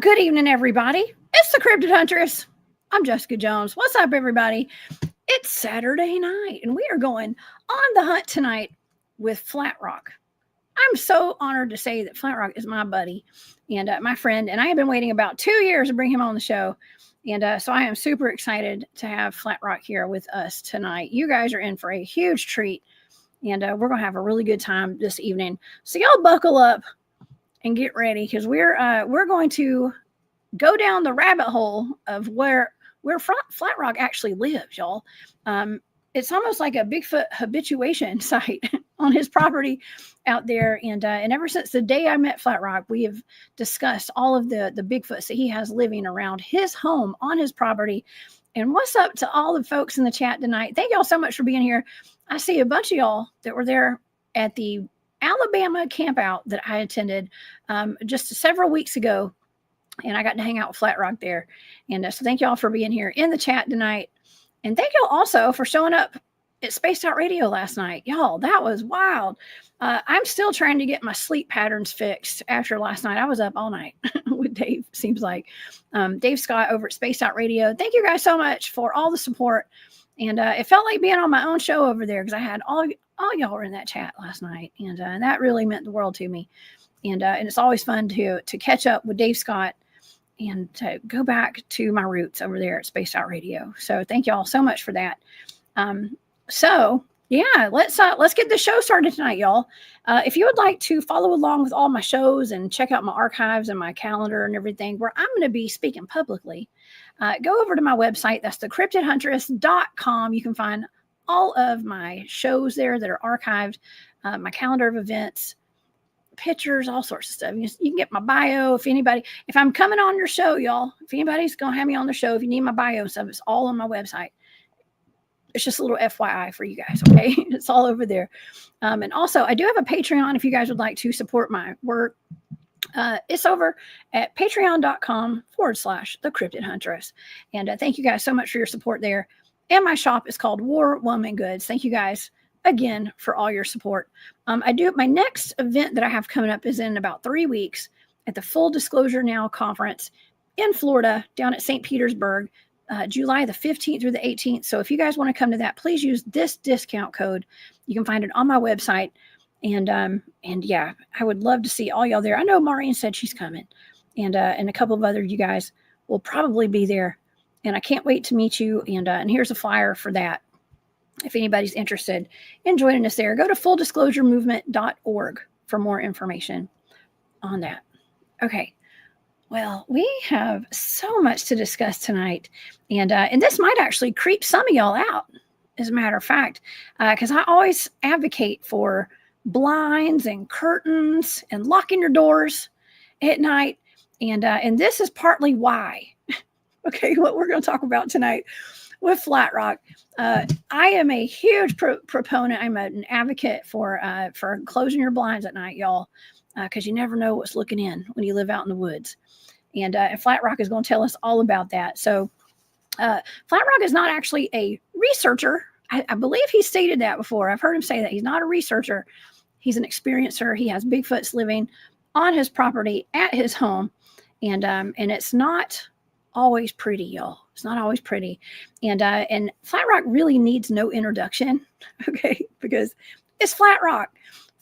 Good evening, everybody. It's the Cryptid Huntress. I'm Jessica Jones. What's up, everybody? It's Saturday night, and we are going on the hunt tonight with Flatrock. I'm so honored to say that Flatrock is my buddy and my friend, and I have been waiting about 2 years to bring him on the show. And so I am super excited to have Flatrock here with us tonight. You guys are in for a huge treat, and we're going to have a really good time this evening. So y'all buckle up and get ready, because we're going to go down the rabbit hole of where Flatrock actually lives, y'all. It's almost like a Bigfoot habituation site on his property out there. And ever since the day I met Flatrock, we have discussed all of the Bigfoots that he has living around his home on his property. And what's up to all the folks in the chat tonight? Thank y'all so much for being here. I see a bunch of y'all that were there at the Alabama campout that I attended just several weeks ago, and I got to hang out with Flatrock there. And so thank y'all for being here in the chat tonight. And thank y'all also for showing up at Spaced Out Radio last night. Y'all, that was wild. I'm still trying to get my sleep patterns fixed after last night. I was up all night with Dave, seems like. Dave Scott over at Spaced Out Radio. Thank you guys so much for all the support. And it felt like being on my own show over there, because I had all y'all were in that chat last night. And that really meant the world to me. And it's always fun to catch up with Dave Scott and to go back to my roots over there at Spaced Out Radio. So thank you all so much for that. So yeah, let's get the show started tonight, y'all. If you would like to follow along with all my shows and check out my archives and my calendar and everything, where I'm going to be speaking publicly, go over to my website. That's thecryptidhuntress.com. You can find all of my shows there that are archived, my calendar of events, pictures, all sorts of stuff. You can get my bio. If I'm coming on your show, y'all, if anybody's going to have me on the show, if you need my bio and stuff, it's all on my website. It's just a little FYI for you guys. Okay. It's all over there. And also I do have a Patreon. If you guys would like to support my work, it's over at patreon.com/the Cryptid Huntress. And thank you guys so much for your support there. And my shop is called War Woman Goods. Thank you guys again for all your support. My next event that I have coming up is in about 3 weeks at the Full Disclosure Now conference in Florida, down at St. Petersburg, July the 15th through the 18th. So if you guys want to come to that, please use this discount code. You can find it on my website. And yeah, I would love to see all y'all there. I know Maureen said she's coming, and a couple of other you guys will probably be there. And I can't wait to meet you. And here's a flyer for that. If anybody's interested in joining us there, go to fulldisclosuremovement.org for more information on that. Okay. Well, we have so much to discuss tonight, and this might actually creep some of y'all out, as a matter of fact, because I always advocate for blinds and curtains and locking your doors at night, and this is partly why. Okay, what we're going to talk about tonight with Flatrock. I am a huge proponent. I'm an advocate for closing your blinds at night, y'all, because you never know what's looking in when you live out in the woods. And Flatrock is going to tell us all about that. So Flatrock is not actually a researcher. I believe he stated that before. I've heard him say that. He's not a researcher. He's an experiencer. He has Bigfoots living on his property at his home. And it's not always pretty, y'all. It's not always pretty. And Flatrock really needs no introduction, okay, because it's Flatrock.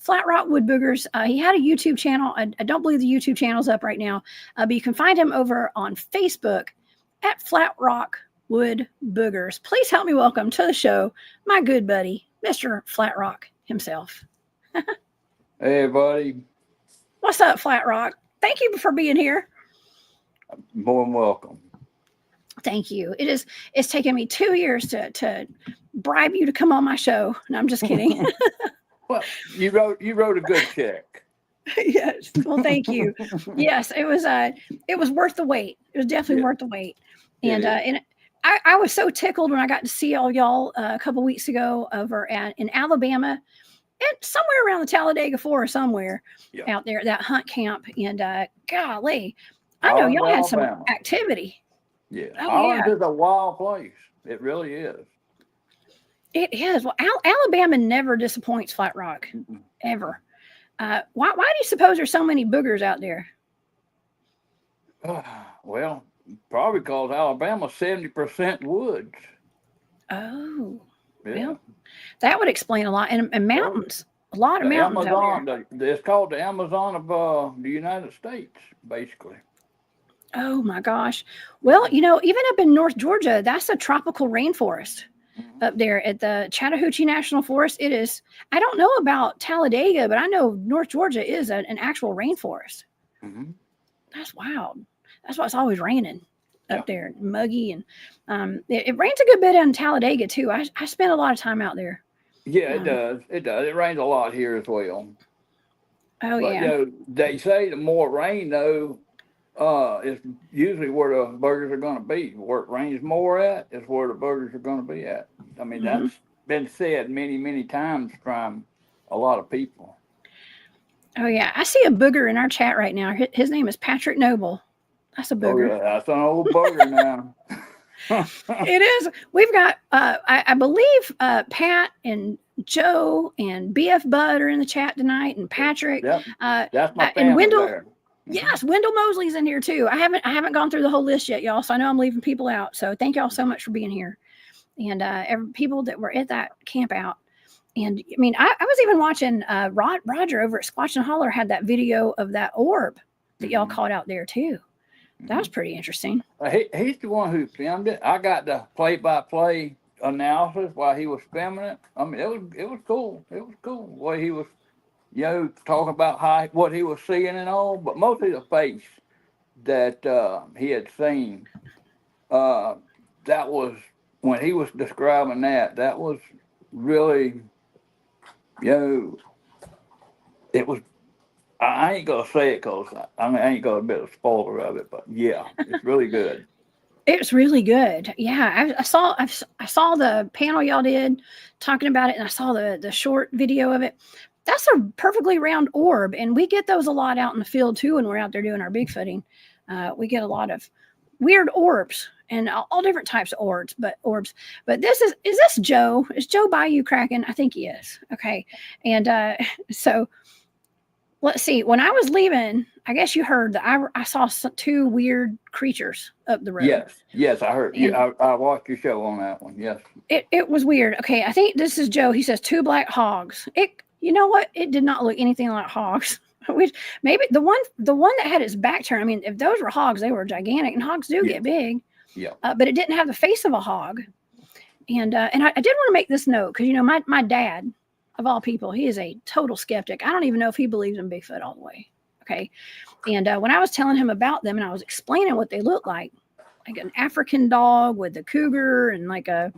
Flatrock Wood Boogers. He had a YouTube channel. I don't believe the YouTube channel's up right now, but you can find him over on Facebook at Flatrock Wood Boogers. Please help me welcome to the show my good buddy, Mr. Flatrock himself. Hey, buddy. What's up, Flatrock? Thank you for being here. More than welcome. Thank you. It's taken me 2 years to bribe you to come on my show. No, I'm just kidding. Well, you wrote a good check. Yes. Well, thank you. Yes, it was worth the wait. It was definitely worth the wait. And I was so tickled when I got to see all y'all a couple weeks ago over in Alabama, and somewhere around the Talladega 4 or somewhere out there, that hunt camp. And golly, I know y'all had some activity. Yeah. Holland is a wild place. It really is. It is. Well, Alabama never disappoints, Flatrock, ever. Why do you suppose there's so many boogers out there? Well, probably because Alabama's 70% woods. Oh, Yeah. well, that would explain a lot. And mountains, a lot of The mountains out there. Amazon, it's called the Amazon of the United States, basically. Oh my gosh. Well, you know, even up in North Georgia, that's a tropical rainforest up there at the Chattahoochee National Forest. It is, I don't know about Talladega, but I know North Georgia is an actual rainforest. Mm-hmm. That's wild. That's why it's always raining Yeah. up there, muggy. And it rains a good bit in Talladega too. I spent a lot of time out there. Yeah, it does. It does. It rains a lot here as well. Oh, But, yeah. you know, they say the more rain, though, it's usually where the boogers are going to be. Where it rains more at is where the boogers are going to be at. I mean, that's been said many, many times from a lot of people. Oh, yeah. I see a booger in our chat right now. His name is Patrick Noble. That's a booger. Oh, yeah, that's an old booger now. It is. We've got, I believe, Pat and Joe and BF Bud are in the chat tonight, and Patrick. Yep. That's my family and Wendell. there. Yes, Wendell Mosley's in here too. I haven't gone through the whole list yet, y'all. So I know I'm leaving people out. So thank y'all so much for being here, and people that were at that camp out. And I mean, I was even watching Roger over at Squatch and Holler had that video of that orb that y'all caught out there too. That was pretty interesting. He's the one who filmed it. I got the play-by-play analysis while he was filming it. I mean, it was cool. It was cool the way he was, you know, talking about what he was seeing and all. But mostly the face that he had seen. That was when he was describing that. That was really, you know, it was. I ain't gonna say it because I ain't gonna be a spoiler of it, but yeah, it's really good. It's really good. Yeah, I saw the panel y'all did talking about it, and I saw the short video of it. That's a perfectly round orb, and we get those a lot out in the field too when we're out there doing our Bigfooting. We get a lot of weird orbs and all different types of orbs. But this is this Joe? Is Joe Bayou cracking? I think he is. Okay, and so. Let's see. When I was leaving, I guess you heard that I saw two weird creatures up the road. Yes, I heard. Yeah, I watched your show on that one. Yes, it was weird. Okay, I think this is Joe. He says two black hogs. You know what? It did not look anything like hogs. Maybe the one that had its back turned. I mean, if those were hogs, they were gigantic, and hogs do get big. Yeah. But it didn't have the face of a hog. And I did want to make this note because you know my dad. Of all people, he is a total skeptic. I don't even know if he believes in Bigfoot all the way. Okay. And when I was telling him about them and I was explaining what they look like an African dog with a cougar and like a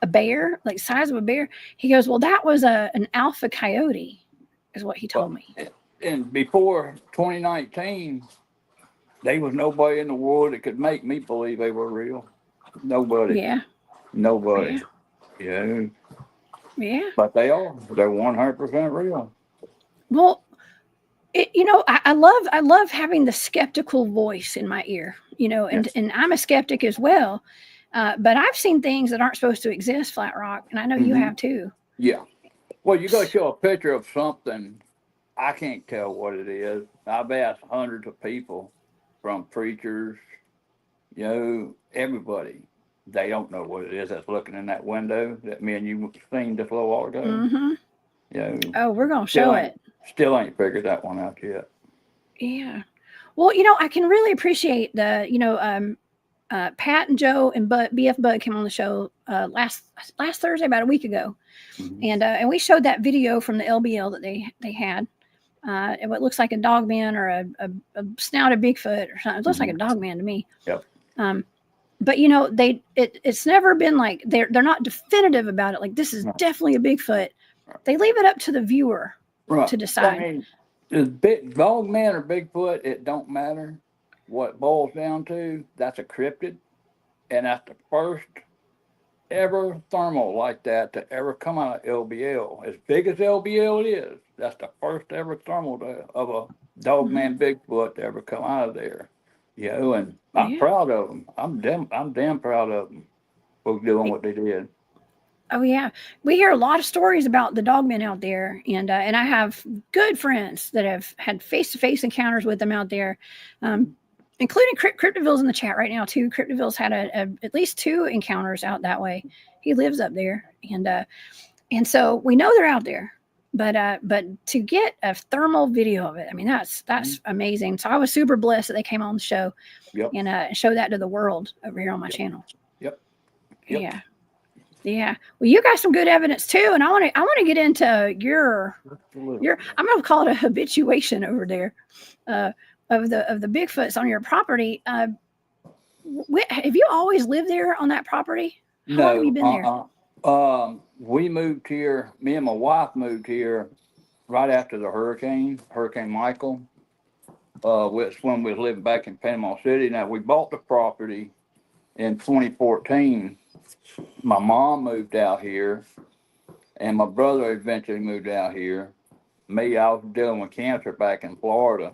bear, like size of a bear, he goes, well, that was an alpha coyote is what he told me. And before 2019, there was nobody in the world that could make me believe they were real. Nobody. Yeah. Nobody. Yeah. Yeah. But they are. They're 100% real. Well, I love having the skeptical voice in my ear, you know, and I'm a skeptic as well. But I've seen things that aren't supposed to exist, Flatrock, and I know you have too. Yeah. Well, you go show a picture of something, I can't tell what it is. I've asked hundreds of people, from preachers, you know, everybody. They don't know what it is that's looking in that window that me and you seen just a little while ago. Mm-hmm. You know, oh, we're going to show it. Still ain't figured that one out yet. Yeah. Well, you know, I can really appreciate the, you know, Pat and Joe and BF Bud came on the show last Thursday, about a week ago. Mm-hmm. And we showed that video from the LBL that they had. What looks like a Dogman or a snouted Bigfoot or something. It looks like a Dogman to me. Yep. But you know, it's never been like they're not definitive about it. Like this is definitely a Bigfoot. They leave it up to the viewer to decide. I mean, Dogman or Bigfoot, it don't matter. What it boils down to, that's a cryptid, and that's the first ever thermal like that to ever come out of LBL. As big as LBL is, that's the first ever thermal of a Dogman Bigfoot to ever come out of there. You know, and I'm proud of them. I'm damn proud of them for doing what they did. Oh yeah, we hear a lot of stories about the dogmen out there, and I have good friends that have had face-to-face encounters with them out there, including Cryptiville's in the chat right now too. Cryptiville's had at least 2 encounters out that way. He lives up there, and so we know they're out there. But to get a thermal video of it, I mean that's amazing. So I was super blessed that they came on the show and show that to the world over here on my channel. Yep. Yeah. Yeah. Well, you got some good evidence too, and I want to get into your I'm going to call it a habituation over there of the Bigfoots on your property. Have you always lived there on that property? How long have you been there? We moved here. Me and my wife moved here right after the Hurricane Michael. Which when we was living back in Panama City. Now we bought the property in 2014. My mom moved out here, and my brother eventually moved out here. Me, I was dealing with cancer back in Florida,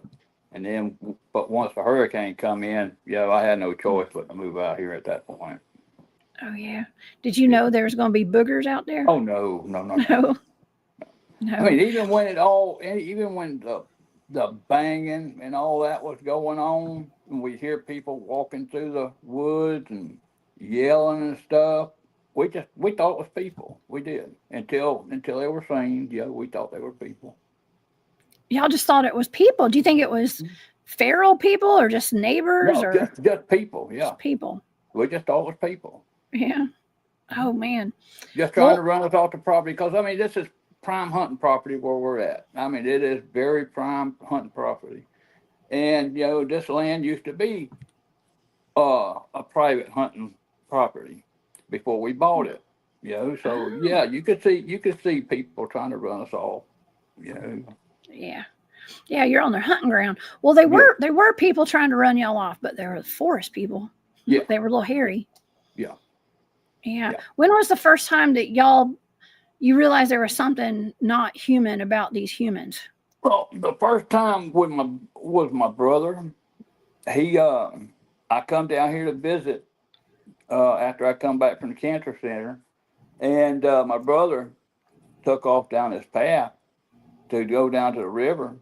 and then, but once the hurricane come in, I had no choice but to move out here at that point. Oh yeah. Did you know there was going to be boogers out there? Oh no. No. I mean, even when the banging and all that was going on, and we hear people walking through the woods and yelling and stuff, we thought it was people. We did until they were seen. Yeah, we thought they were people. Y'all just thought it was people. Do you think it was feral people or just neighbors? No, or just people. Yeah, just people. We just thought it was people. Yeah. Oh man. Just trying to run us off the property, because I mean this is prime hunting property where we're at. I mean it is very prime hunting property, and this land used to be a private hunting property before we bought it. So yeah, you could see people trying to run us off. Yeah, you're on their hunting ground. Well, they were people trying to run y'all off, but they were forest people. Yeah, they were a little hairy. Yeah. When was the first time that you realized there was something not human about these humans? Well, the first time was my brother. I come down here to visit after I come back from the cancer center, and my brother took off down this path to go down to the river.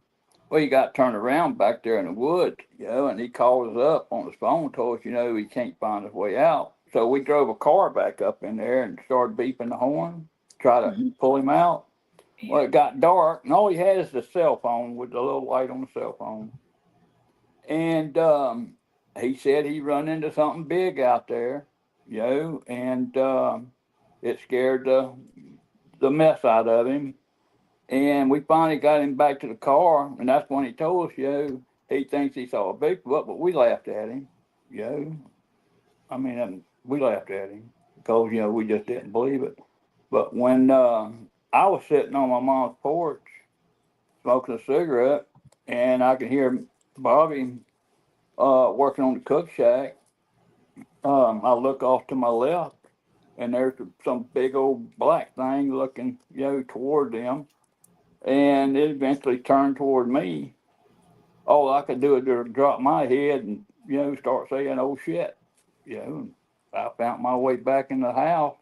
Well, he got turned around back there in the woods, and he called us up on his phone, told us, he can't find his way out. So we drove a car back up in there and started beeping the horn, try to pull him out. Yeah. Well, it got dark, and all he had is the cell phone with the little light on the cell phone. And he said he run into something big out there, and it scared the mess out of him. And we finally got him back to the car, and that's when he told us, he thinks he saw a Bigfoot, but we laughed at him, I mean, we laughed at him because, we just didn't believe it. But when I was sitting on my mom's porch smoking a cigarette, and I could hear Bobby working on the cook shack, I look off to my left, and there's some big old black thing looking, toward them. And it eventually turned toward me. All I could do is just drop my head and, start saying, oh shit. I found my way back in the house,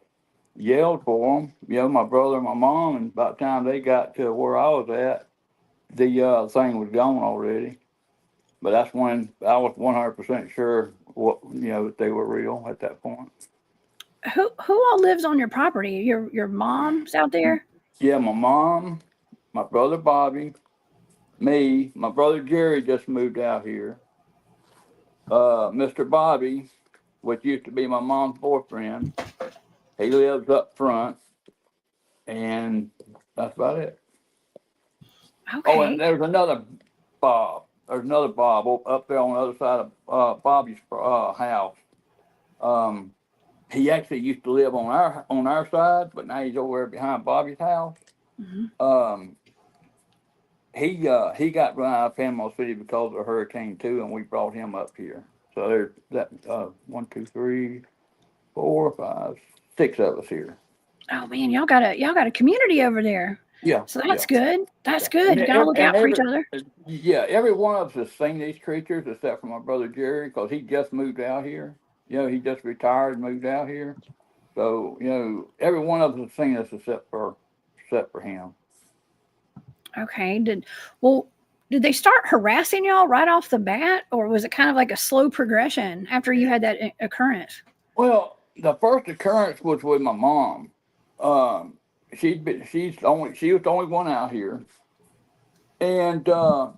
yelled for them, my brother and my mom, and by the time they got to where I was at, the thing was gone already. But that's when I was 100% sure that they were real at that point. Who all lives on your property? Your mom's out there? Yeah, my mom, my brother Bobby, me, my brother Jerry just moved out here. Mr. Bobby, which used to be my mom's boyfriend, he lives up front, and that's about it. Okay. Oh, and there's another Bob. There's another Bob up there on the other side of Bobby's house. He actually used to live on our side, but now he's over there behind Bobby's house. Mm-hmm. He got run out of Panama City because of Hurricane 2, and we brought him up here. So there's that 1, 2, 3, 4, 5, 6 of us here. Oh man, y'all got a community over there. Yeah. So that's good. That's good. You gotta look out for each other. Yeah, every one of us has seen these creatures except for my brother Jerry, because he just moved out here. He just retired and moved out here. So, every one of us has seen us except for him. Okay. Did they start harassing y'all right off the bat, or was it kind of like a slow progression after you had that occurrence? Well, the first occurrence was with my mom. Um, she was the only one out here. And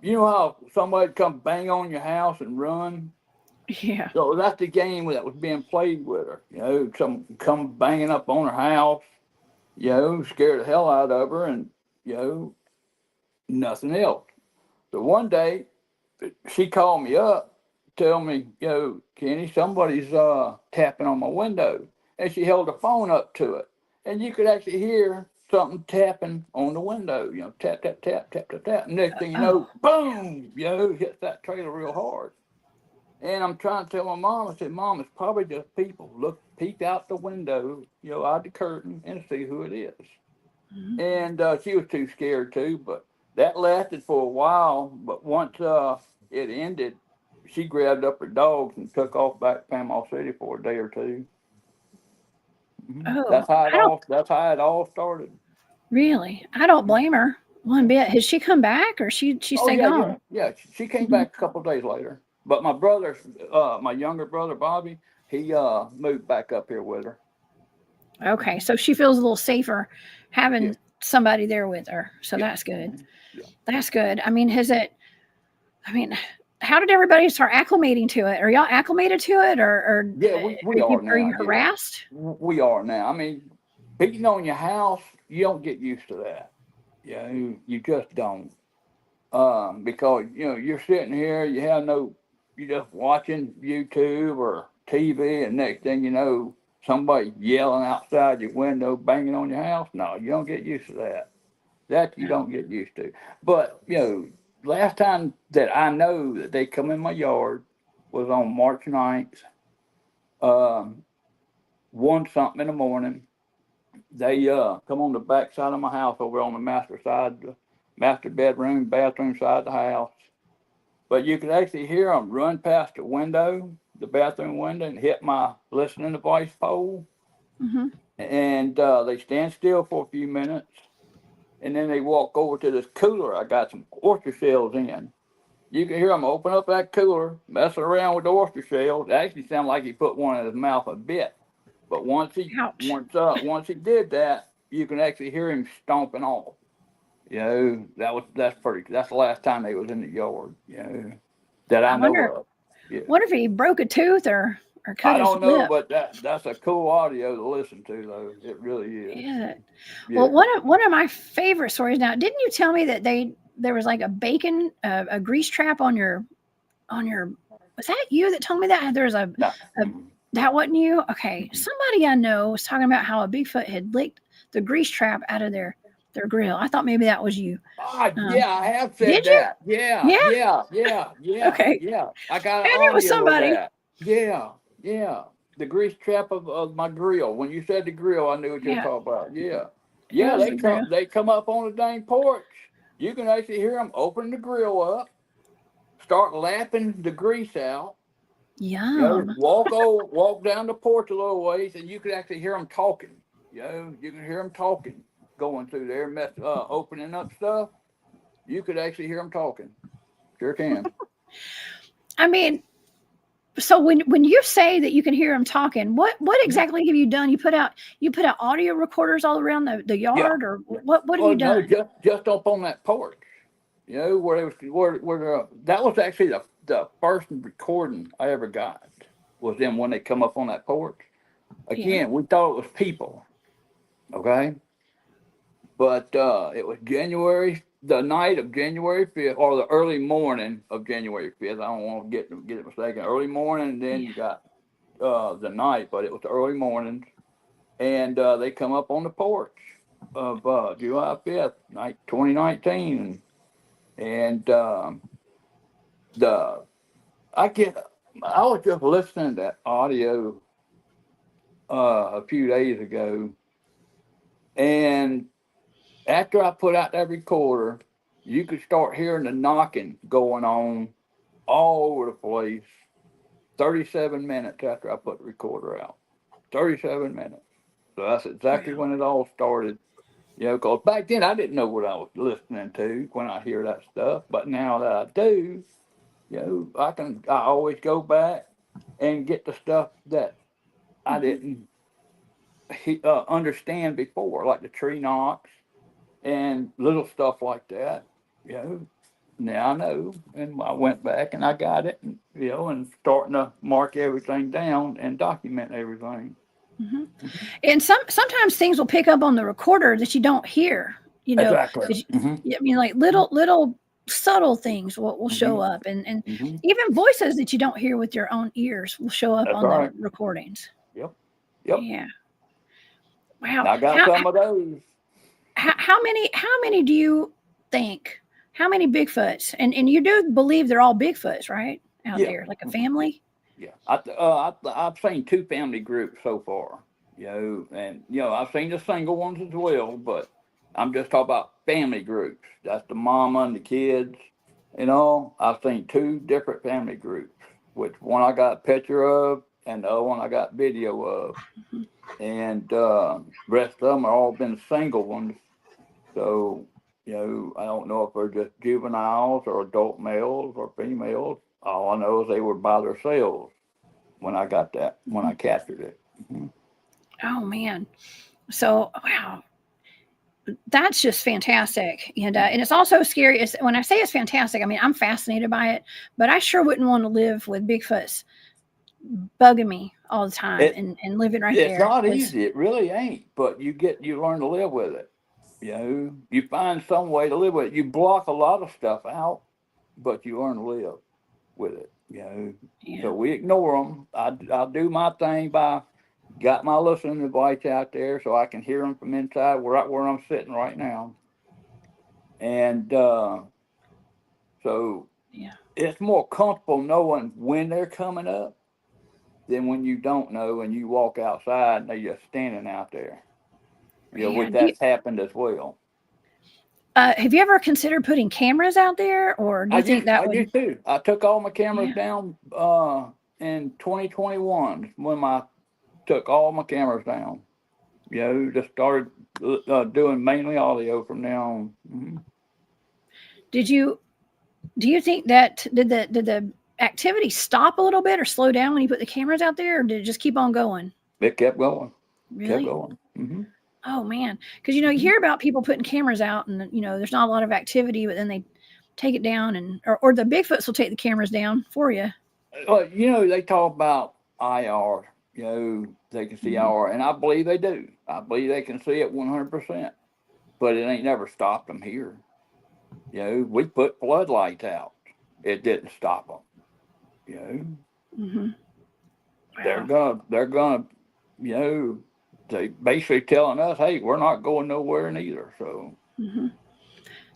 you know how somebody come bang on your house and run? Yeah. So that's the game that was being played with her. Some come banging up on her house, scared the hell out of her, and nothing else. So one day she called me up, tell me, Kenny, somebody's tapping on my window. And she held the phone up to it. And you could actually hear something tapping on the window, tap, tap, tap, tap, tap, tap. Next thing you know, Oh, boom, hits that trailer real hard. And I'm trying to tell my mom, I said, Mom, it's probably just people. Look, peek out the window, out the curtain and see who it is. mhm. And she was too scared too, but that lasted for a while. But once it ended, she grabbed up her dogs and took off back to Panama City for a day or two. Oh, That's how it all started. I don't blame her one bit. Has she come back, or she Oh stayed yeah, yeah, gone? yeah. She came Mhm. back a couple of days later. But my younger brother Bobby, he moved back up here with her. Okay, so she feels a little safer Yeah, having somebody there with her. So yeah, that's good. yeah. That's good. I mean, I mean, how did everybody start acclimating to it? Are y'all acclimated to it, or Yeah, we are are now. you Yeah, harassed? we are now. I mean, beating on your house, you don't get used to that. You just don't. Because you're sitting here, you're just watching YouTube or TV, and next thing you know, somebody yelling outside your window, banging on your house. No, you don't get used to that. That you No. don't get used to. But last time that I know that they come in my yard was on March 9th. Um, one something in the morning. They come on the back side of my house over on the master side, the master bedroom, bathroom side of the house. But you could actually hear them run past the window, the bathroom window, and hit my listening device pole. Hmm. And they stand still for a few minutes, and then they walk over to this cooler I got some oyster shells in. You can hear him open up that cooler, messing around with the oyster shells. It actually sounded like he put one in his mouth a bit. But Ouch. once he did that, you can actually hear him stomping off. That's the last time they was in the yard. That I I know wonder of. Yeah. wonder if he broke a tooth or cut I his don't know, lip. but that's a cool audio to listen to though. It really is. Yeah. Well, Yeah. one of my favorite stories. Now, didn't you tell me that there was like a bacon a grease trap on your? Was that you that told me that there was No. a that wasn't you? Okay, somebody I know was talking about how a Bigfoot had licked the grease trap out of their grill. I thought maybe that was you. Ah, Um, yeah, I have said did you? that. Yeah, Yeah. yeah, yeah, yeah, Okay. yeah. I got an Man, it was audio of somebody. that. Yeah, yeah. The grease trap of my grill. When you said the grill, I knew what you were Yeah, talking about. Yeah. it Yeah, was the grill. they come up on the dang porch. You can actually hear them open the grill up, start lapping the grease out. Yum. Walk down the porch a little ways, and you could actually hear them talking. You can hear them talking, going through there, opening up stuff. You could actually hear them talking. Sure can. I mean, so when you say that you can hear them talking, what exactly have you done? You put out audio recorders all around the Yeah. yard, or Yeah. what have Well, you no, done? just up on that porch. Where it was where that was actually the first recording I ever got was them when they come up on that porch. Yeah. Again, we thought it was people. Okay. But it was the night of January 5th, or the early morning of January 5th. I don't want to get it mistaken. Early morning, and then Yeah. you got the night, but it was the early morning, and they come up on the porch of July 5th, 2019, and the I get I was just listening to that audio a few days ago, and after I put out that recorder, you could start hearing the knocking going on all over the place. 37 minutes after I put the recorder out. 37 minutes. So that's exactly when it all started. You know, because back then I didn't know what I was listening to when I hear that stuff. But now that I do, you know, I always go back and get the stuff that I didn't understand before, like the tree knocks and little stuff like that. You know, now I know, and I went back and I got it, and, you know, and starting to mark everything down and document everything. Hmm. And sometimes things will pick up on the recorder that you don't hear. You know, Exactly. I mean, like little subtle things will show Hmm. up, and Hmm. even voices that you don't hear with your own ears will show up That's on the right. recordings. Yep. Yep. Yeah. And Wow. I got some of those. How many do you think? How many Bigfoots? And you do believe they're all Bigfoots, right? Out Yeah. there, like a Yeah. family. Yeah. I've seen two family groups so far. You know, and you know I've seen the single ones as well, but I'm just talking about family groups. That's the mama and the kids. You know, I've seen two different family groups, which one I got a picture of, and the other one I got video of, Mhm. and rest of them are all been single ones. So, you know, I don't know if they're just juveniles or adult males or females. All I know is they were by themselves when I got that, when Mhm. I captured it. Hmm. Oh man. So wow, that's just fantastic, and it's also scary. When I say it's fantastic, I mean I'm fascinated by it, but I sure wouldn't want to live with Bigfoots bugging me all the time It and living right it's there not because easy. It really ain't. But you learn to live with it. You know, you find some way to live with it. You block a lot of stuff out, but you learn to live with it. You know, yeah. so we ignore them. I do my thing by got my listening device out there so I can hear them from inside where I'm sitting right now, and so Yeah. it's more comfortable knowing when they're coming up than when you don't know and you walk outside and they're just standing out there. You know, Yeah. which that's happened as well. Have you ever considered putting cameras out there, or do you think that I would? used to. I took all my cameras Yeah. down in 2021 when I took all my cameras down. You know, just started doing mainly audio from now on. Hmm. Did you? Do you think that did the activity stop a little bit or slow down when you put the cameras out there, or did it just keep on going? It kept going, kept Really? going. Hmm. Oh man, because you hear about people putting cameras out, and there's not a lot of activity, but then they take it down, or the Bigfoots will take the cameras down for you. Well, you know, they talk about IR. You know, they can see Hmm. IR, and I believe they do. I believe they can see it 100%. But it ain't never stopped them here. You know, we put floodlights out. It didn't stop them. You know, Hmm. Wow. they're gonna, you know, they basically telling us, hey, we're not going nowhere neither. So Hmm.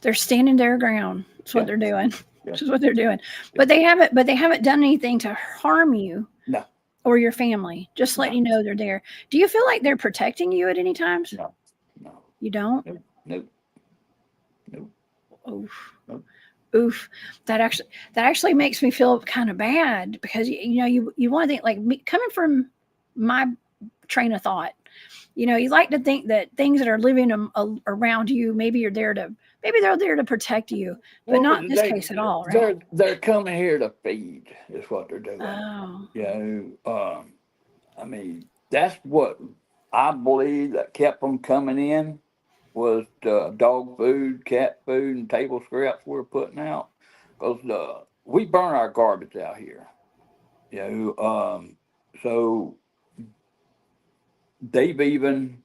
They're standing their ground. That's what yeah, they're doing. yeah, That's what they're doing. yeah. But they haven't done anything to harm you No, or your family. Just letting no, you know they're there. Do you feel like they're protecting you at any times? no, no, You don't? no, no, no, Oof. no. Oof. That actually makes me feel kind of bad because you want to think like me coming from my train of thought. You like to think that things that are living around you, maybe they're there to protect you, but Well, not in this case at all, right? they're coming here to feed is what they're doing. Oh. You know, I mean, that's what I believe that kept them coming in was the dog food, cat food, and table scraps we're putting out. Because we burn our garbage out here. You know, so they've even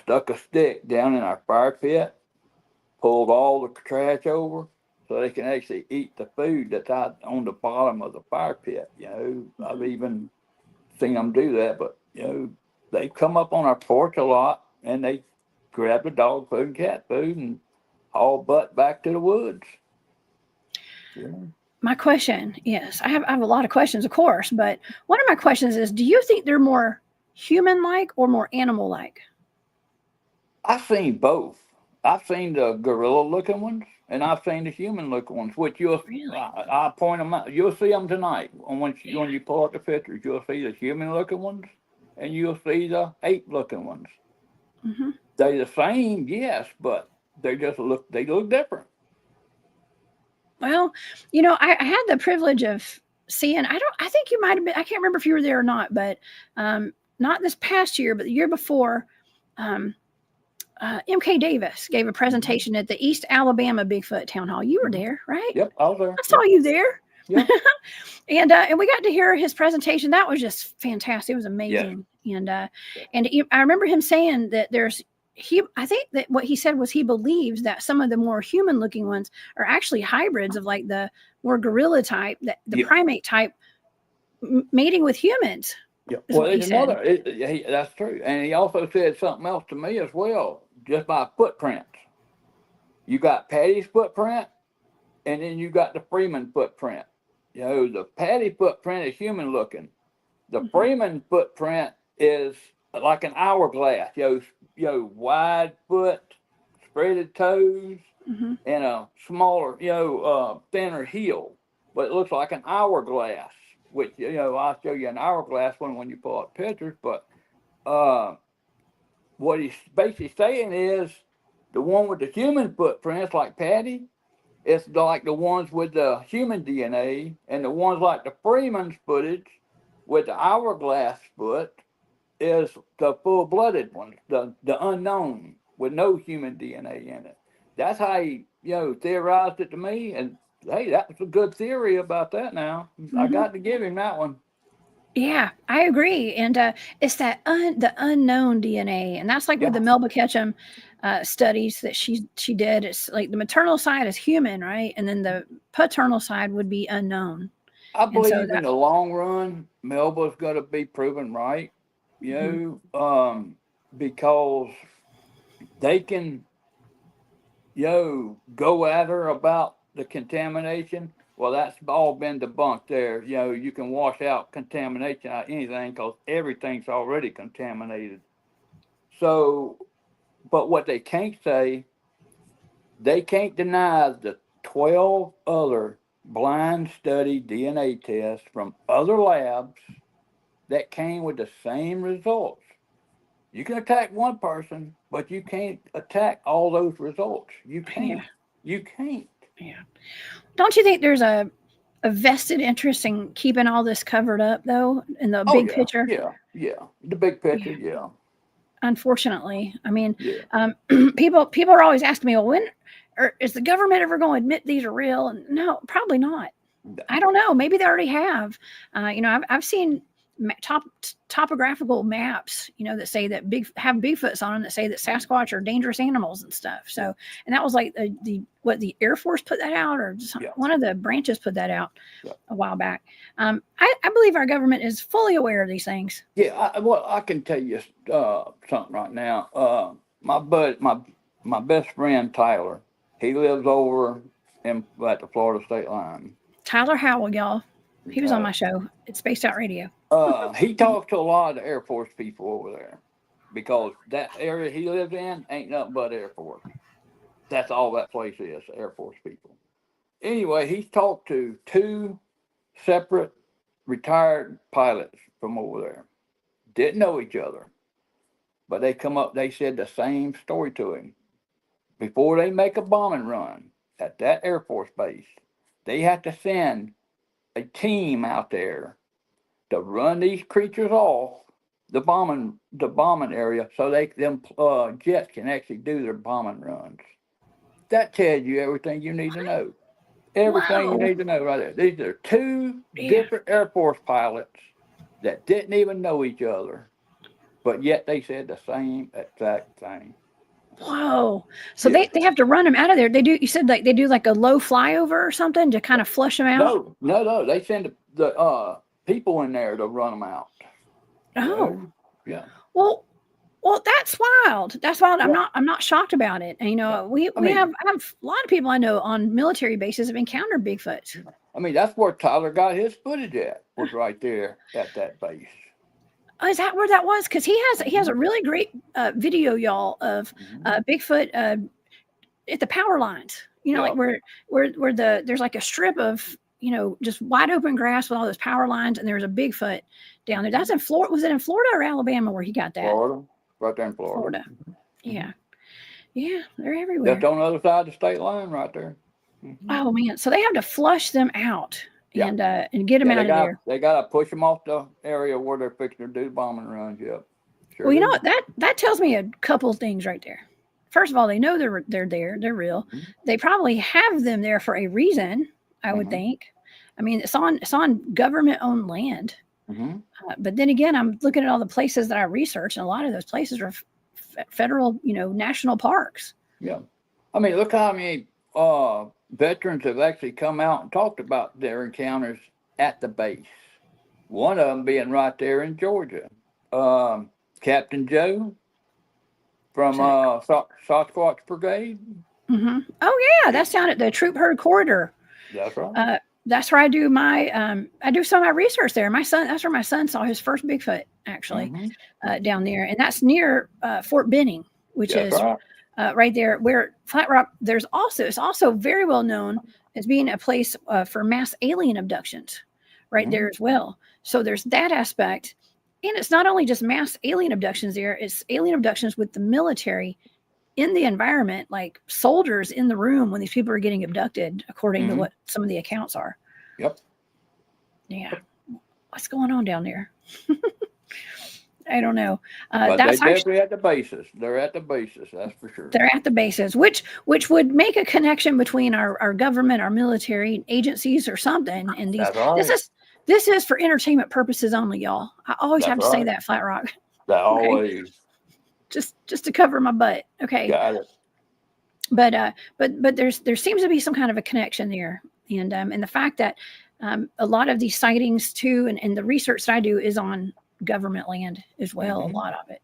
stuck a stick down in our fire pit, pulled all the trash over, so they can actually eat the food that's out on the bottom of the fire pit. You know, I've Mhm. even seen them do that, but you know, they come up on our porch a lot and they grab the dog food and cat food and haul butt back to the woods. Yeah. My question is, I have a lot of questions, of course, but one of my questions is, do you think they're more human-like or more animal-like? I've seen both. I've seen the gorilla looking ones and I've seen the human looking ones, which Really? I point them out. You'll see them tonight. And Yeah. when you pull out the pictures, you'll see the human looking ones and you'll see the ape-looking ones. Mm-hmm. They're the same, yes, but they look different. Well, I had the privilege of seeing. I think you might have been. I can't remember if you were there or not, but not this past year, but the year before. MK Davis gave a presentation at the East Alabama Bigfoot Town Hall. You were there, right? Yep, I was there. I saw you there. Yep. And we got to hear his presentation. That was just fantastic. It was amazing. Yes. And I remember him saying that I think that what he said was he believes that some of the more human looking ones are actually hybrids of like the more gorilla type, the primate type mating with humans. Yeah. Well, there's another. That's true. And he also said something else to me as well, just by footprints. You got Patty's footprint, and then you got the Freeman footprint. The Patty footprint is human looking. The Freeman footprint is like an hourglass. Wide foot, spreaded toes, and a smaller, thinner heel. But it looks like an hourglass. Which, I'll show you an hourglass one when you pull up pictures, but what he's basically saying is the one with the human footprints, like Patty, it's like the ones with the human DNA, and the ones like the Freeman's footage with the hourglass foot is the full-blooded ones, the unknown with no human DNA in it. That's how he, theorized it to me, and hey, that was a good theory about that now. I got to give him that one. Yeah, I agree. And it's that the unknown DNA. And that's like with the Melba Ketchum studies that she did. It's like the maternal side is human, right? And then the paternal side would be unknown. I believe in the long run, Melba's going to be proven right, because they can, go at her about the contamination. Well, that's all been debunked there. You can wash out contamination out of anything because everything's already contaminated. So, but what they can't say, they can't deny the 12 other blind study DNA tests from other labs that came with the same results. You can attack one person, but you can't attack all those results. You can't. You can't. Yeah. Don't you think there's a vested interest in keeping all this covered up, though, in the big picture? Yeah. The big picture, yeah. Unfortunately, I mean, people are always asking me, well, when is the government ever going to admit these are real? And no, probably not. No. I don't know. Maybe they already have. I've seen topographical maps, that say that have Bigfoots on them that say that Sasquatch are dangerous animals and stuff. So, and that was like the Air Force put that out, or one of the branches put that out a while back. I believe our government is fully aware of these things. Yeah, I can tell you something right now. My best friend Tyler, he lives over at the Florida state line. Tyler Howell, y'all. He was on my show. It's Spaced Out Radio. He talks to a lot of the Air Force people over there because that area he lives in ain't nothing but Air Force. That's all that place is, Air Force people. Anyway, he's talked to 2 separate retired pilots from over there. Didn't know each other, but they said the same story to him. Before they make a bombing run at that Air Force base, they have to send a team out there to run these creatures off the bombing area so them jets can actually do their bombing runs. That tells you everything you need to know. Everything you need to know right there. These are 2 different Air Force pilots that didn't even know each other, but yet they said the same exact thing. Whoa. So they have to run them out of there. You said like they do like a low flyover or something to kind of flush them out? No. They send the people in there to run them out. Oh. Yeah. Well, that's wild. That's wild. Yeah. I'm not shocked about it. And, I have a lot of people I know on military bases have encountered Bigfoots. I mean, that's where Tyler got his footage at, was right there at that base. Oh, is that where that was? Because he has a really great video, y'all, of Bigfoot at the power lines. Like where there's like a strip of just wide open grass with all those power lines, and there's a Bigfoot down there. That's in Florida. Was it in Florida or Alabama where he got that? Florida, right there in Florida. Yeah. Yeah, they're everywhere. Just on the other side of the state line right there. Oh man, so they have to flush them out and get them out of there. They got to push them off the area where they're fixing to do bombing runs. Yep. Sure Well, you know what? That tells me a couple of things right there. First of all, they know they're there. They're real. Mm-hmm. They probably have them there for a reason, I would think. I mean, it's on government-owned land. Mm-hmm. But then again, I'm looking at all the places that I researched, and a lot of those places are federal, national parks. Yeah. I mean, look how many veterans have actually come out and talked about their encounters at the base. One of them being right there in Georgia. Captain Joe from Sasquatch Brigade. Mm-hmm. Oh yeah, that's down at the Troop Herd Corridor. That's right. That's where I do my I do some of my research there. That's where my son saw his first Bigfoot actually, down there, and that's near Fort Benning, which is right there where Flatrock. It's also very well known as being a place for mass alien abductions, right there as well. So there's that aspect. And it's not only just mass alien abductions there, it's alien abductions with the military in the environment, like soldiers in the room when these people are getting abducted, according to what some of the accounts are. Yep. Yeah. What's going on down there? I don't know. But that's definitely at the bases. They're at the bases, that's for sure. They're at the bases, which would make a connection between our government, our military agencies or something. And this is for entertainment purposes only, y'all. I always have to say that, Flatrock. Always. Just to cover my butt. Okay. Got it. But there seems to be some kind of a connection there. And the fact that a lot of these sightings too, and the research that I do is on government land as well. A lot of it.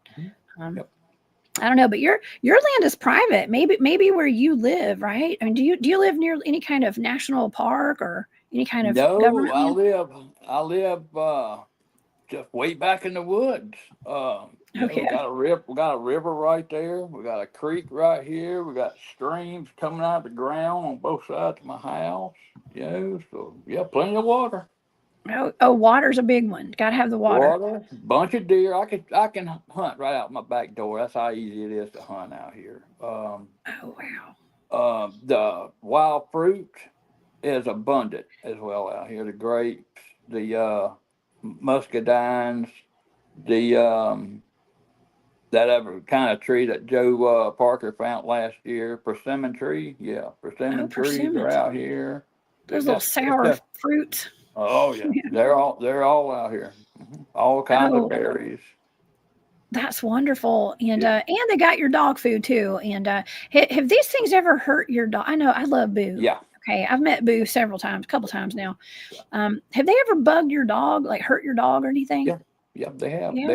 I don't know, but your land is private. Maybe where you live, right? I mean, do you live near any kind of national park or any kind of government land? I live just way back in the woods. We got a river right there. We got a creek right here. We got streams coming out of the ground on both sides of my house. So plenty of water. Oh, water's a big one. Got to have the water. Bunch of deer. I can hunt right out my back door. That's how easy it is to hunt out here. Oh wow. The wild fruit is abundant as well out here. The grapes, the muscadines, the that other kind of tree that Joe Parker found last year, persimmon tree. Yeah, persimmon trees are out here. Those little sour fruits. Oh yeah, they're all out here. All kinds of berries. That's wonderful, and they got your dog food too. And have these things ever hurt your dog? I know I love Boo. Yeah. Okay, I've met Boo a couple times now. Have they ever bugged your dog, like hurt your dog or anything? Yeah, they have. Yeah.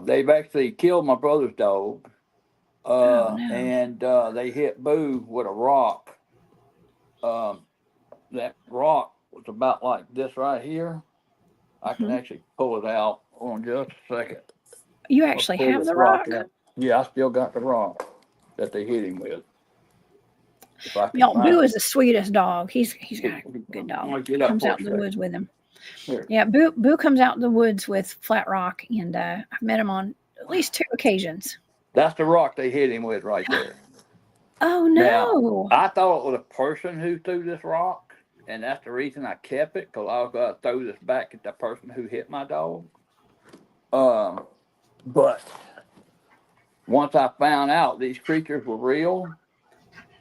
They've actually killed my brother's dog, and they hit Boo with a rock. That rock was about like this right here. I can actually pull it out on just a second. You actually have the rock? Yeah, I still got the rock that they hit him with. Y'all, Boo is the sweetest dog. He's got a good dog. Comes out in the woods with him. Here. Yeah, Boo comes out in the woods with Flatrock, and I've met him on at least 2 occasions. That's the rock they hit him with right there. Oh no! Now, I thought it was a person who threw this rock, and that's the reason I kept it, because I was going to throw this back at the person who hit my dog. But once I found out these creatures were real,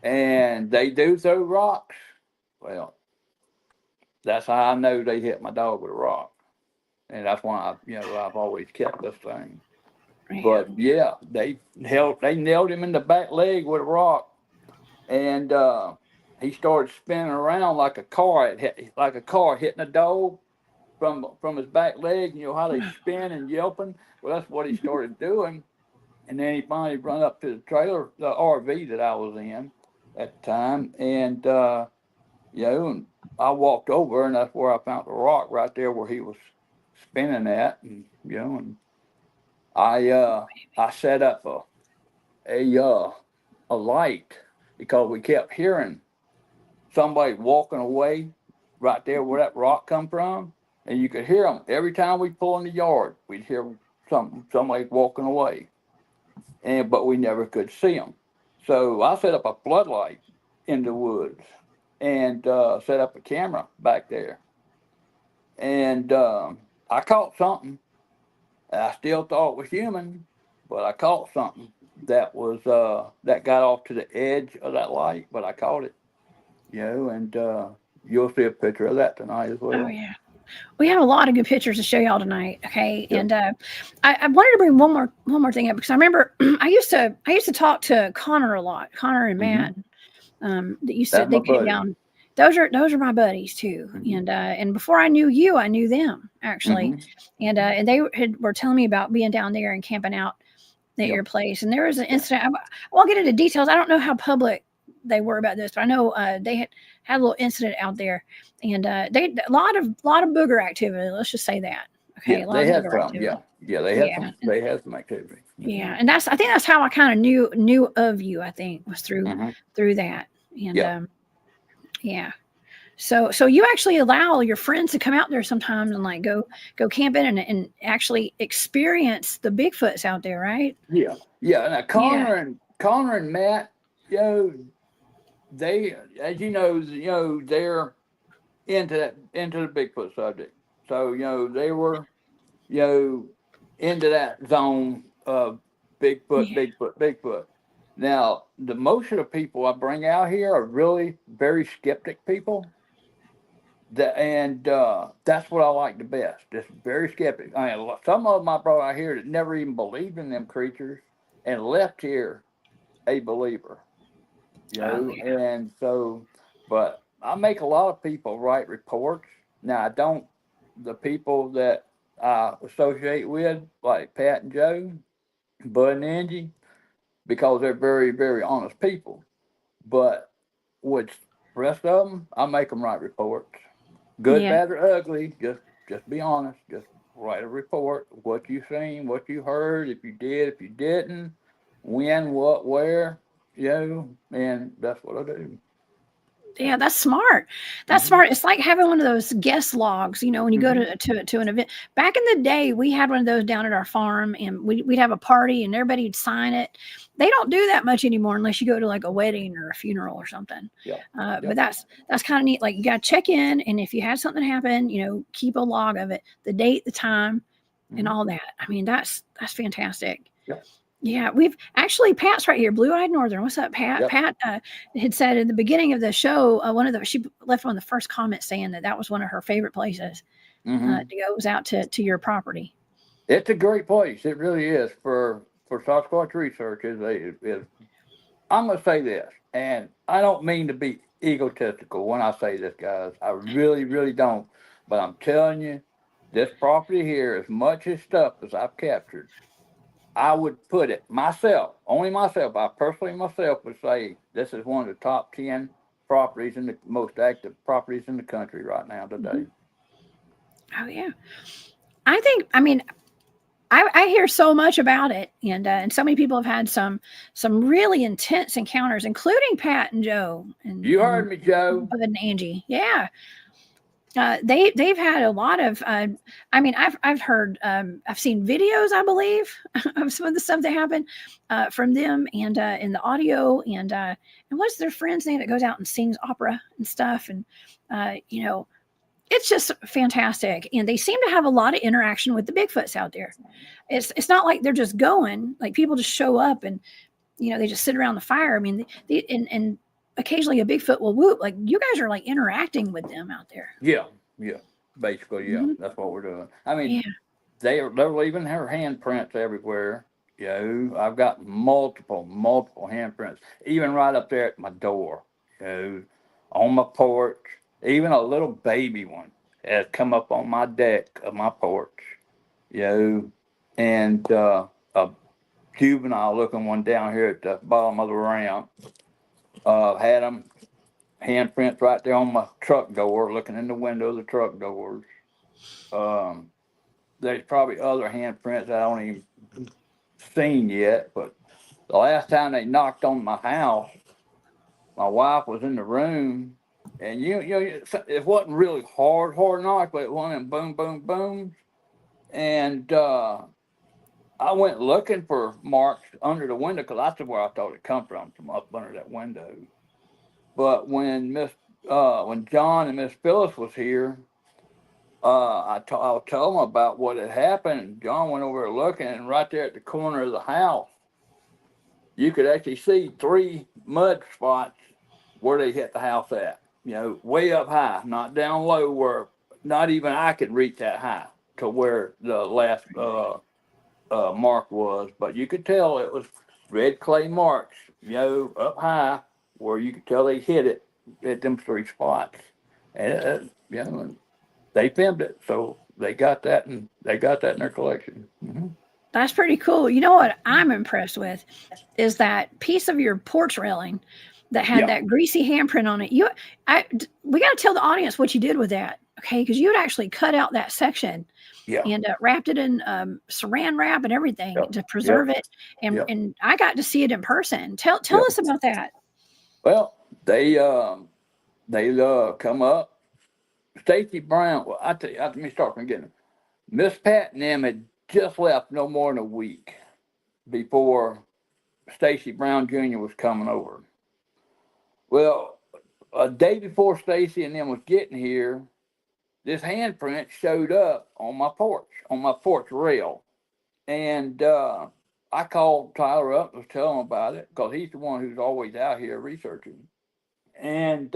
and they do throw rocks, well, that's how I know they hit my dog with a rock. And that's why I've always kept this thing. Man. But yeah, they nailed him in the back leg with a rock, and he started spinning around like a car hitting a dog from his back leg. You know how they spin and yelping? Well, that's what he started doing. And then he finally run up to the trailer, the RV that I was in at the time, and and I walked over, and that's where I found the rock right there where he was spinning at, and and I set up a light, because we kept hearing somebody walking away right there where that rock come from. and you could hear them every time we pull in the yard. We'd hear somebody walking away, but we never could see them. So I set up a floodlight in the woods and set up a camera back there, and I caught something. I still thought it was human, but I caught something that was that got off to the edge of that light, but I caught it. And you'll see a picture of that tonight as well. Oh yeah. We have a lot of good pictures to show y'all tonight. Okay. Yep. And I wanted to bring one more thing up because I remember I used to talk to Connor a lot, Connor and Matt. They came down. Those are my buddies too. And before I knew you, I knew them actually. And they were telling me about being down there and camping out at your place. And there was an incident. I won't get into details. I don't know how public they were about this, but I know they had a little incident out there, and they a lot of booger activity. Let's just say that. Okay, yeah, they had some. Activity. Yeah, they had some. They had some activity. Yeah, and I think that's how I kind of knew of you. I think was through that, and So you actually allow your friends to come out there sometimes and like go camping and actually experience the Bigfoots out there, right? Yeah. Now Connor and Matt, they, as you know, they're into the Bigfoot subject. So they were, into that zone of Bigfoot. Now, the most of the people I bring out here are really very skeptic people. That's what I like the best. Just very skeptic. I mean, some of them I brought out here that never even believed in them creatures and left here a believer. And so, but I make a lot of people write reports. Now, I don't, the people that I associate with, like Pat and Joe, Bud and Angie, because they're very, very honest people. But with the rest of them, I make them write reports. Good, bad, or ugly, just be honest. Just write a report, what you seen, what you heard, if you did, if you didn't, when, what, where, and that's what I do. Yeah, that's smart. That's smart. It's like having one of those guest logs, when you go to an event. Back in the day, we had one of those down at our farm, and we'd have a party, and everybody would sign it. They don't do that much anymore unless you go to like a wedding or a funeral or something. But that's kind of neat. Like you got to check in, and if you have something happen, keep a log of it, the date, the time, and all that. I mean, that's fantastic. Yeah, we've actually, Pat's right here, Blue-Eyed Northern. What's up, Pat? Yep. Pat had said in the beginning of the show, she left one of the first comments saying that was one of her favorite places to go, was out to your property. It's a great place. It really is for Sasquatch research. I'm going to say this, and I don't mean to be egotistical when I say this, guys. I really, really don't. But I'm telling you, this property here, as much as stuff as I've captured, I would put it only myself, I personally myself would say this is one of the top 10 properties in the most active properties in the country right now today. Oh yeah. I hear so much about it, and so many people have had some really intense encounters, including Pat and Joe. And you heard me, Joe. And Angie. Yeah. They've had a lot of. I've heard. I've seen videos, I believe, of some of the stuff that happened from them, and in the audio, and what's their friend's name that goes out and sings opera and stuff, and it's just fantastic. And they seem to have a lot of interaction with the Bigfoots out there. It's not like they're just going, like people just show up and they just sit around the fire. I mean, and occasionally a Bigfoot will whoop. Like you guys are like interacting with them out there. Yeah. Basically, that's what we're doing. I mean, they're leaving their handprints everywhere. I've got multiple handprints, even right up there at my door. On my porch, even a little baby one has come up on my deck of my porch. And a juvenile looking one down here at the bottom of the ramp. Had them handprints right there on my truck door, looking in the window of the truck doors. There's probably other handprints I don't even seen yet, but the last time they knocked on my house, my wife was in the room And it wasn't really hard knock, but it went in boom, boom, boom. And I went looking for marks under the window because that's where I thought it come from up under that window. But when John and Miss Phyllis was here, I'll tell them about what had happened. John went over looking, and right there at the corner of the house, you could actually see 3 mud spots where they hit the house at. Way up high, not down low where not even I could reach that high to where the last mark was. But you could tell it was red clay marks, up high where you could tell they hit it at them 3 spots. And, they filmed it. So they got that in their collection. Mm-hmm. That's pretty cool. You know what I'm impressed with is that piece of your porch railing that had that greasy handprint on it. We got to tell the audience what you did with that, okay? Because you had actually cut out that section and wrapped it in saran wrap and everything to preserve it. And I got to see it in person. Tell us about that. Well, they come up. Stacy Brown. Well, I tell you, let me start from the beginning. Miss Pat and them had just left no more than a week before Stacy Brown Jr. was coming over. Well, a day before Stacy and them was getting here, this handprint showed up on my porch rail. And I called Tyler up to tell him about it because he's the one who's always out here researching. And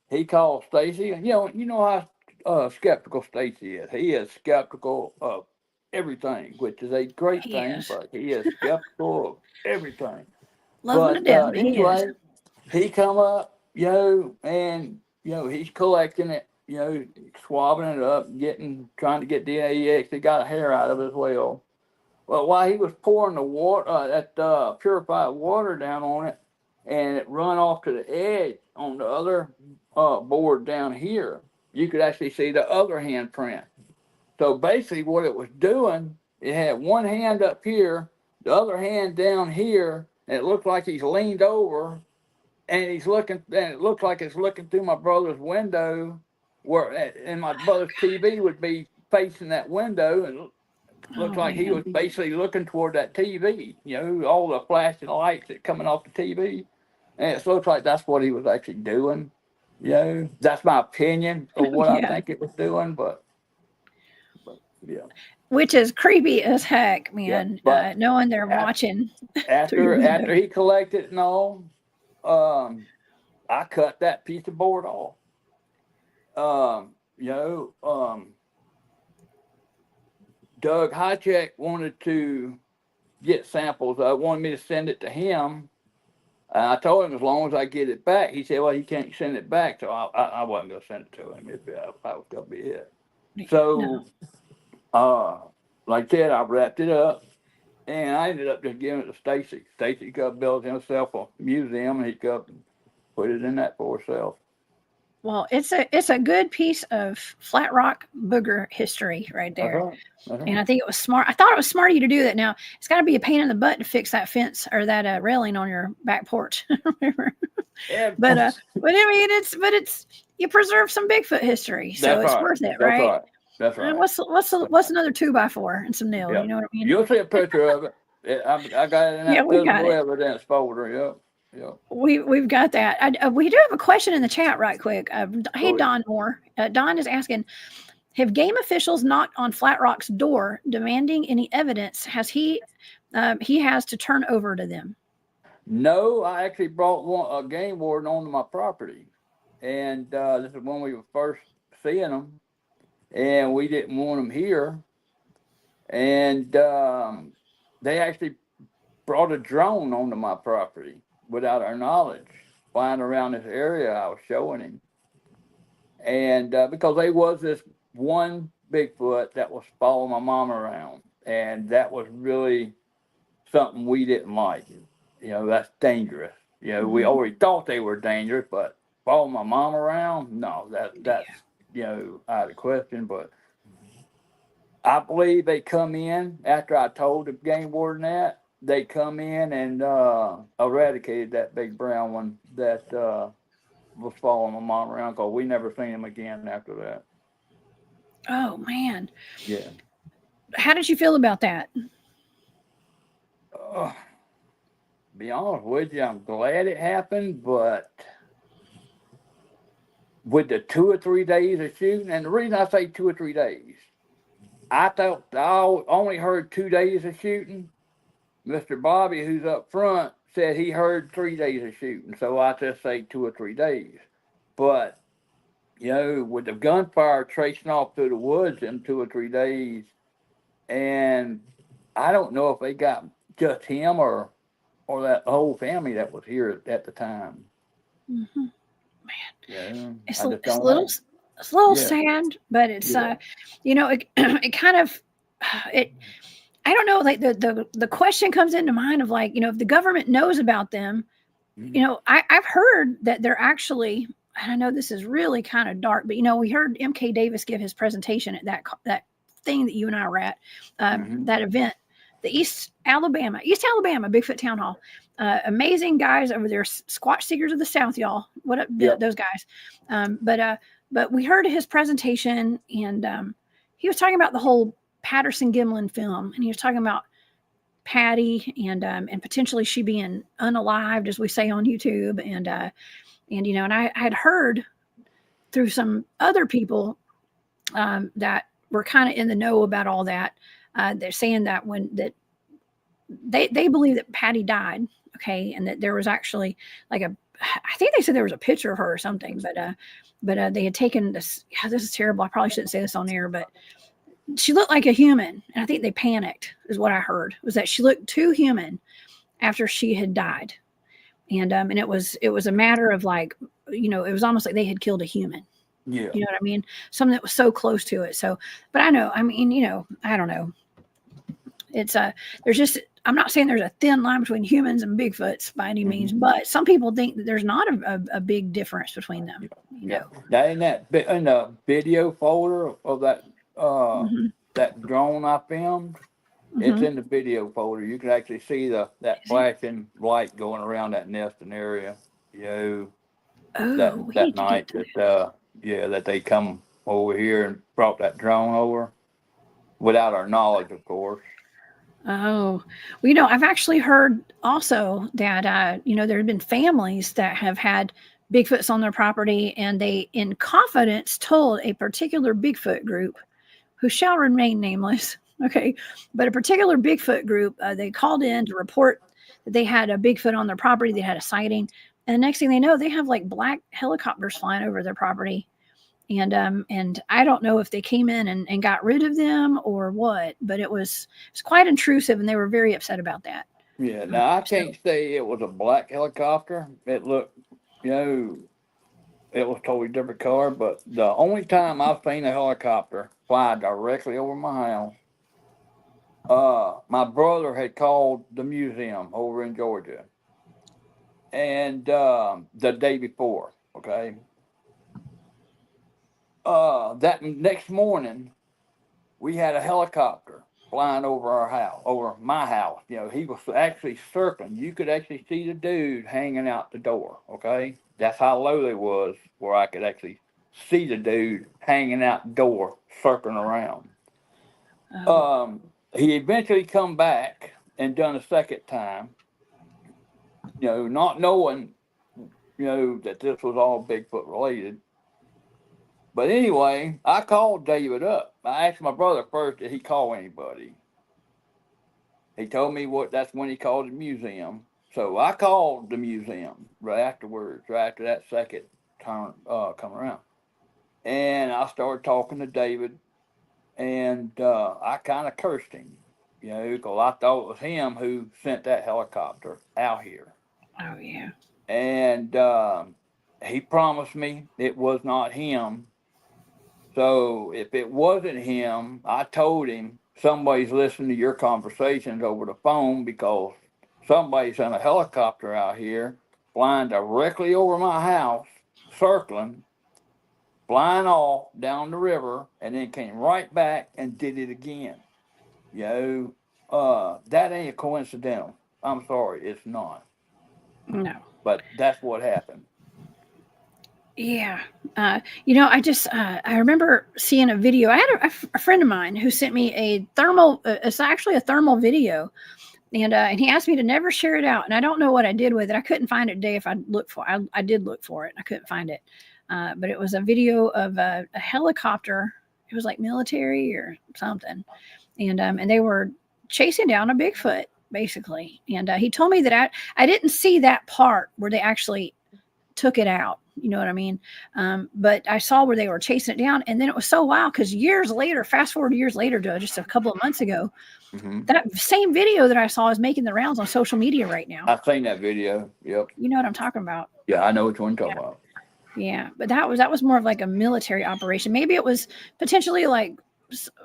he called Stacy. You know how skeptical Stacy is. He is skeptical of everything, which is a great thing, but he is skeptical of everything. Love him to death. Anyway, he come up, and he's collecting it, swabbing it up, trying to get DNA. He actually got a hair out of it as well. Well, while he was pouring the water, that purified water down on it, and it run off to the edge on the other board down here, you could actually see the other handprint. So basically, what it was doing, it had one hand up here, the other hand down here, and it looked like he's leaned over, and he's looking, and it looked like it's looking through my brother's window, and my brother's TV would be facing that window, and it looked like he was basically looking toward that TV. All the flashing lights that coming off the TV, and it looks like that's what he was actually doing. That's my opinion of what I think it was doing, but yeah. Which is creepy as heck, man. Knowing they're watching. After he collected and all, I cut that piece of board off. Doug Highcheck wanted to get samples. Wanted me to send it to him. I told him as long as I get it back. He said, well, he can't send it back, so I wasn't going to send it to him if that was going to be it. So, like I said, I wrapped it up, and I ended up just giving it to Stacy. Stacy could build himself a museum, and he could put it in that for himself. Well, it's a good piece of Flatrock Booger history right there. And I think it was smart. I thought it was smart of you to do that. Now, it's got to be a pain in the butt to fix that fence or that railing on your back porch. But I mean, it's you preserve some Bigfoot history, so it's worth it, right? That's right. What's another 2x4 and some nails? You know what I mean? You'll see a picture of it. I got it in that physical evidence folder. Yep. We've got that. We do have a question in the chat right quick. Hey, Don Moore. Don is asking, have game officials knocked on Flatrock's door demanding any evidence he has to turn over to them? No, I actually brought a game warden onto my property. And this is when we were first seeing them. And we didn't want them here. And they actually brought a drone onto my property without our knowledge, flying around this area I was showing him. And because there was this one Bigfoot that was following my mom around, and that was really something we didn't like. That's dangerous. We already thought they were dangerous, but following my mom around, no, that's out of question. But I believe they come in after I told the game warden that. They come in and eradicated that big brown one that was following my mom around because we never seen him again after that. Oh man. Yeah. How did you feel about that? Uh, be honest with you, I'm glad it happened, but with the 2 or 3 days of shooting, and the reason I say 2 or 3 days, I thought I only heard 2 days of shooting. Mr. Bobby, who's up front, said he heard 3 days of shooting, so I just say 2 or 3 days. But with the gunfire tracing off through the woods in 2 or 3 days, and I don't know if they got just him or that whole family that was here at the time. Mm-hmm. Yeah, It's I just it's a don't little know. it's a little Yeah, sad, but it's yeah. it it kind of it. I don't know. Like the question comes into mind of like if the government knows about them, Mhm. I've heard that they're actually. And I know this is really kind of dark, but we heard M.K. Davis give his presentation at that thing that you and I were at, Mhm. that event, the East Alabama Bigfoot Town Hall. Amazing guys over there, Squatch Seekers of the South, y'all. What up, Yep. those guys? But we heard his presentation, and he was talking about the whole Patterson Gimlin film, and he was talking about Patty and potentially she being unalived, as we say on YouTube, and I had heard through some other people that were kind of in the know about all that. They're saying that that they believe that Patty died, okay, and that there was actually like I think they said there was a picture of her or something, but they had taken this. Yeah, this is terrible. I probably shouldn't say this on air, but she looked like a human, and I think they panicked. Is what I heard, was that she looked too human after she had died, and it was a matter of like it was almost like they had killed a human. Yeah. You know what I mean? Something that was so close to it. So, but I know, I mean, I don't know. It's there's just, I'm not saying there's a thin line between humans and Bigfoots by any means, Mhm. but some people think that there's not a big difference between them. Yeah. That in in the video folder of uh Hmm. that drone I filmed. It's Hmm. in the video folder. You can actually see that flashing light going around that nesting area. You know, Oh, that we that need to get night to. that they come over here and brought that drone over without our knowledge, of course. Oh, well, I've actually heard also that, there have been families that have had Bigfoots on their property, and they, in confidence, told a particular Bigfoot group who shall remain nameless. Okay. But a particular Bigfoot group, they called in to report that they had a Bigfoot on their property. They had a sighting. And the next thing they know, they have like black helicopters flying over their property. And I don't know if they came in and got rid of them or what, but it's quite intrusive, and they were very upset about that. Yeah. Now I So, can't say it was a black helicopter. It looked, you know, it was totally different color. But the only time I've seen a helicopter fly directly over my house, my brother had called the museum over in Georgia, and the day before, okay, that next morning we had a helicopter flying over our house, over my house. He was actually circling. You could actually see the dude hanging out the door. Okay, that's how low it was, where I could actually see the dude hanging out the door, circling around. oh, He eventually come back and done a second time. Not knowing, that this was all Bigfoot related. But anyway, I called David up. I asked my brother first, did he call anybody? He told me that's when he called the museum. So I called the museum right afterwards, right after that second turn come around. And I started talking to David, and I kind of cursed him, because I thought it was him who sent that helicopter out here. oh yeah. And he promised me it was not him. So if it wasn't him, I told him somebody's listening to your conversations over the phone, because somebody sent a helicopter out here flying directly over my house, circling, flying off down the river, and then came right back and did it again. That ain't a coincidental. I'm sorry, it's not. No. But that's what happened. Yeah. I remember seeing a video. I had a friend of mine who sent me a thermal, it's actually a thermal video. And he asked me to never share it out. And I don't know what I did with it. I couldn't find it today if I looked for it. I did look for it. I couldn't find it. But it was a video of a helicopter. It was like military or something. And they were chasing down a Bigfoot, basically. And he told me that I didn't see that part where they actually took it out. You know what I mean? But I saw where they were chasing it down. And then it was so wild because years later, fast forward years later to just a couple of months ago, that same video that I saw is making the rounds on social media right now. I've seen that video. Yep. You know what I'm talking about? Yeah, I know which one you're talking about. Yeah, but that was more of like a military operation. Maybe it was potentially like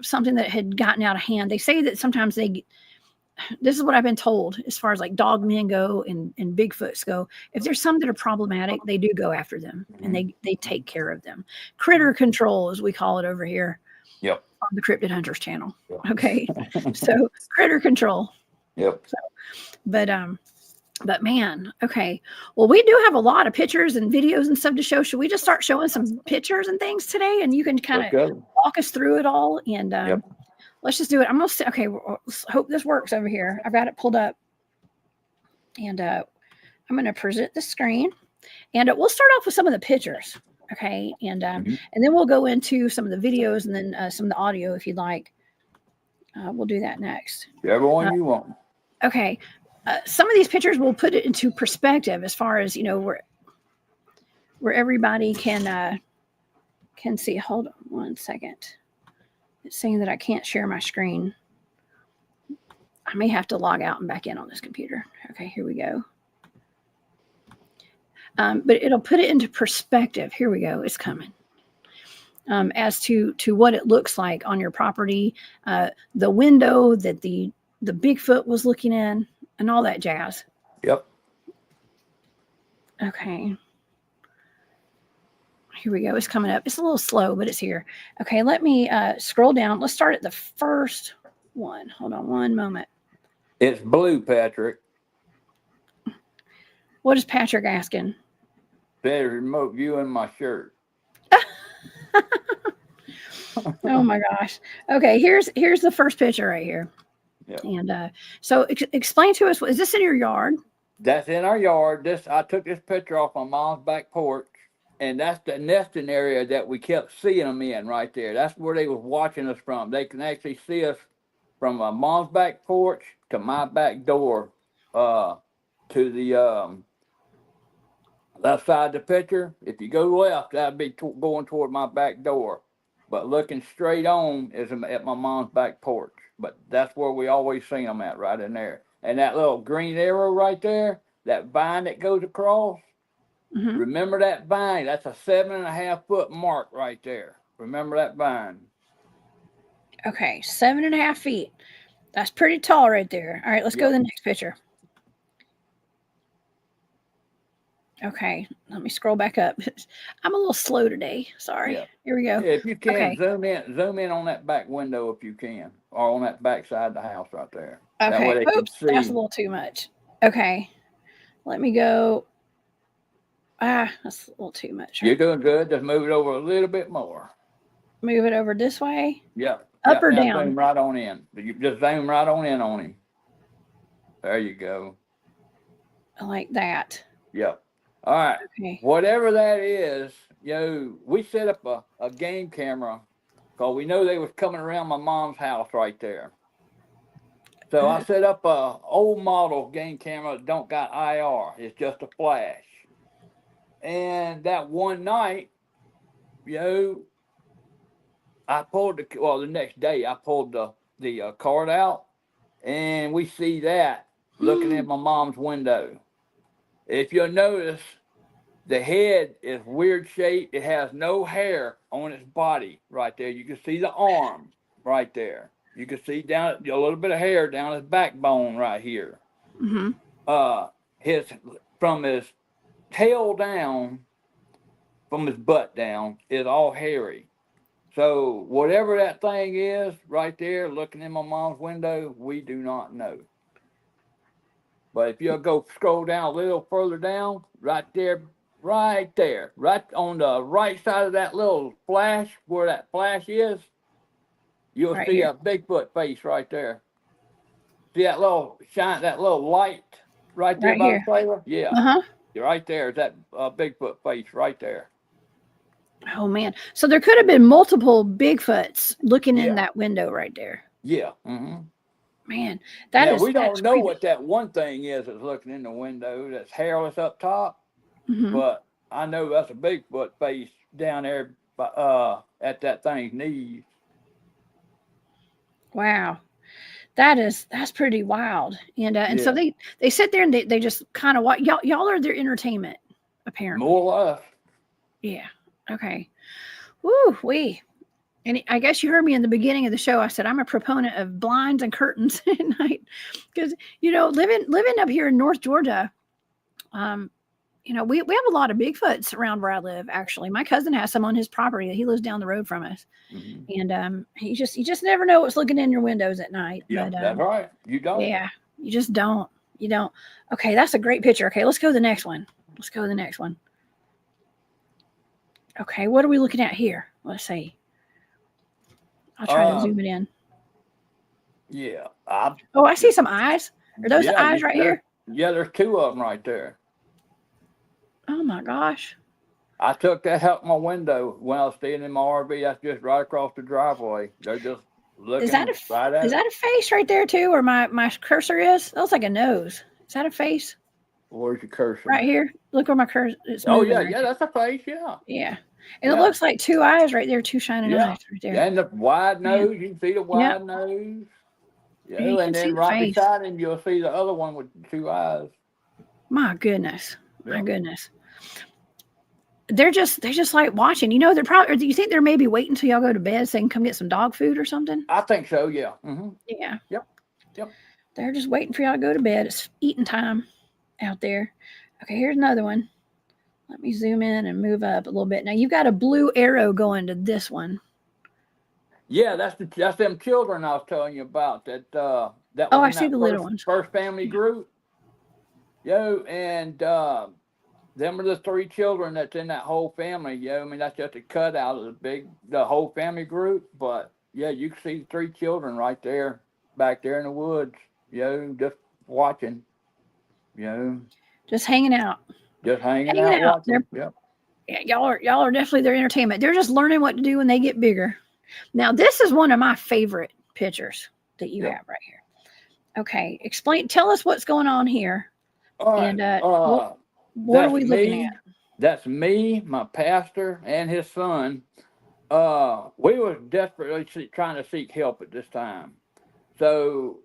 something that had gotten out of hand. They say that sometimes this is what I've been told as far as like Dogmen go and Bigfoots go. If there's some that are problematic, they do go after them and they take care of them. Critter control, as we call it over here. Yep. On the Cryptid Hunters channel. Yep. Okay. So critter control. Yep. So, but man, okay. Well, we do have a lot of pictures and videos and stuff to show. Should we just start showing some pictures and things today? And you can kind of walk us through it all. And let's just do it. I'm going to say, okay, hope this works over here. I've got it pulled up. And I'm going to present the screen. And we'll start off with some of the pictures. Okay. And then we'll go into some of the videos and then some of the audio if you'd like. We'll do that next. Whichever one you want. Okay. Some of these pictures will put it into perspective as far as, where everybody can see. Hold on 1 second. It's saying that I can't share my screen. I may have to log out and back in on this computer. Okay, here we go. But it'll put it into perspective. Here we go. It's coming. As to what it looks like on your property, the window that the Bigfoot was looking in, and all that jazz. Yep. Okay. Here we go. It's coming up. It's a little slow, but it's here. Okay, let me scroll down. Let's start at the first one. Hold on one moment. It's blue, Patrick. What is Patrick asking? Better remote view in my shirt. Oh my gosh. Okay, here's the first picture right here. Yep. And so explain to us, is this in your yard? That's in our yard. I took this picture off my mom's back porch, and that's the nesting area that we kept seeing them in right there. That's where they was watching us from. They can actually see us from my mom's back porch to my back door, to the left side of the picture. If you go left, that'd be going toward my back door. But looking straight on is at my mom's back porch. But that's where we always see them at, right in there. And that little green arrow right there, that vine that goes across, remember that vine? That's a 7.5 foot mark right there. Remember that vine. Okay, 7.5 feet. That's pretty tall right there. All right, let's go to the next picture. Okay, let me scroll back up. I'm a little slow today. Sorry. Yeah. Here we go. Yeah, if you can, zoom in on that back window if you can, or on that back side of the house right there. Okay. That way they can see. That's a little too much. Okay, let me go. That's a little too much. Right? You're doing good. Just move it over a little bit more. Move it over this way? Yeah. Up or down? Zoom right on in. You just zoom right on in on him. There you go. Like that. Yep. All right. Okay. Whatever that is, we set up a game camera because we know they was coming around my mom's house right there. So I set up a old model game camera that don't got IR. It's just a flash. And that one night, I pulled the next day I pulled the card out, and we see that looking at my mom's window. If you'll notice, the head is weird shaped. It has no hair on its body right there. You can see the arm right there. You can see down a little bit of hair down his backbone right here. From his tail down, from his butt down, is all hairy. So whatever that thing is right there looking in my mom's window, we do not know. But if you'll go scroll down a little further down, right there right there, right on the right side of that little flash, where that flash is. You'll Right see here. a Bigfoot face right there. See that little shine, that little light right there Right by the here. trailer? Yeah, Uh-huh. right there is that Bigfoot face right there. Oh man. So there could have been multiple Bigfoots looking in Yeah, that window right there. yeah. Mm-hmm. Man, Now that's we don't know creepy. what that one thing is that's looking in the window that's hairless up top, Hmm. but I know that's a Bigfoot face down there at that thing's knees. Wow. That's pretty wild. And so Yeah, they sit there and they just kind of watch y'all are their entertainment, apparently. more or less. Yeah. Okay. Woo wee. And I guess you heard me in the beginning of the show. I said I'm a proponent of blinds and curtains at night because living up here in North Georgia, um, we have a lot of Bigfoots around where I live. Actually, my cousin has some on his property. He lives down the road from us, Mm-hmm. and you just never know what's looking in your windows at night. Yeah, But that's right. You don't. yeah, you just don't. You don't. Okay, that's a great picture. Okay, let's go to the next one. Let's go to the next one. Okay, what are we looking at here? Let's see. I'll try to zoom it in. Yeah, Oh, I see some eyes. Are those yeah, eyes right here? yeah. There's two of them right there. Oh my gosh. I took that out my window when I was staying in my RV. That's just right across the driveway. They're just Is that looking right at is it. that a face right there too, where my cursor is? That looks like a nose. Is that a face Where's your cursor? right here? Look where my cursor is Oh moving yeah, right yeah. there. That's a face. Yeah, Yeah. And it yeah, looks like two eyes right there, two shining yeah. eyes right there. Yeah, and the wide Man. nose. You can see the Yep. wide nose. Yeah, you And can see then the right face. beside him, you'll see the other one with two eyes. My goodness. My Yeah, goodness. They're just like watching. They're probably, or do you think they're maybe waiting until y'all go to bed so they can come get some dog food or something? I think so. Yeah. Mm-hmm. Yeah. Yep. Yep. They're just waiting for y'all to go to bed. It's eating time out there. Okay, here's another one. Let me zoom in and move up a little bit. Now you've got a blue arrow going to this one. Yeah, that's them children I was telling you about. That Oh, was I in see that the little ones. first family Yeah. group. And them are the three children that's in that whole family. I mean that's just a cut out of the whole family group. But yeah, you can see three children right there, back there in the woods. Just watching. Just hanging out. Just hanging Hanging out out. watching. Yep. Yeah, y'all are definitely their entertainment. They're just learning what to do when they get bigger. Now, this is one of my favorite pictures that you Yep. have right here. Okay, tell us what's going on here. All right. And what are we looking at? That's me, my pastor, and his son. We were desperately trying to seek help at this time. So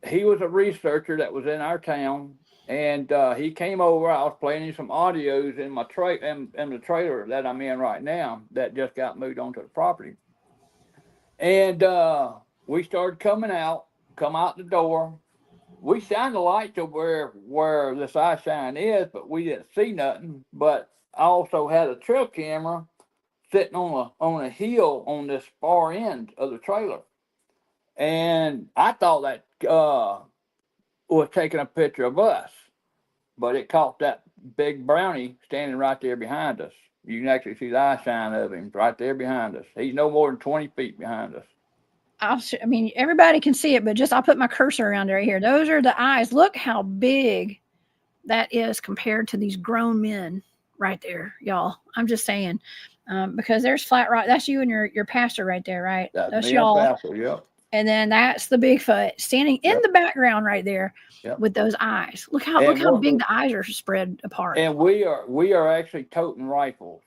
he was a researcher that was in our town, and he came over. I was playing him some audios in my in the trailer that I'm in right now that just got moved onto the property. And we started come out the door. We shined the light to where this eye shine is, but we didn't see nothing. But I also had a trail camera sitting on a hill on this far end of the trailer, and I thought that was taking a picture of us, but it caught that big brownie standing right there behind us. You can actually see the eye shine of him right there behind us. He's no more than 20 feet behind us. I mean, everybody can see it, but I'll put my cursor around right here. Those are the eyes. Look how big that is compared to these grown men right there, y'all. I'm just saying, because there's Flatrock. That's you and your pastor right there, right? That's me y'all. and Pastor, yep. And then that's the Bigfoot standing in Yep. the background right there Yep. with those eyes. Look how big the eyes are spread apart. And we are actually toting rifles,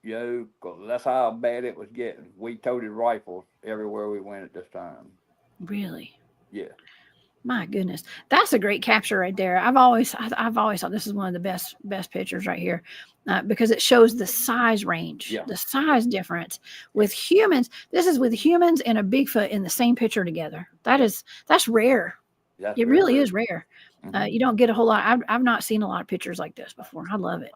'cause that's how bad it was getting. We toted rifles everywhere we went at this time. Really? Yeah. My goodness, that's a great capture right there. I've always thought this is one of the best pictures right here, because it shows the size range, Yeah. the size difference with humans. This is with humans and a Bigfoot in the same picture together. That's rare. That's It very really rare. is rare. Mhm. You don't get a whole lot. I've not seen a lot of pictures like this before. I love it.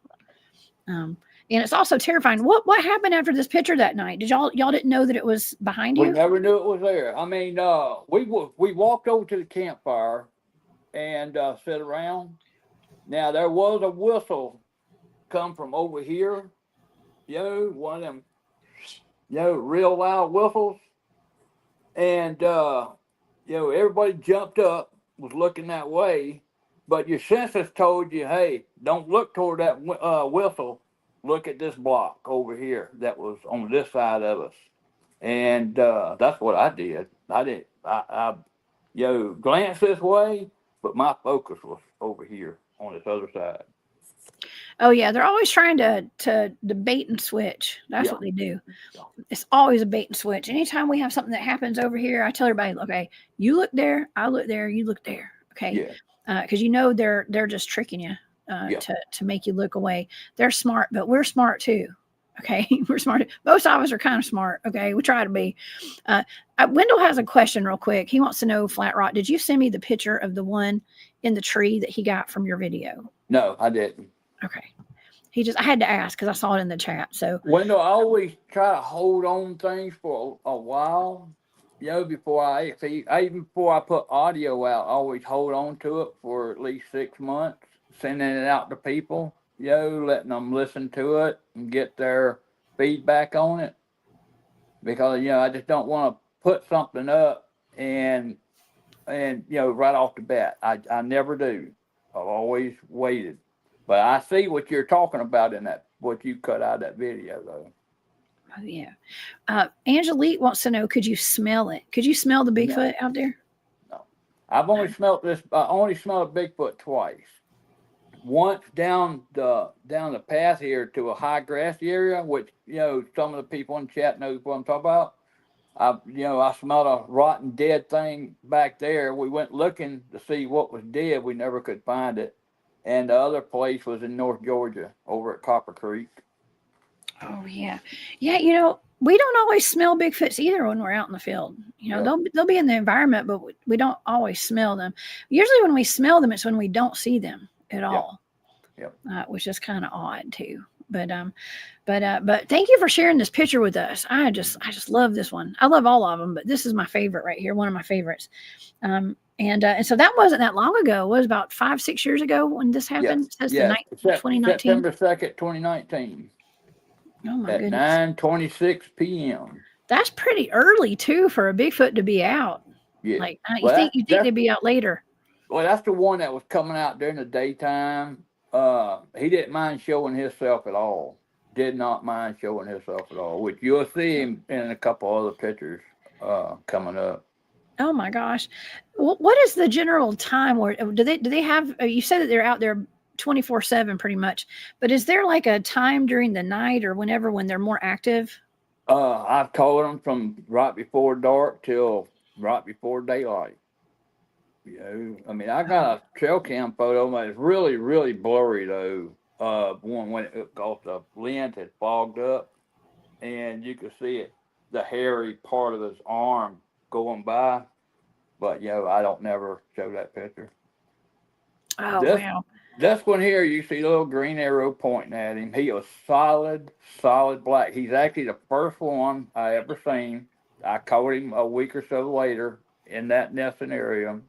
And it's also terrifying. What happened after this picture that night? Did y'all didn't know that it was behind We you? never knew it was there. I mean, we walked over to the campfire and sat around. Now there was a whistle come from over here, one of them, real loud whistles. And, everybody jumped up, was looking that way, but your senses told you, hey, don't look toward that whistle. Look at this block over here that was on this side of us. And that's what I did. I glanced this way, but my focus was over here on this other side. Oh yeah, they're always trying to bait and switch. That's what they do. It's always a bait and switch. Anytime we have something that happens over here, I tell everybody, okay, you look there, I look there, you look there. Okay. Because they're just tricking you to make you look away. They're smart, but we're smart too. Okay, we're smart. Most of us are kind of smart. Okay, we try to be. Wendell has a question real quick. He wants to know, Flatrock, did you send me the picture of the one in the tree that he got from your video? No, I didn't. Okay. I had to ask because I saw it in the chat. So Wendell, I always try to hold on things for a while. Before even before I put audio out, I always hold on to it for at least 6 months, sending it out to people. Letting them listen to it and get their feedback on it. Because, I just don't want to put something up and right off the bat. I never do. I've always waited. But I see what you're talking about in what you cut out of that video, though. Oh, yeah. Angelique wants to know, could you smell it? Could you smell the Bigfoot out there? No. I've only smelled this. I only smelled a Bigfoot twice. Once down the path here to a high grassy area, which some of the people in chat knows what I'm talking about. I smelled a rotten dead thing back there. We went looking to see what was dead. We never could find it. And the other place was in North Georgia, over at Copper Creek. Oh yeah, yeah. We don't always smell Bigfoots either when we're out in the field. They'll be in the environment, but we don't always smell them. Usually, when we smell them, it's when we don't see them at all. Which is kind of odd too. But thank you for sharing this picture with us. I just love this one. I love all of them, but this is my favorite right here. One of my favorites. And so that wasn't that long ago. It was about 5-6 years ago when this happened. It says 2019. September 2nd, 2019. Oh my at goodness. 9:26 p.m. That's pretty early too for a Bigfoot to be out. Yeah. Like you think they'd be out later. Well, that's the one that was coming out during the daytime. He didn't mind showing himself at all. Did not mind showing himself at all, which you'll see him in a couple other pictures coming up. Oh my gosh. What is the general time, or do they have, you said that they're out there 24/7 pretty much, but is there like a time during the night or whenever when they're more active? I've told them from right before dark till right before daylight. I got a trail cam photo, but it's really, really blurry though. One when the lens had fogged up, and you could see it, the hairy part of his arm going by. But I don't never show that picture. Oh wow! This one here, you see the little green arrow pointing at him. He was solid black. He's actually the first one I ever seen. I caught him a week or so later in that nesting area.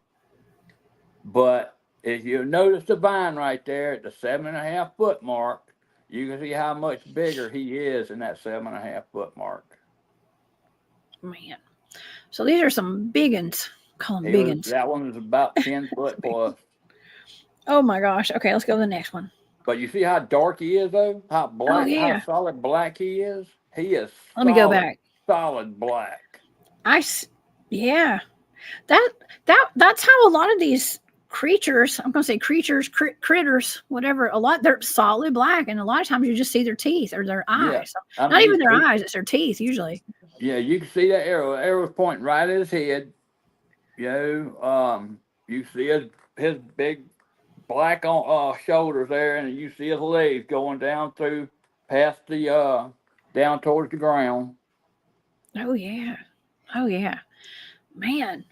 But if you notice the vine right there at the 7.5 foot mark, you can see how much bigger he is in that 7.5 foot mark. Man, so these are some big uns. Call them big uns. That one was about 10 foot plus. Oh my gosh. Okay, let's go to the next one. But you see how dark he is, though? How black, how solid black he is? He is Let me go back. Solid black. Yeah. That's how a lot of these creatures, I'm going to say creatures, critters, whatever, they're solid black. And a lot of times you just see their teeth or their eyes. Yeah. Not even their eyes, it's their teeth usually. Yeah, you can see that arrow. The arrow's pointing right at his head. You see his big black on shoulders there, and you see his legs going down through past the down towards the ground. Oh yeah, man.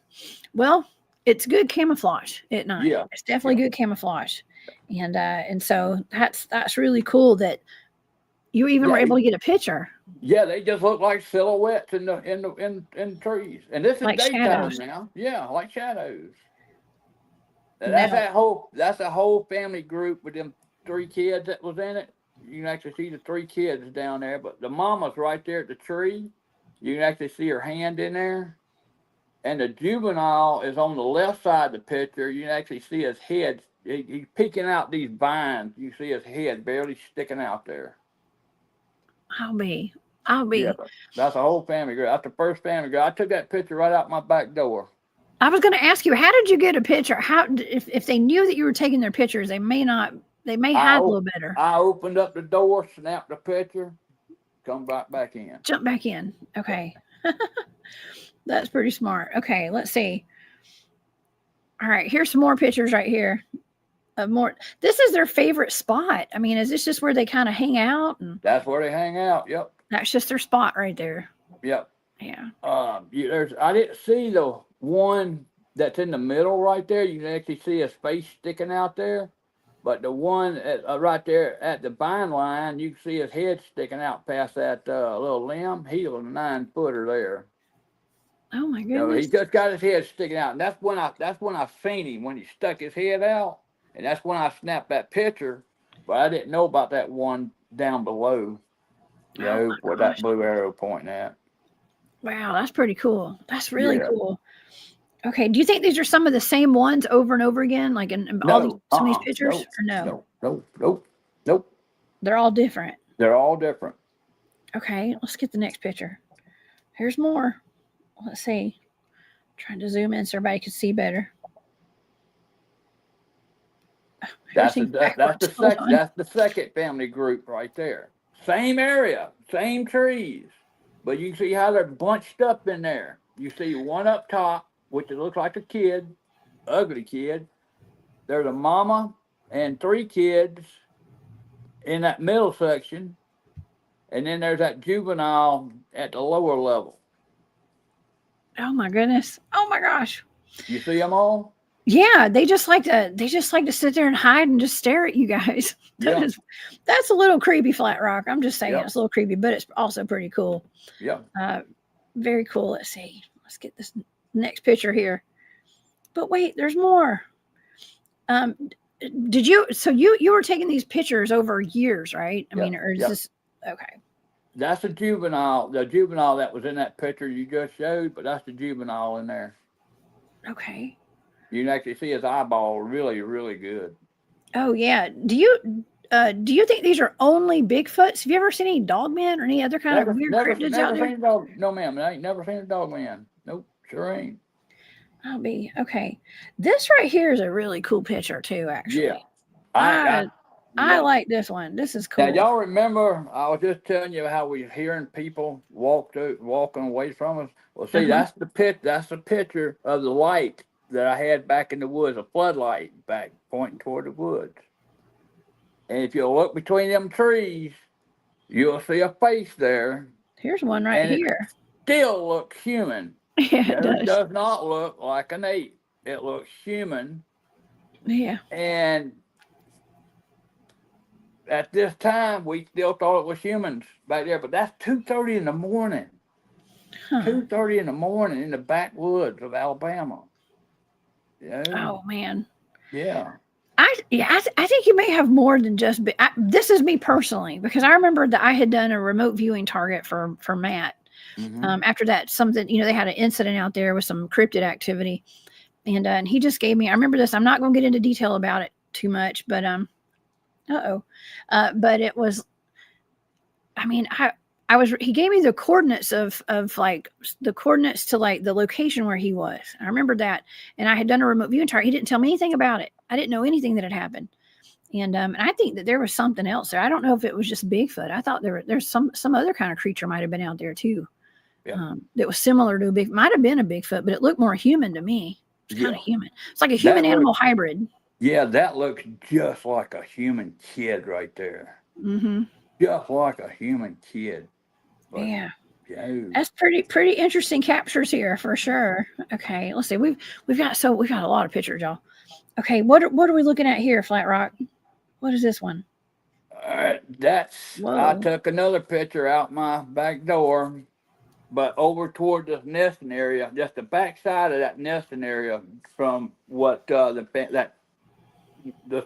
Well, it's good camouflage at night. Yeah, it's definitely good camouflage, and so that's really cool that you even were able to get a picture. Yeah, they just look like silhouettes in the trees, and this is like daytime shadows. Now. Yeah, like shadows. That's a whole family group with them 3 kids that was in it. You can actually see the 3 kids down there, but the mama's right there at the tree. You can actually see her hand in there. And the juvenile is on the left side of the picture. You can actually see his head. He's peeking out these vines. You see his head barely sticking out there. I'll be. Yeah, that's a whole family group. That's the first family group. I took that picture right out my back door. I was going to ask you, how did you get a picture? How, if they knew that you were taking their pictures, they may not. They may hide a little better. I opened up the door, snapped the picture, come back in. Jump back in. Okay. That's pretty smart. Okay, let's see. All right, here's some more pictures right here. More. This is their favorite spot. I mean, is this just where they kind of hang out? And that's where they hang out. Yep. That's just their spot right there. Yep. Yeah. I didn't see the one that's in the middle right there. You can actually see his face sticking out there. But the one right there at the vine line, you can see his head sticking out past that little limb. He was a 9-footer there. Oh my goodness! He just got his head sticking out, and that's when I seen him when he stuck his head out, and that's when I snapped that picture. But I didn't know about that one down below, where that blue arrow pointing at. Wow, that's pretty cool. That's really cool. Okay, do you think these are some of the same ones over and over again, like in all some of these pictures, or no? Nope. They're all different. They're all different. Okay, let's get the next picture. Here's more. Let's see. Trying to zoom in so everybody can see better. That's the second family group right there. Same area, same trees, but you can see how they're bunched up in there. You see one up top, which it looks like a kid, ugly kid. There's a mama and 3 kids in that middle section, and then there's that juvenile at the lower level. Oh my goodness! Oh my gosh! You see them all? Yeah, they just like to sit there and hide and just stare at you guys. That's a little creepy, Flatrock. I'm just saying it's a little creepy, but it's also pretty cool. Yeah. Very cool. Let's see. Let's get this next picture here. But wait, there's more. Did you? So you were taking these pictures over years, right? I mean, or is this okay? That's a juvenile. The juvenile that was in that picture you just showed, but that's the juvenile in there. Okay. You can actually see his eyeball really, really good. Oh yeah. Do you think these are only Bigfoots? Have you ever seen any Dogmen or any other kind of weird cryptids out there? No, ma'am. I ain't never seen a Dogman. Nope, sure ain't. I'll be okay. This right here is a really cool picture too, actually. Yeah. I like this one. This is cool. Now, y'all remember, I was just telling you how we were hearing people walking away from us. Well, see, that's the picture of the light that I had back in the woods, a floodlight back pointing toward the woods. And if you look between them trees, you'll see a face there. Here's one right here. It still looks human. Yeah, it does not look like an ape. It looks human. Yeah. And at this time, we still thought it was humans back there, but that's 2:30 in the morning. 2:30 in the morning in the backwoods of Alabama. Yeah. Oh man. Yeah. I think you may have more than just. This is me personally, because I remember that I had done a remote viewing target for Matt. Mm-hmm. After that, something they had an incident out there with some cryptid activity, and he just gave me. I remember this. I'm not going to get into detail about it too much, but but it was. I mean, he gave me the coordinates of like the coordinates to like the location where he was. I remember that. And I had done a remote viewing target. He didn't tell me anything about it. I didn't know anything that had happened. And I think that there was something else there. I don't know if it was just Bigfoot. I thought there's some other kind of creature might have been out there too. Yeah. That was similar to might have been a Bigfoot, but it looked more human to me. It's kind of human. It's like a human animal hybrid. Yeah, that looks just like a human kid right there. Mm-hmm. Just like a human kid. But, yeah. That's pretty interesting captures here for sure. Okay, let's see. We've got a lot of pictures, y'all. Okay, what are we looking at here, Flatrock? What is this one? All right, I took another picture out my back door, but over toward this nesting area, just the back side of that nesting area from what the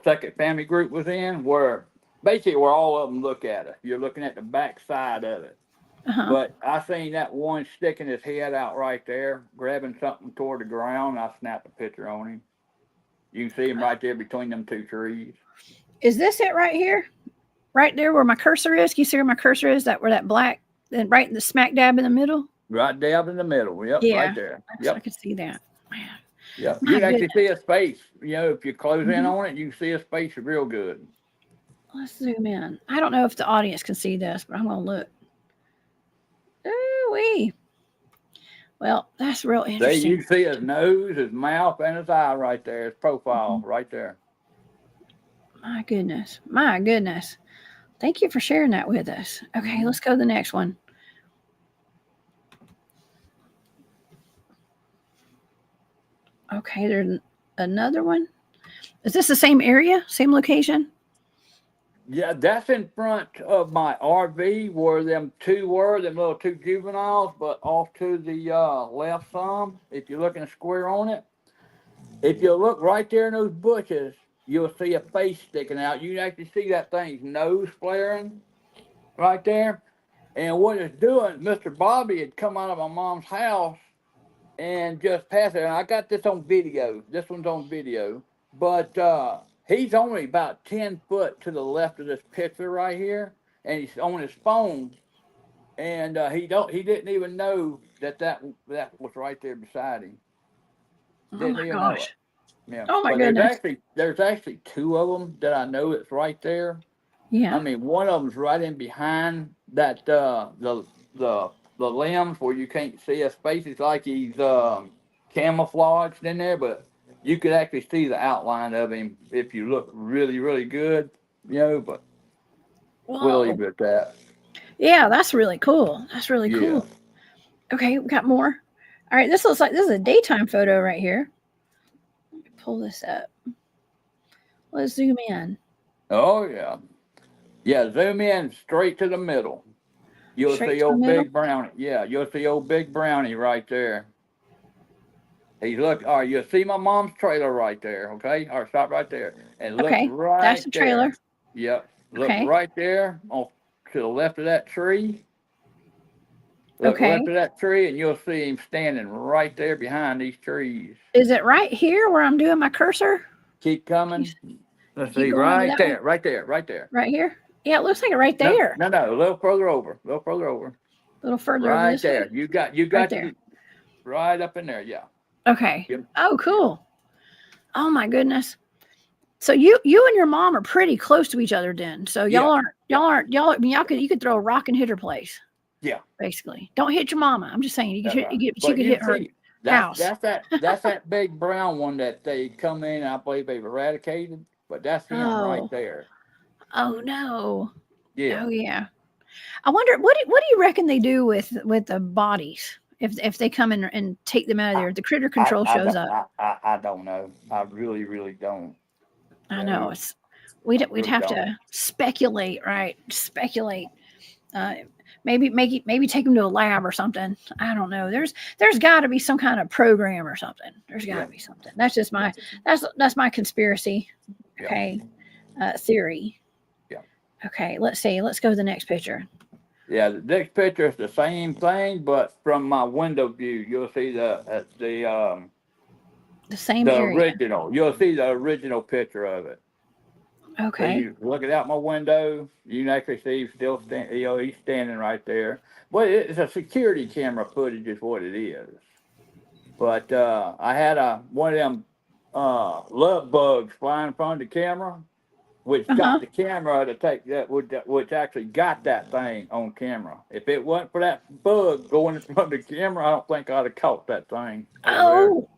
second family group was in, where basically where all of them look at us. You're looking at the back side of it. Uh-huh. But I seen that one sticking his head out right there, grabbing something toward the ground. I snapped a picture on him. You can see him right there between them two trees. Is this it right here? Right there where my cursor is? Can you see where my cursor is? That where that black, and right in the smack dab in the middle? Right dab in the middle. Yep, Yeah. right there. Yep. I Yep. could see that. Man. Yep. My You can actually goodness. see his face. You know, if you close in Mhm. on it, you can see his face real good. Let's zoom in. I don't know if the audience can see this, but I'm going to look. Ooh-wee. Well, that's real There interesting. you see his nose, his mouth, and his eye right there. His profile right there. My goodness. My goodness. Thank you for sharing that with us. Okay, let's go to the next one. Okay, there's another one. Is this the same area, same location? Yeah, that's in front of my RV where them two were, them little two juveniles, but off to the left some, if you're looking square on it. If you look right there in those bushes, you'll see a face sticking out. You can actually see that thing's nose flaring right there. And what it's doing, Mr. Bobby had come out of my mom's house and just passed it. And I got this on video. This one's on video. But he's only about 10 foot to the left of this picture right here. And he's on his phone. And he didn't even know that was right there beside him. Didn't my even know it. gosh. Yeah. Oh my But goodness. there's actually two of them that I know that's right there. Yeah. I mean, one of them's right in behind that the limbs where you can't see his face. It's like he's camouflaged in there, but you could actually see the outline of him if you look really, really good. You know, but we'll leave it at that. Yeah, that's really cool. That's really cool. Okay, we got more. All right, this looks like this is a daytime photo right here. Let me pull this up. Let's zoom in. Oh yeah. Yeah, zoom in straight to the middle. You'll see old Big Brownie. Yeah, you'll see old Big Brownie right there. He's look. All right, you'll see my mom's trailer right there. Okay, all right, stop right there and look right. That's the trailer. There. Yep. Look right there on to the left of that tree. Look left of that tree, and you'll see him standing right there behind these trees. Is it right here where I'm doing my cursor? Keep coming. Let's see, right there, right there, right there. Right here? Yeah, it looks like it right there. No, a little further over, a little further over. A little further right over this there. way? You got right there. Right up in there, yeah. Okay. Yep. Oh, cool. Oh my goodness. So you and your mom are pretty close to each other then. So y'all I mean, you could throw a rock and hit her place. Yeah. Basically. Don't hit your mama. I'm just saying you could you could hit her house. That's that big brown one that they come in and I believe they've eradicated, but that's him right there. Oh no. Yeah. Oh yeah. I wonder what do you reckon they do with the bodies if they come in and take them out of there? If the critter control shows up. I don't know. I really, really don't. I know we'd have to speculate, right? Speculate. Maybe take them to a lab or something. I don't know. There's got to be some kind of program or something. There's got to be something. That's just my that's my conspiracy. Okay, theory. Yeah. Okay. Let's see. Let's go to the next picture. Yeah, the next picture is the same thing, but from my window view, you'll see the same area. Original. You'll see the original picture of it. Okay. So you looking out my window, you can actually see he's still standing. You know, he's standing right there. But it's a security camera footage, is what it is. But I had one of them love bugs flying in front of the camera, which got the camera to take that, which actually got that thing on camera. If it wasn't for that bug going in front of the camera, I don't think I'd have caught that thing. Oh,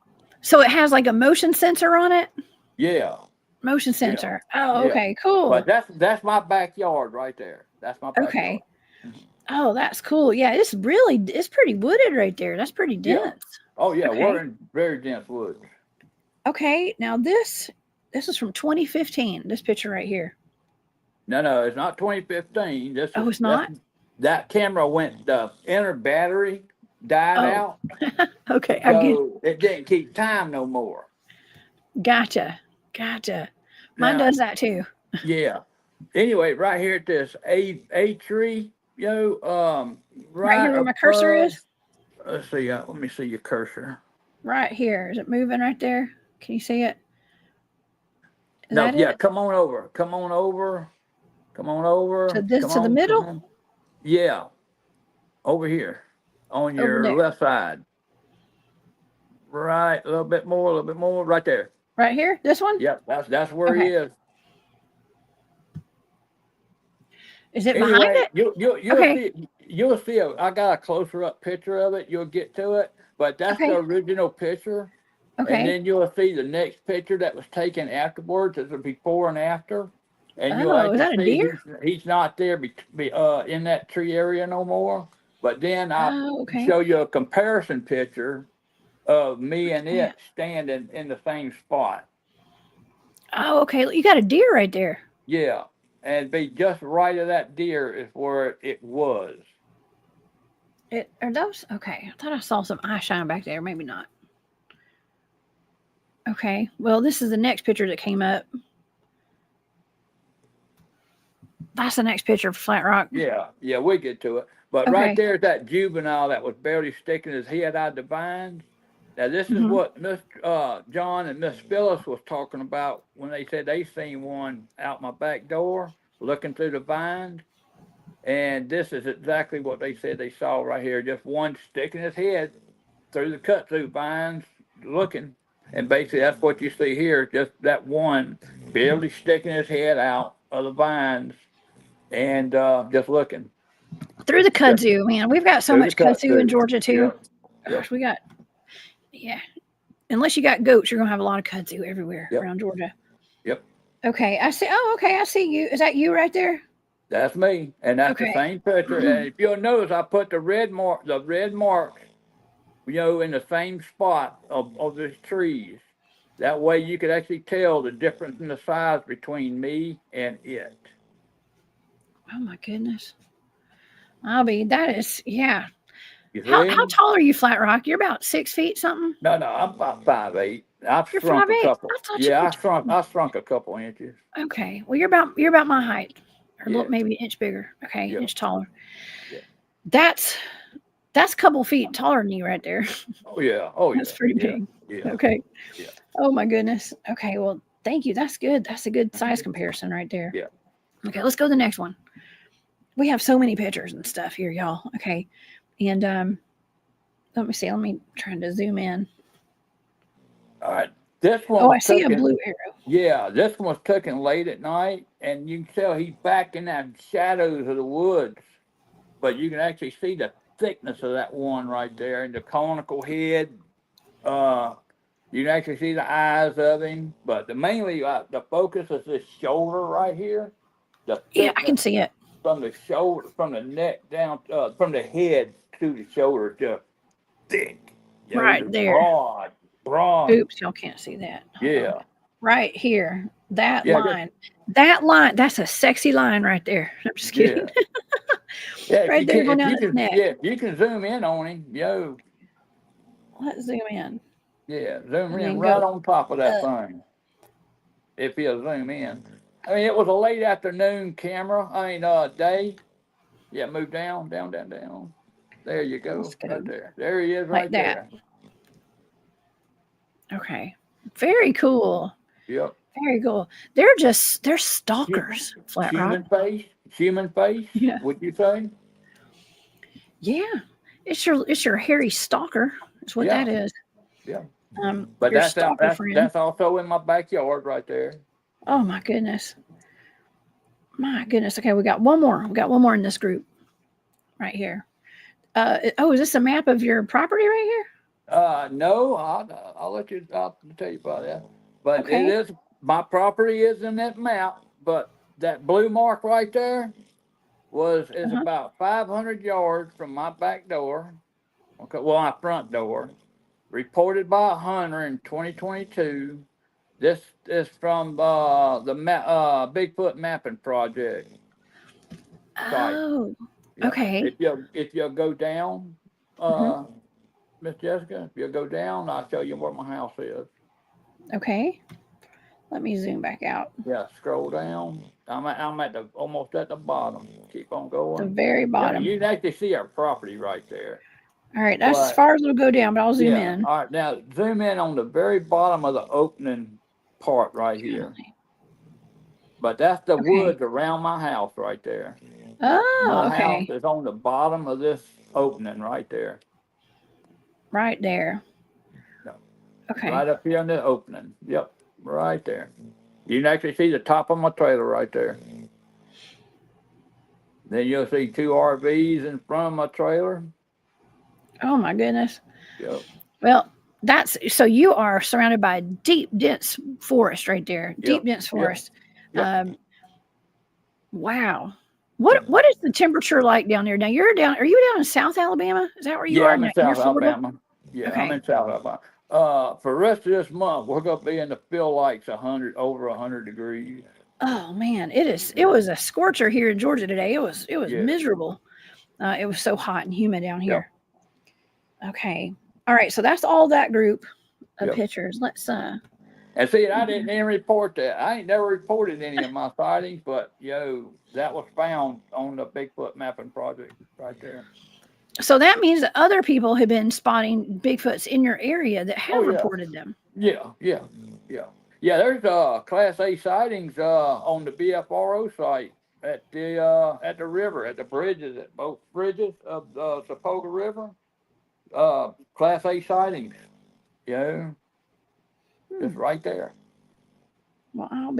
so it has like a motion sensor on it? Yeah. Motion sensor. Yeah. Oh, okay, cool. But that's my backyard right there. That's my backyard. Okay. Oh, that's cool. Yeah, it's pretty wooded right there. That's pretty dense. Yeah. Oh yeah, we're in very dense woods. Okay, now this is from 2015. This picture right here. No, it's not 2015. It's not. That camera went. The inner battery died out. Okay, so it didn't keep time no more. Gotcha. Mine does that too. Yeah. Anyway, right here at this a tree, Right right here where my cursor above. is. Let's see. Let me see your cursor. Right here. Is it moving right there? Can you see it? Is No, that yeah. it? Come on over. Come on over. Come on over. To this Come to the on. Come middle? on. Yeah, over here on Over your there. left side. Right, a little bit more. A little bit more. Right there. Right here? This one? Yep, that's where he Okay. is. Is it behind Anyway, it? you'll Okay. see I got a closer up picture of it. You'll get to it, but that's the Okay. original picture. And Okay. then you'll see the next picture that was taken afterwards as a before and after. And you'll Oh, is actually that a see deer? he's not there in that tree area no more. But then I Oh, okay. show you a comparison picture of me and Yeah. it standing in the same spot. Oh, okay. You got a deer right there. Yeah. And be just right of that deer is where it was. Are those okay? I thought I saw some eye shine back there. Maybe not. Okay. Well, this is the next picture that came up. That's the next picture of Flatrock. Yeah, we get to it. But right Okay. there's that juvenile that was barely sticking his head out of the vines. Now this is Hmm. what Miss John and Miss Phyllis was talking about when they said they seen one out my back door looking through the vines. And this is exactly what they said they saw right here. Just one sticking his head through the cut through vines looking. And basically that's what you see here, just that one barely sticking his head out of the vines and just looking. Through the Yeah, kudzu, man. We've got so through the much cut kudzu in through. Georgia too. Yep. Yep. Gosh, we got yeah. Unless you got goats, you're gonna have a lot of kudzu everywhere Yep. around Georgia. Yep. Okay, I see. Oh, okay, I see you. Is that you right there? That's me. And that's the Okay. same picture. And if you'll notice I put the red mark in the same spot of these trees. That way you could actually tell the difference in the size between me and it. Oh my goodness. That is, yeah. You How see? tall are you, Flat Rock? You're about 6 feet something? No, I'm about 5'8". I've You're shrunk a 5'8"? couple. I thought you Yeah, were I shrunk a couple inches. okay. Well, you're about my height. Or Yeah. maybe an inch bigger. Okay, Yeah. inch taller. Yeah. That's a couple feet taller than you right there. Oh yeah. Oh yeah. That's pretty Yeah. big. Yeah. Okay. Yeah. Oh my goodness. Okay, well, thank you. That's good. That's a good size Mhm. comparison right there. Yeah. Okay, let's go to the next one. We have so many pictures and stuff here, y'all. Okay. And let me see. Let me try to zoom in. All right. This one Oh, I was see a taken. blue arrow. Yeah, this one was taken late at night, and you can tell he's back in that shadows of the woods. But you can actually see the thickness of that one right there, and the conical head. You can actually see the eyes of him, but mainly the focus is this shoulder right here. The Yeah, I can thickness see it. from the shoulder, from the neck down, from the head to the shoulder, just thick. Right Just there. broad. Oops, y'all can't see that. Hold on. Yeah, Right here. That yeah, line. That line. That's a sexy line right there. I'm just kidding. yeah. Yeah, Right there going down his neck. if you can zoom in on him, Let's zoom in. zoom And in then right go on top of that up. thing. If he'll zoom in. I mean, it was a late afternoon camera. Day. Yeah, move down. There you go, Let's go right there. There he is, like right that. there. Okay. Very cool. Yep. Very cool. They're stalkers, Flat Rock. Human face. Yeah. Would you say? Yeah. It's your hairy stalker. That's what Yeah, that is. yeah. But Your stalker friend. that's also in my backyard right there. Oh my goodness. My goodness. Okay, we got one more. We got one more in this group right here. Is this a map of your property right here? No, I'll tell you about that. But Okay. it is, my property is in that map, but that blue mark right there is Uh-huh. about 500 yards from my back door. Okay, well, my front door. Reported by a hunter in 2022. This is from the Bigfoot mapping project site. Oh, Yeah. okay. If you go down, Hmm. Miss Jessica, if you go down, I'll show you where my house is. Okay. Let me zoom back out. Yeah, scroll down. I'm at the almost at the bottom. Keep on The going. very Yeah, bottom. you can actually see our property right there. All right, that's as But far as it'll go down, but I'll zoom yeah, in. all right. Now zoom in on the very bottom of the opening part right here. But that's the Okay. woods around my house right there. Oh, My house okay. is on the bottom of this opening right there. Right there. No, Okay. right up here in the opening. Yep, right there. You can actually see the top of my trailer right there. Then you'll see two RVs in front of my trailer. Oh my goodness. Yep. Well, that's so you are surrounded by deep, dense forest right there. Deep, Yep. dense Yep. forest. Yep. Wow. Yep. What is the temperature like down there? Now you're down. Are you down in South Alabama? Is that where you Yeah, are? I'm in Near South Florida? Alabama. Yeah, I'm Okay. in South Alabama. For the rest of this month, we're gonna be in the feel like 100 over 100 degrees. Oh man, it is. It was a scorcher here in Georgia today. It was Yeah. miserable. It was so hot and humid down Yep. here. Okay. All right. So that's all that group of Yep. pictures. Let's And see, I didn't even report that. I ain't never reported any of my sightings, but that was found on the Bigfoot mapping project right there. So that means that other people have been spotting Bigfoots in your area that Oh have yeah. reported them. Yeah. Yeah. Yeah. Yeah. There's Class A sightings on the BFRO site at the river at the bridges at both bridges of the Sapoga River. Class A sightings. Just right there. Well,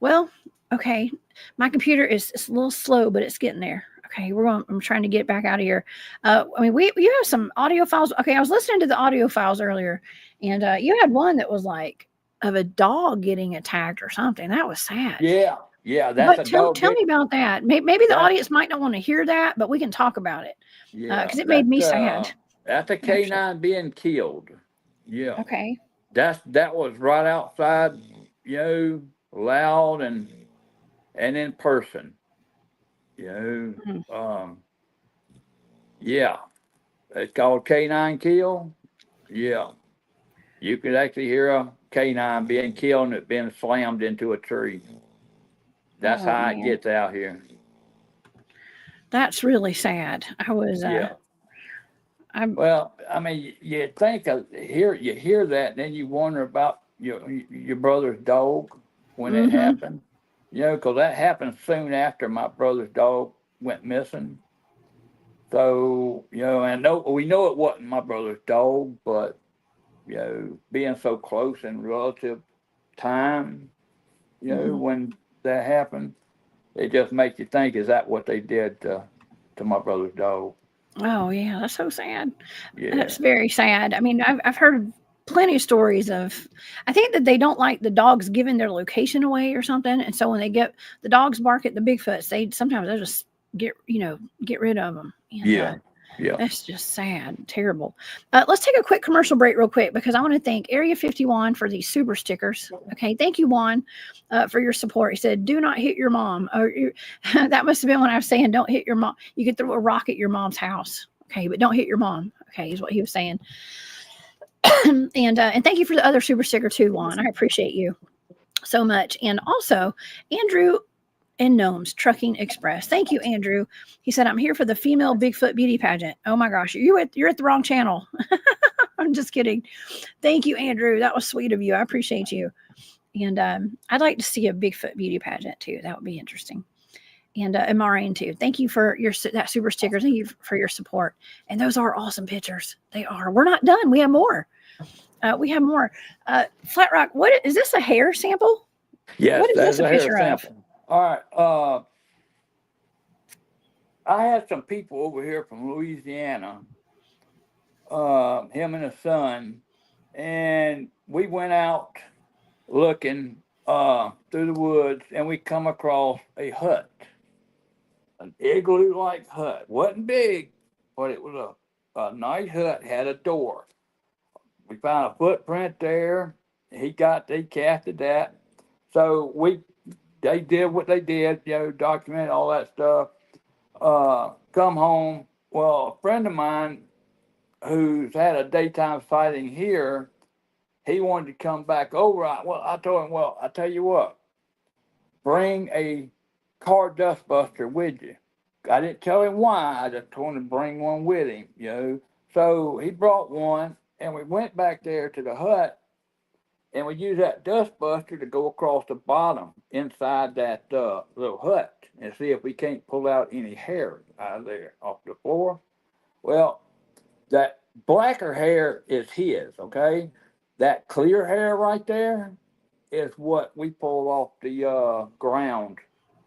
well, okay. My computer is it's a little slow, but it's getting there. Okay, I'm trying to get back out of here. I mean, you have some audio files. Okay, I was listening to the audio files earlier, and you had one that was like of a dog getting attacked or something. That was sad. Yeah. Yeah. That's But a tell dog tell get me about that. Maybe the that. audience might not want to hear that, but we can talk about it Yeah. because it made me sad. That's a Actually, canine being killed. Yeah. okay. That was right outside, loud and in person. Hmm. Yeah. It's called canine kill. Yeah. You could actually hear a canine being killed and it being slammed into a tree. That's Oh how it man, gets out here. that's really sad. Yeah. I'm. Well, I mean, you think you hear that, and then you wonder about your brother's dog when it Mm-hmm. happened. Because that happened soon after my brother's dog went missing. So and no, we know it wasn't my brother's dog, but being so close in relative time, Mm-hmm. when that happened, it just makes you think: is that what they did to my brother's dog? Oh yeah, that's so sad. Yeah. That's very sad. I mean, I've heard plenty of stories of. I think that they don't like the dogs giving their location away or something, and so when they get the dogs bark at the Bigfoots, they just get rid of them, and Yeah. Yeah. that's just sad, terrible. Let's take a quick commercial break, real quick, because I want to thank Area 51 for these super stickers. Okay, thank you, Juan, for your support. He said, "Do not hit your mom." That must have been when I was saying, "Don't hit your mom." You could throw a rock at your mom's house, okay, but don't hit your mom. Okay, is what he was saying. And thank you for the other super sticker too, Juan. I appreciate you so much. And also, Andrew and Gnomes Trucking Express. Thank you, Andrew. He said, "I'm here for the female Bigfoot beauty pageant." Oh my gosh, you're at the wrong channel. I'm just kidding. Thank you, Andrew. That was sweet of you. I appreciate you. And I'd like to see a Bigfoot beauty pageant too. That would be interesting. And Maureen too. Thank you for that super sticker. Thank you for your support. And those are awesome pictures. They are. We're not done. We have more. Flatrock, what is this? A hair sample? Yes, What is that's this a a hair picture of? sample. All right. I had some people over here from Louisiana, him and his son, and we went out looking through the woods, and we come across a hut, an igloo-like hut. Wasn't big, but it was a nice hut. Had a door. We found a footprint there. They casted that. So they did what they did, document all that stuff. Come home. Well, a friend of mine who's had a daytime sighting here, he wanted to come back over. I told him, well, I tell you what, bring a car dustbuster with you. I didn't tell him why. I just told him to bring one with him, you know. So he brought one, and we went back there to the hut, and we used that dustbuster to go across the bottom inside that little hut and see if we can't pull out any hair out of there off the floor. Well, that blacker hair is his, okay? That clear hair right there is what we pulled off the ground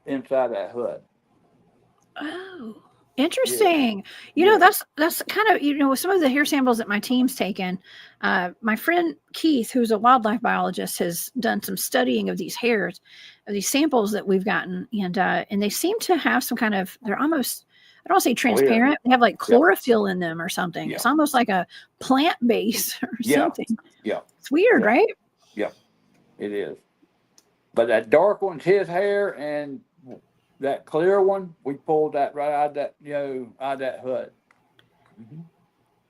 inside that hut. Oh, Yeah, interesting. You know, yeah. that's kind of, you know, with some of the hair samples that my team's taken. My friend Keith, who's a wildlife biologist, has done some studying of these hairs, of these samples that we've gotten, and they seem to have some kind of, they're almost, I don't want to say Clear. transparent. They have like Yep. chlorophyll in them or something. Yeah. It's almost like a plant base or Yeah. something. Yeah. It's weird, Yeah. right? Yeah. It is. But that dark one's his hair, and that clear one, we pulled that right out of that, you know, out of that hut. Mm-hmm.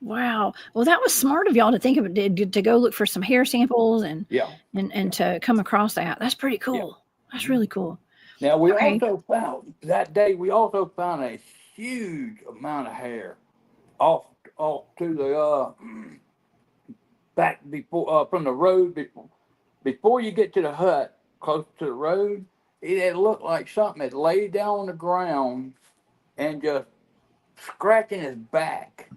Wow. Well, that was smart of y'all to think of it, to go look for some hair samples and Yeah. to come across that. That's pretty Yeah. cool. That's really cool. Now we Okay. also found that day. We also found a huge amount of hair off to the back before from the road before you get to the hut, close to the road. It had looked like something had laid down on the ground and just scratching his back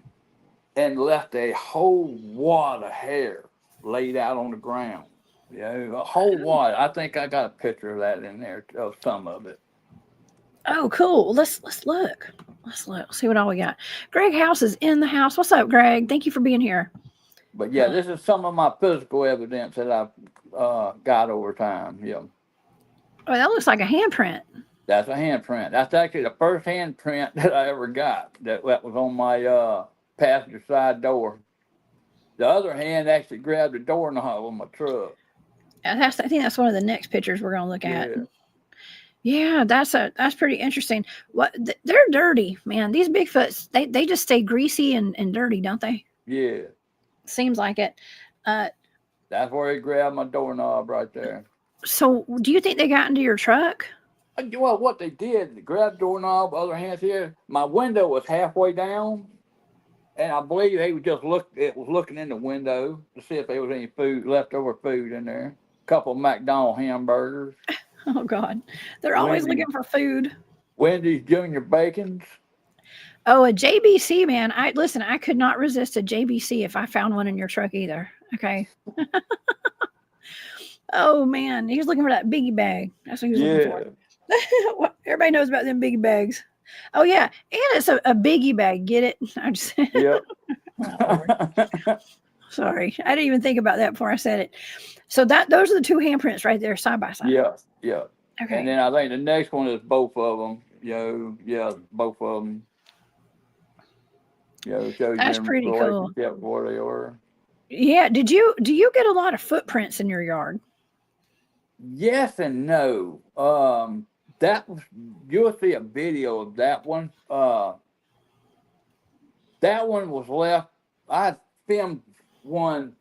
and left a whole wad of hair laid out on the ground. You know, a whole wad. I think I got a picture of that in there, of some of it. Oh, cool. Let's look. Let's look. See what all we got. Greg House is in the house. What's up, Greg? Thank you for being here. But yeah, this is some of my physical evidence that I've got over time. Yeah, Oh, that looks like a handprint. that's a handprint. That's actually the first handprint that I ever got. That was on my passenger side door. The other hand actually grabbed the doorknob on my truck. I think that's one of the next pictures we're gonna look at. Yeah, Yeah, that's pretty interesting. What they're dirty, man. These Bigfoots, they just stay greasy and dirty, don't they? yeah. Seems like it. Uh, That's where he grabbed my doorknob right there. so do you think they got into your truck? Well, what they did, they grabbed the doorknob, other hand here. My window was halfway down, and I believe they was looking in the window to see if there was any leftover food in there. A couple McDonald's hamburgers. Oh God, they're always looking for food. Wendy's Junior Bacons. Oh, a JBC, man. I could not resist a JBC if I found one in your truck either. Okay. Oh man, he was looking for that biggie bag. That's what he was looking for. Everybody knows about them biggie bags. Oh yeah, and it's a biggie bag. Get it? I'm just Yep. sorry. I didn't even think about that before I said it. So those are the two handprints right there, side by side. Yeah, yeah. Okay. And then I think the next one is both of them. Yeah, both of them. Shows That's them pretty cool. where they were. Yeah. Do you get a lot of footprints in your yard? Yes and no. You'll see a video of that one. That one was left. I filmed one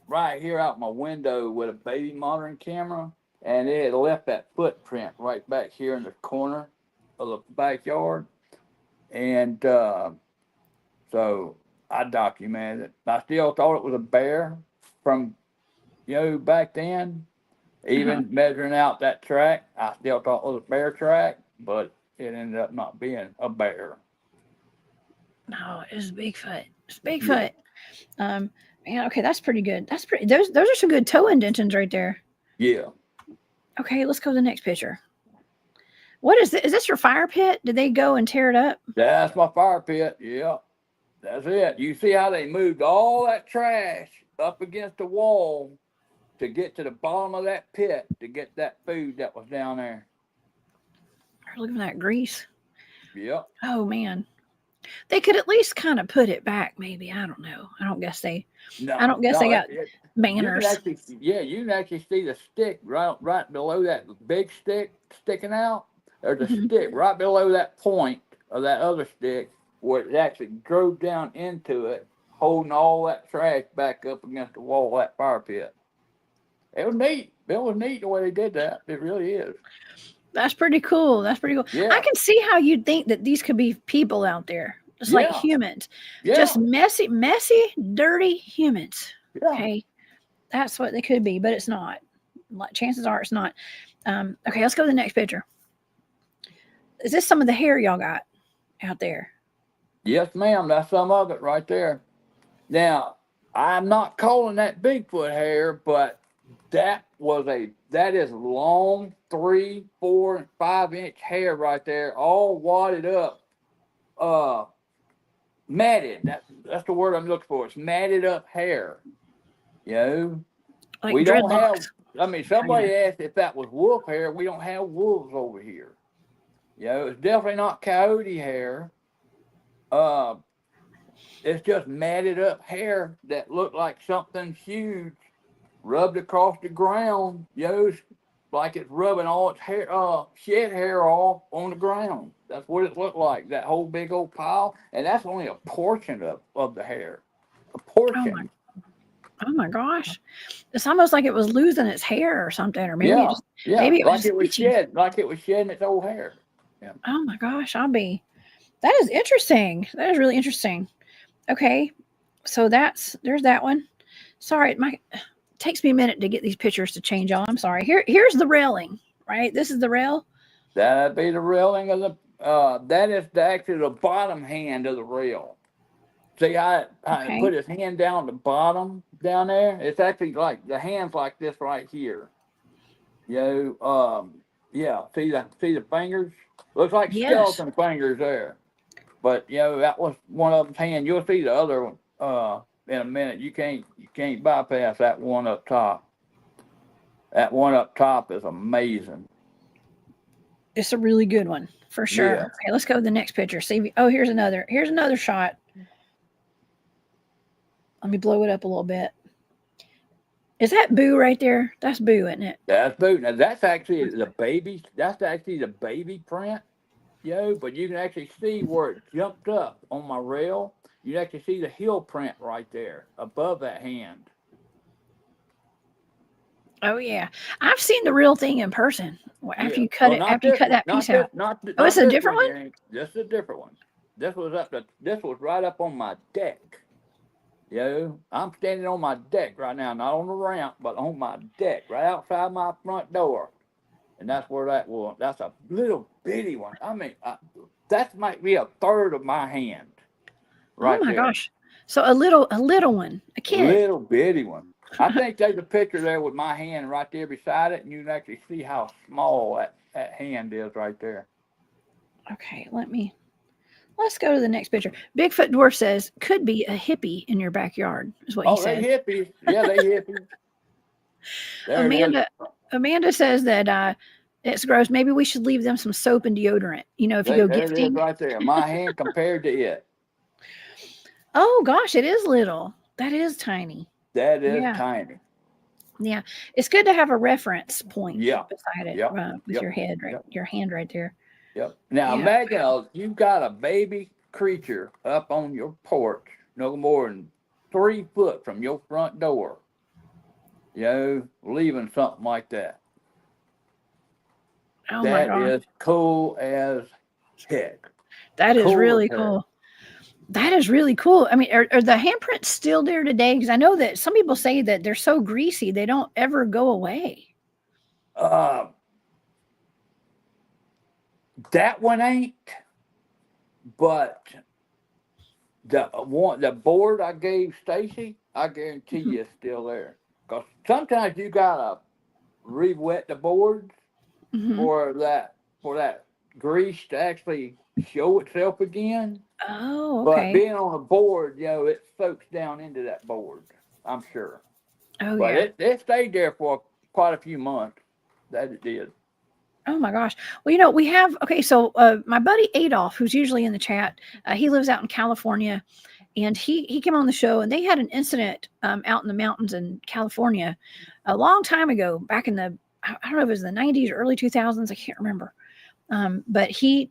right here out my window with a baby monitoring camera, and it had left that footprint right back here in the corner of the backyard. And so I documented it. I still thought it was a bear from, back then. Even measuring out that track, I still thought it was a bear track, but it ended up not being a bear. No, it's Bigfoot. It's Bigfoot. Yeah. Man, okay, that's pretty good. That's pretty. Those are some good toe indentions right there. Yeah. Okay, let's go to the next picture. What is this? Is this your fire pit? Did they go and tear it up? That's my fire pit. Yeah. That's it. You see how they moved all that trash up against the wall to get to the bottom of that pit to get that food that was down there. Look at that grease. Yep. Oh man. They could at least kind of put it back, maybe. I don't know. I don't guess they got manners. You can actually see the stick right below that big stick sticking out. There's a stick right below that point of that other stick where it actually drove down into it, holding all that trash back up against the wall of that fire pit. It was neat. It was neat the way they did that. It really is. That's pretty cool. That's pretty cool. I Yeah. can see how you'd think that these could be people out there, just like Yeah. humans, just Yeah. messy, dirty humans. Yeah. Okay, that's what they could be, but it's not. Like, chances are it's not. Okay, let's go to the next picture. Is this some of the hair y'all got out there? Yes, ma'am. That's some of it right there. Now, I'm not calling that Bigfoot hair, but that is long 3, 4, and 5 inch hair right there, all wadded up, matted. That's the word I'm looking for. It's matted up hair. You know, Like we don't have. dreadlocks. I mean, somebody asked if that was wolf hair. We don't have wolves over here. You know, it's definitely not coyote hair. It's just matted up hair that looked like something huge rubbed across the ground. You know, like it's rubbing all its hair, shed hair off on the ground. That's what it looked like. That whole big old pile, and that's only a portion of the hair. A portion. Oh my gosh! It's almost like it was losing its hair or something, or maybe Yeah, maybe it was like it was itching. like it was shedding its old hair. Yeah. Oh my gosh! That is interesting. That is really interesting. Okay, so there's that one. Sorry, it takes me a minute to get these pictures to change on. I'm sorry. Here's the railing, right? This is the rail. That'd be the railing of the. That is actually the bottom hand of the rail. See, I Okay. put his hand down the bottom down there. It's actually like the hand's like this right here. You know, yeah. See the fingers? Looks like Yes. skeleton fingers there. But you know, that was one of them's hand. You'll see the other one in a minute. You can't bypass that one up top. That one up top is amazing. It's a really good one for sure. Yeah. Okay, let's go to the next picture. See, oh, here's another shot. Let me blow it up a little bit. Is that Boo right there? That's Boo, isn't it? That's Boo. Now that's actually the baby. That's actually the baby print. You know, but you can actually see where it jumped up on my rail. You can actually see the heel print right there above that hand. Oh yeah, I've seen the real thing in person. After Yeah. you cut it, after you cut that piece out. Oh, it's a different one. Yank. This is a different one. This was right up on my deck. You know, I'm standing on my deck right now, not on the ramp, but on my deck, right outside my front door. And that's where that was. That's a little bitty one. I mean, that might be a third of my hand. Right oh my there. gosh! So a little one, a kid. Little bitty one. I think there's a picture there with my hand right there beside it, and you can actually see how small that hand is right there. Okay, let's go to the next picture. Bigfoot Dwarf says, could be a hippie in your backyard, is what he said. They hippies. Yeah, they hippies. Amanda says that it's gross. Maybe we should leave them some soap and deodorant. You know, if you go gifting. There it is right there. My hand compared to it. Oh gosh, it is little. That is tiny. That is tiny. Yeah, it's good to have a reference point beside it with your head, right? Your hand right there. Yep. Now imagine you've got a baby creature up on your porch, no more than 3 foot from your front door. You know, leaving something like that. Oh my God. That is cool as heck. That is really cool. That is really cool. I mean, are the handprints still there today? Because I know that some people say that they're so greasy they don't ever go away. That one ain't, but the board I gave Stacy, I guarantee you it's still there. Because sometimes you gotta re-wet the boards for that grease to actually show itself again. Oh, okay. But being on a board, you know, it soaks down into that board, I'm sure. Oh, but it stayed there for quite a few months. That it did. Oh my gosh. Well, you know, we have, so my buddy Adolf, who's usually in the chat, he lives out in California, and he came on the show, and they had an incident out in the mountains in California a long time ago, back in I don't know if it was the 90s or early 2000s. I can't remember. But he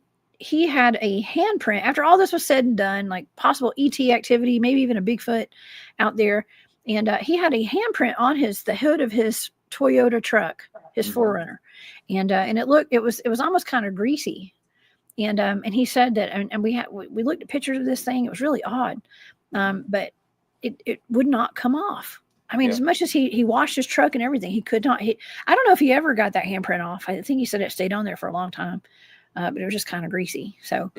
had a handprint after all this was said and done, like possible ET activity, maybe even a Bigfoot out there. And he had a handprint on the hood of his Toyota truck, his 4Runner, and it was almost kind of greasy, and he said that, and we looked at pictures of this thing. It was really odd, but it would not come off. I mean, as much as he washed his truck and everything, he could not. I don't know if he ever got that handprint off. I think he said it stayed on there for a long time, but it was just kind of greasy. So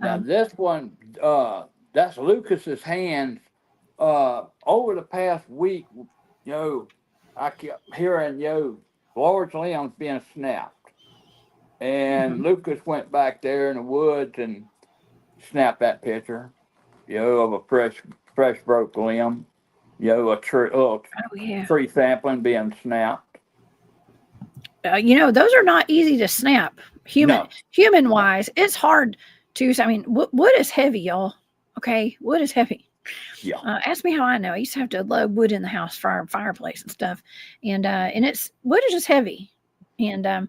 now this one, that's Lucas's hands. Over the past week, I kept hearing large limbs being snapped, and Lucas went back there in the woods and snapped that picture, of a fresh broke limb. A tree sapling being snapped. Those are not easy to snap. Human wise, it's hard to. I mean, wood is heavy, y'all. Okay, wood is heavy. Yeah. Ask me how I know. I used to have to load wood in the house for our fireplace and stuff, and it's wood is just heavy, and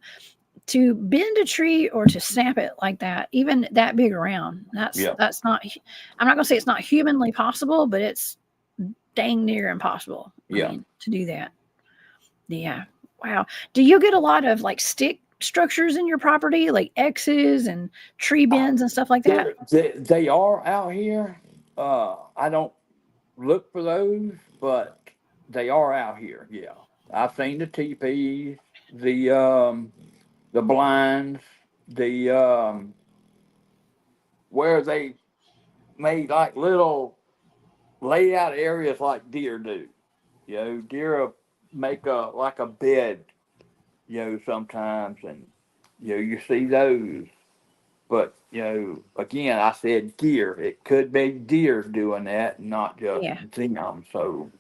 to bend a tree or to snap it like that, even that big around, that's not. I'm not gonna say it's not humanly possible, but it's dang near impossible. To do that. Yeah. Wow. Do you get a lot of like stick structures in your property, like X's and tree bends and stuff like that? They are out here. I don't look for those, but they are out here. Yeah. I've seen the teepees, the blinds, where they made like little layout areas like deer do. Deer make like a bed, sometimes, and you see those. But again, I said deer. It could be deer doing that, not just them. So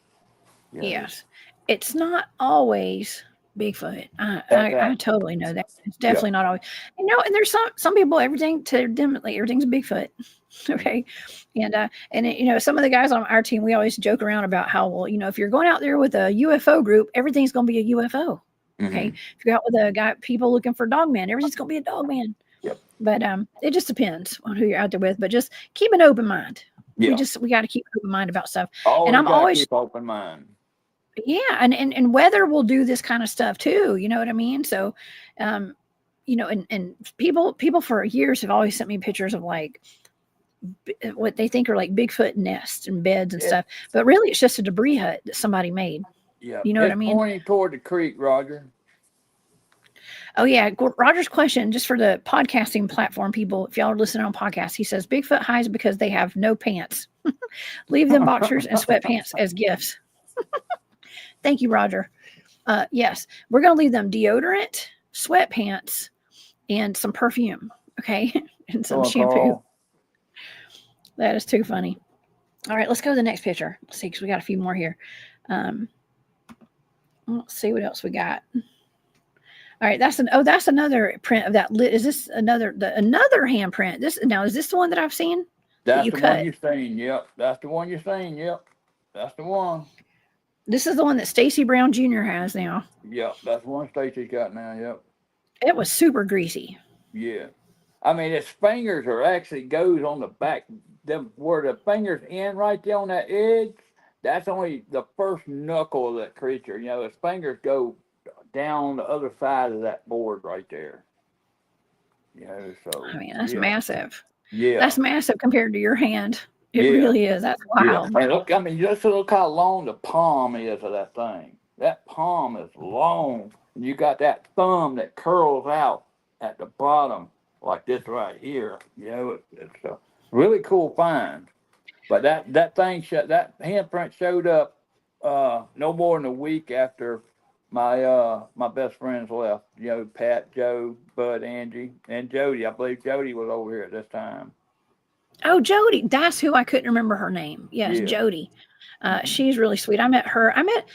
yes, it's not always Bigfoot. I totally know that. It's definitely not always. And there's some people, everything to them, like, everything's Bigfoot. Okay. And some of the guys on our team, we always joke around about how, well, if you're going out there with a UFO group, everything's going to be a UFO. Okay. If you go out with people looking for Dogman, everything's going to be a Dogman. Yep. But it just depends on who you're out there with. But just keep an open mind. We got to keep an open mind about stuff. And I'm always keep open mind. Yeah, and weather will do this kind of stuff too. You know what I mean? So, and people for years have always sent me pictures of like what they think are like Bigfoot nests and beds and stuff, but really it's just a debris hut that somebody made. Yeah, you know what I mean? Pointing toward the creek, Roger. Oh yeah, Roger's question, just for the podcasting platform people, if y'all are listening on podcasts, he says Bigfoot hides because they have no pants. Leave them boxers and sweatpants as gifts. Thank you, Roger. Yes, we're going to leave them deodorant, sweatpants, and some perfume. Okay. And some shampoo. That is too funny. All right, let's go to the next picture. Let's see, because we got a few more here. Let's see what else we got. All right, that's another print of that. Is this another handprint? Is this the one that I've seen? That's the one you've seen. Yep. That's the one you've seen. Yep. That's the one. This is the one that Stacy Brown Jr. has now. Yep, that's the one Stacy's got now. Yep. It was super greasy. Yeah. I mean, its fingers actually goes on the back. Where the fingers end right there on that edge, that's only the first knuckle of that creature. Its fingers go down the other side of that board right there. So. I mean, that's massive. Yeah. That's massive compared to your hand. It really is. That's wild. Yeah. Just look how long the palm is of that thing. That palm is long. And you got that thumb that curls out at the bottom like this right here. It's a really cool find. But that handprint showed up no more than a week after my best friends left. Pat, Joe, Bud, Angie, and Jody. I believe Jody was over here at this time. Oh, Jody. That's who I couldn't remember her name. Yes, Jody. She's really sweet. I met her. I met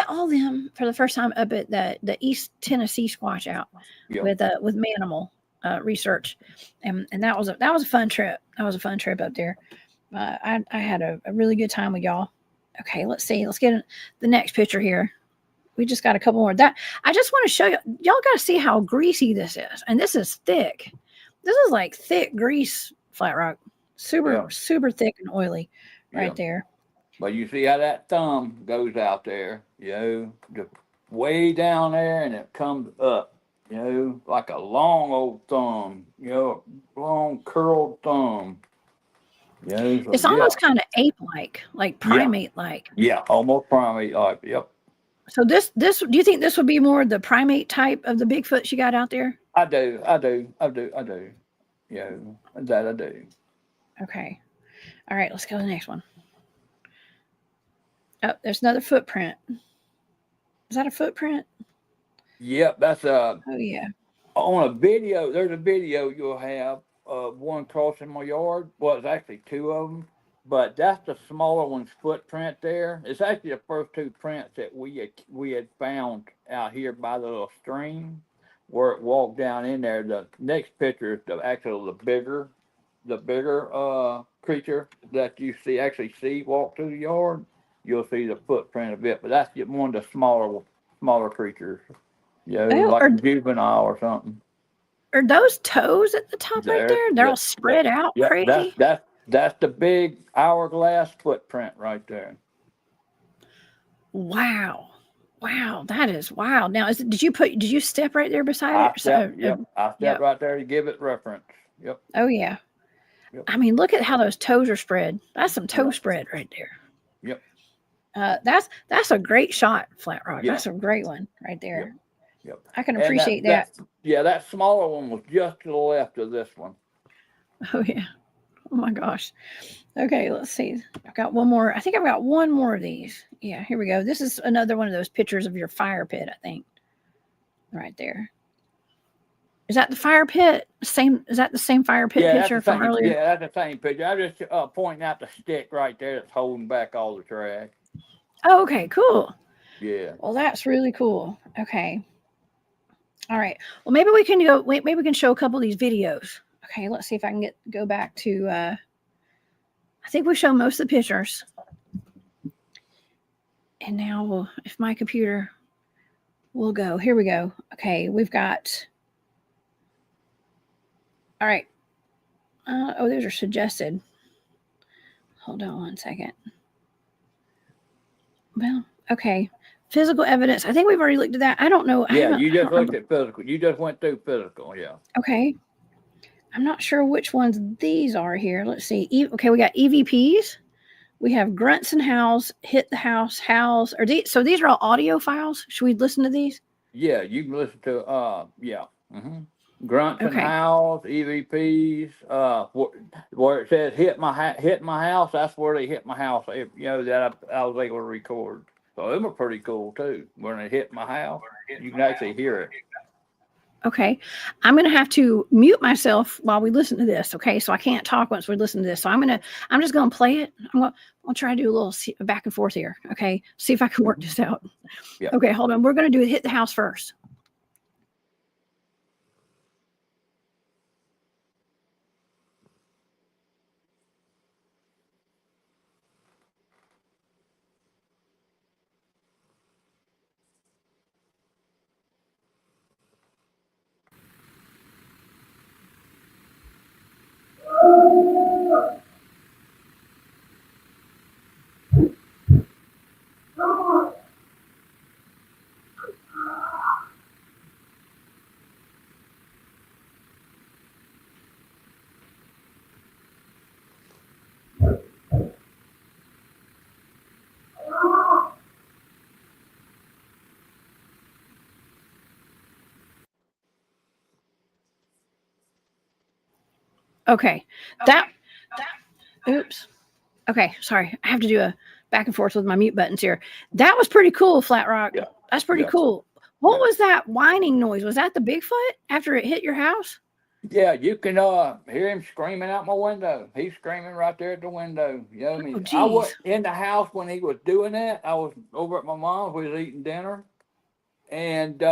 all them for the first time up at the East Tennessee Squatch out with Manimal research, and that was a fun trip. That was a fun trip up there. I had a really good time with y'all. Okay, let's see. Let's get the next picture here. We just got a couple more. That I just want to show you. Y'all got to see how greasy this is, and this is thick. This is like thick grease, Flatrock. Super thick and oily right there. But you see how that thumb goes out there, way down there, and it comes up, like a long old thumb, long curled thumb. So It's almost kind of ape-like, like yeah, primate-like. yeah, almost primate like, yep. So this do you think this would be more the primate type of the Bigfoot you got out there? I do. That I do. Okay. All right, let's go to the next one. Oh, there's another footprint. Is that a footprint? Yep, that's Oh yeah. on a video. There's a video you'll have of one crossing my yard. Well, it's actually two of them, but that's the smaller one's footprint there. It's actually the first two prints that we had found out here by the little stream where it walked down in there. The next picture is the bigger creature that you see walk through the yard. You'll see the footprint of it, but that's just one of the smaller creatures. Oh, Like a juvenile or something. are those toes at the top right there? They're all spread out Yeah, crazy. that's the big hourglass footprint right there. Wow. Wow, that is wild. Now, did you step right there beside I it? stepped right there to give it reference. Yep. Oh yeah. Yep. I mean, look at how those toes are spread. That's some toe spread right there. Yep. That's a great shot, Flatrock. Yeah. That's a great one right there. Yep. I can appreciate that. That smaller one was just to the left of this one. Oh yeah. Oh my gosh. Okay, let's see. I've got one more. I think I've got one more of these. Yeah, here we go. This is another one of those pictures of your fire pit, I think. Right there. Is that the fire pit? Is that the same fire pit picture from earlier? Yeah, that's the same picture. I just pointing out the stick right there that's holding back all the trash. Oh, okay, cool. Yeah. Well, that's really cool. Okay. All right. Well, maybe we can go. Wait, maybe we can show a couple of these videos. Okay, let's see if I can go back to. I think we show most of the pictures. And now, if my computer will go, here we go. Okay, we've got. All right. Oh, those are suggested. Hold on one second. Well, okay. Physical evidence. I think we've already looked at that. I don't know. Yeah, you just looked at physical. You just went through physical. Yeah. Okay. I'm not sure which ones these are here. Let's see. Okay, we got EVPs. We have grunts and howls, hit the house, howls. So these are all audio files. Should we listen to these? Yeah, you can listen to yeah. Mm-hmm. Grunts and howls, EVPs. Where it says hit my house, that's where they hit my house. That I was able to record. So them are pretty cool too. When they hit my house, you can actually hear it. Okay, I'm going to have to mute myself while we listen to this. Okay, so I can't talk once we listen to this. So I'm just going to play it. I'll try to do a little back and forth here. Okay, see if I can work this out. Yeah. Okay, hold on. We're going to do hit the house first. Okay, oops. Okay, sorry. I have to do a back and forth with my mute buttons here. That was pretty cool, Flatrock. Yeah. That's pretty cool. What was that whining noise? Was that the Bigfoot after it hit your house? Yeah, you can hear him screaming out my window. He's screaming right there at the window. I was in the house when he was doing that. I was over at my mom's. We was eating dinner. And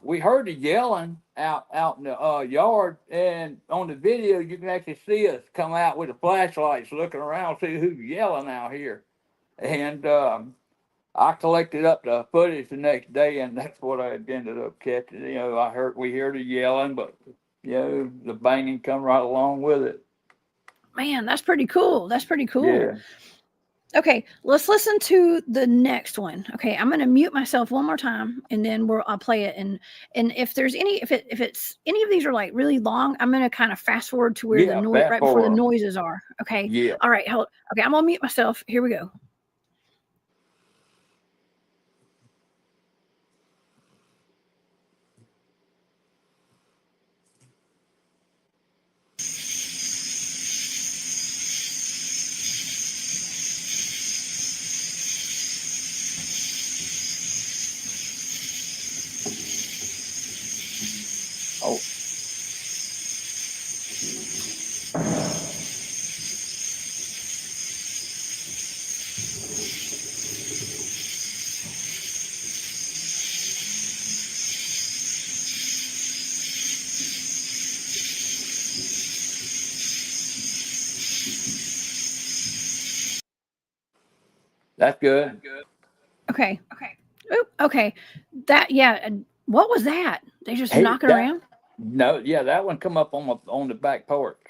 we heard the yelling out in the yard, and on the video you can actually see us come out with the flashlights looking around, see who's yelling out here. And I collected up the footage the next day, and that's what I ended up catching. We heard the yelling, but the banging come right along with it. Man, that's pretty cool. Yeah. Okay, let's listen to the next one. Okay, I'm going to mute myself one more time, and then I'll play it. And if there's any, if it's any of these are like really long, I'm going to kind of fast forward to where the noise right before the noises are. Okay. Yeah. All right. Okay, I'm going to mute myself. Here we go. Oh. That's good. Okay. Oop, okay. That what was that? They just Hey, knocking around? No, yeah, that one come up on the back porch.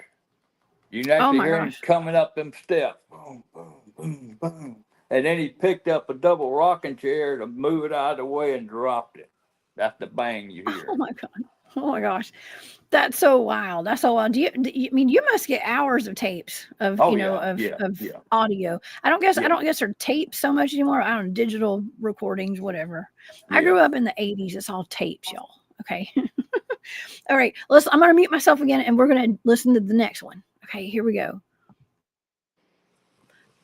You can Oh actually my hear him gosh. coming up them steps. Boom, boom, boom, boom. And then he picked up a double rocking chair to move it out of the way and dropped it. That's the bang you Oh hear. my god. Oh my gosh. That's so wild. That's so wild. I mean, you must get hours of tapes of, Oh of yeah. audio. I don't guess they're tapes so much anymore. I don't know, digital recordings, whatever. I Yeah. grew up in the 80s. It's all tapes, y'all. Okay. All right. I'm gonna mute myself again and we're gonna listen to the next one. Okay, here we go.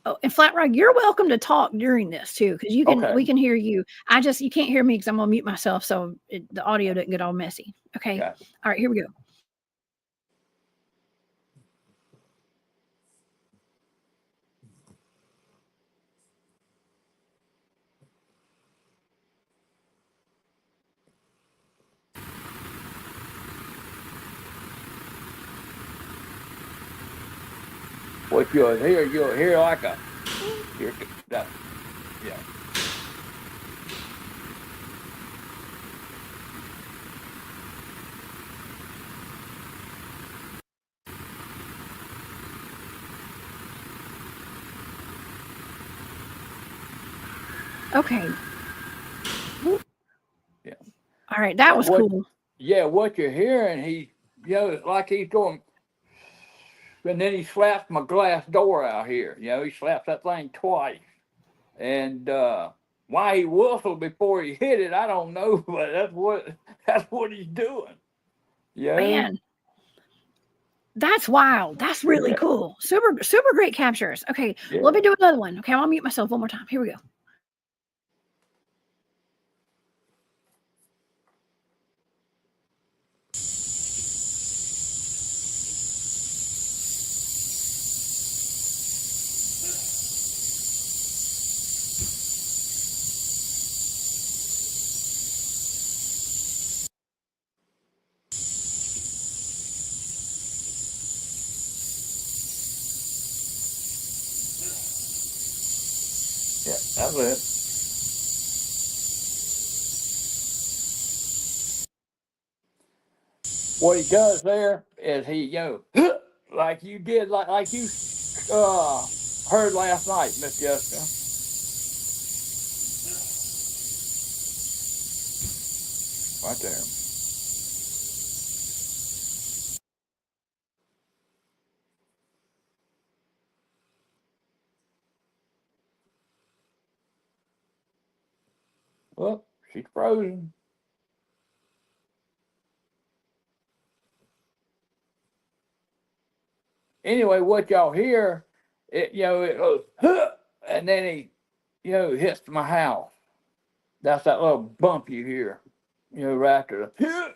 Oh, and Flatrock, you're welcome to talk during this too, because we can hear you. You can't hear me because I'm gonna mute myself so the audio doesn't get all messy. Okay. Got it. All right, here we go. What you'll hear like a that, yeah. Okay. Yeah. All right, that was cool. Yeah, what you're hearing, it's like he's going, and then he slaps my glass door out here. He slaps that thing twice. And why he whistled before he hit it, I don't know, but that's what he's doing. Man, that's wild. That's really cool. Super, super great captures. Okay, let me do another one. Okay, I'll mute myself one more time. Here we go. Yeah, that's it. What he does there is he like you did, like you heard last night, Miss Jessica. Right there. Well, she's frozen. Anyway, what y'all hear, it goes, and then he, hits my house. That's that little bump you hear, right after the.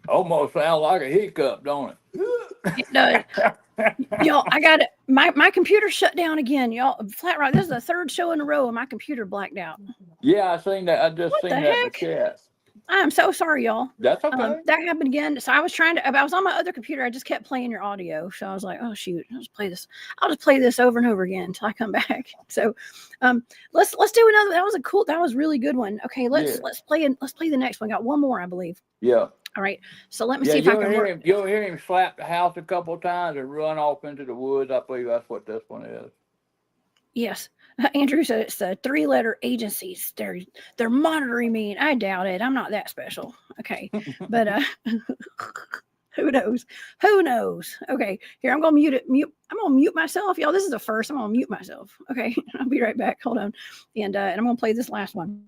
Almost sound like a hiccup, don't it? It does. Y'all, I got it. My computer shut down again, y'all. Flatrock, this is the third show in a row and my computer blacked out. Yeah, I seen that. I just What the seen that in the heck? chat. I'm so sorry, y'all. That's okay. That happened again. So I was I was on my other computer. I just kept playing your audio. So I was like, oh shoot, I'll just play this over and over again until I come back. So let's do another. That was a really good one. Okay, let's play the next one. Got one more, I believe. Yeah. All right. So let me see if I can work. You'll hear him slap the house a couple of times and run off into the woods. I believe that's what this one is. Yes. Andrew said it's the 3-letter agencies. They're monitoring me, and I doubt it. I'm not that special. Okay. But who knows? Who knows? Okay. Here, I'm gonna I'm gonna mute myself. Y'all, this is the first. I'm gonna mute myself. Okay. I'll be right back. Hold on. And I'm gonna play this last one.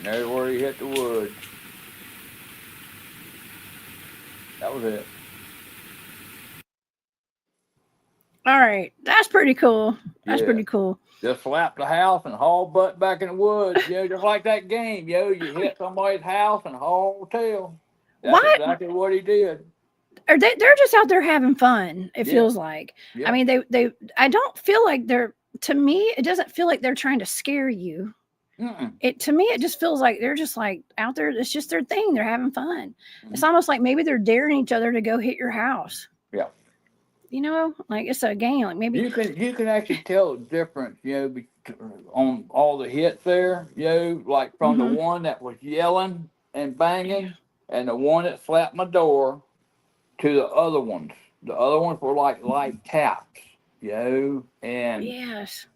And there's where he hit the woods. That was it. All right. That's pretty cool. That's pretty cool. Just slap the house and haul butt back in the woods, just like that game, you hit somebody's house and haul tail. That's exactly what he did. They're just out there having fun, it feels like. Yeah. I mean, I don't feel like to me, it doesn't feel like they're trying to scare you. To me, it just feels like they're just like out there. It's just their thing. They're having fun. Mm-hmm. It's almost like maybe they're daring each other to go hit your house. Yeah. Like it's a game. Like maybe you can actually tell the difference, on all the hits there, like from the one that was yelling and banging and the one that slapped my door to the other ones. The other ones were like light taps, and yes.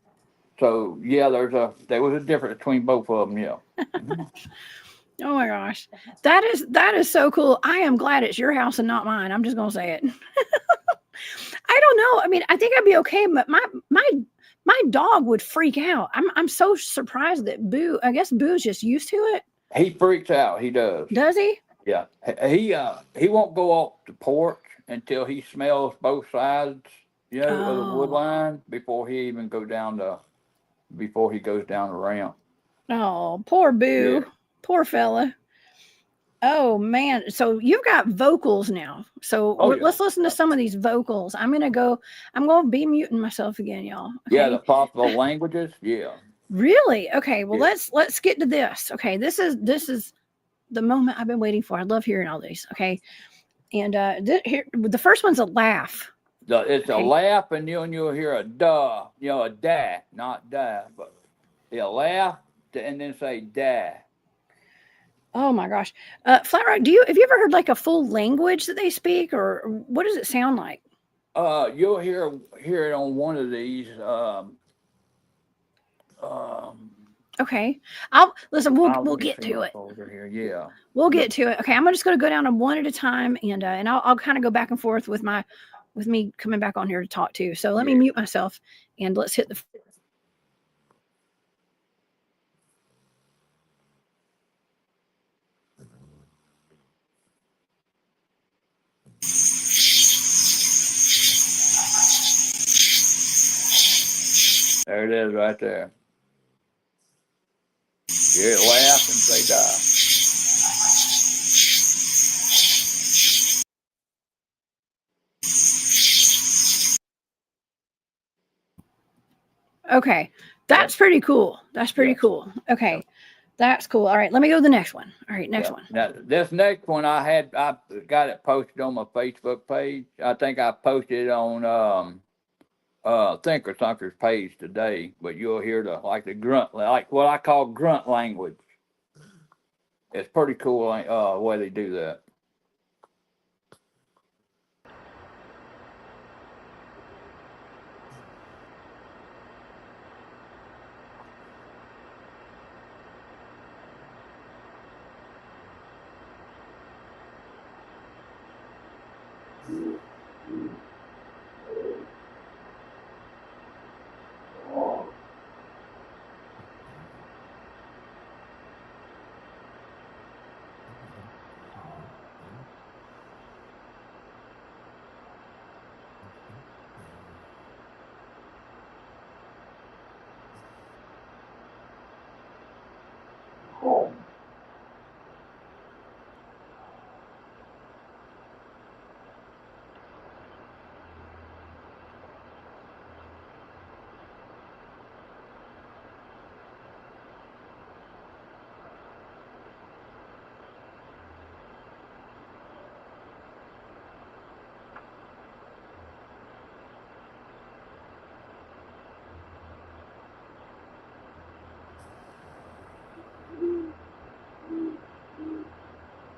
So there was a difference between both of them, yeah. Oh my gosh, that is so cool. I am glad it's your house and not mine. I'm just gonna say it. I don't know. I mean, I think I'd be okay, but my dog would freak out. I'm so surprised that Boo. I guess Boo's just used to it. He freaks out. He does. Does he? Yeah. He won't go off the porch until he smells both sides, of the wood line before he even goes down the ramp. Oh, poor Boo. Yeah. Poor fella. Oh man. So you've got vocals now. So let's listen to some of these vocals. I'm gonna be muting myself again, y'all. Okay? Yeah, the possible languages. Yeah. Really? Okay. Well, let's get to this. Okay. This is the moment I've been waiting for. I love hearing all these. Okay. And here, the first one's a laugh. It's a laugh, and you'll hear a duh, a da, not da, but a laugh and then say da. Oh my gosh. Flatrock, have you ever heard like a full language that they speak, or what does it sound like? You'll hear it on one of these. Okay. We'll get to it. Over here. Yeah. We'll get to it. Okay, I'm just going to go down them one at a time, and I'll kind of go back and forth with me coming back on here to talk too. So let me mute myself and let's hit the. There it is right there. Hear it laugh and say die. Okay. That's pretty cool. That's pretty cool. Okay. That's cool. All right. Let me go to the next one. All right. Next one. Now, this next one I got it posted on my Facebook page. I think I posted it on Thinker Thunker's page today, but you'll hear the grunt, like what I call grunt language. It's pretty cool way they do that.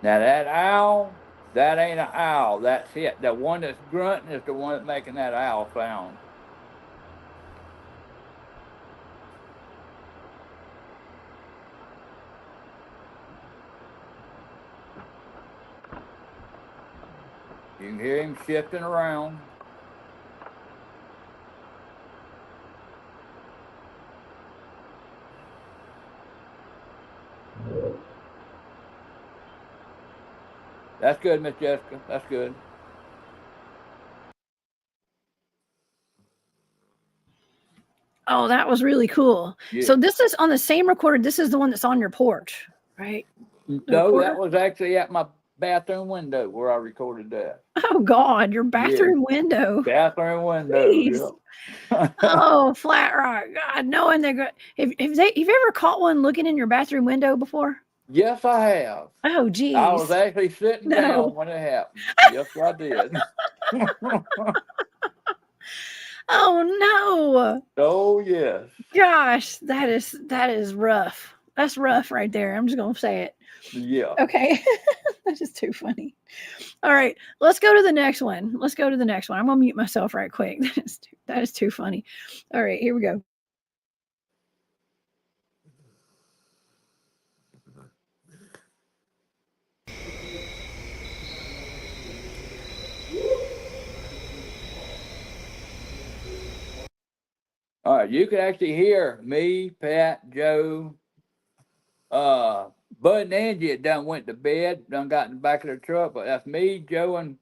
Now that owl, that ain't an owl. That's it. The one that's grunting is the one that's making that owl sound. You can hear him shifting around. That's good, Miss Jessica. That's good. Oh, that was really cool. Yeah. So this is on the same recorder. This is the one that's on your porch, right? No, that was actually at my bathroom window where I recorded that. Oh God, your bathroom window. Bathroom window. Yeah. Oh, Flatrock. God, knowing they're good. Have you ever caught one looking in your bathroom window before? Yes, I have. Oh, geez. I was actually sitting down when it happened. Yes, I did. Oh no. Oh yes. Gosh, that is rough. That's rough right there. I'm just gonna say it. Yeah. Okay. That's just too funny. All right, let's go to the next one. I'm gonna mute myself right quick. That is too funny. All right, here we go. All right, you can actually hear me, Pat, Joe, Bud and Angie had done went to bed, done got in the back of the truck, but that's me, Joe, and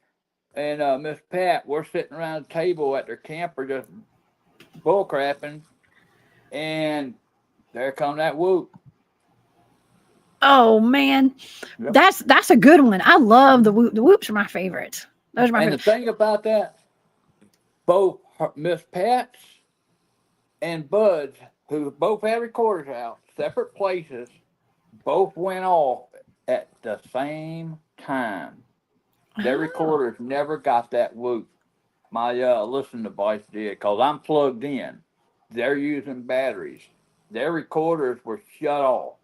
Miss Pat. We're sitting around the table at their camper just bull crapping, and there come that whoop. Oh man, Yep. that's a good one. I love the whoop. The whoops are my favorites. Those are my favorites. The thing about that, both Miss Pat's and Bud's, who both had recorders out, separate places, both went off at the same time. Their recorders never got that whoop. My listening device did, because I'm plugged in. They're using batteries. Their recorders were shut off.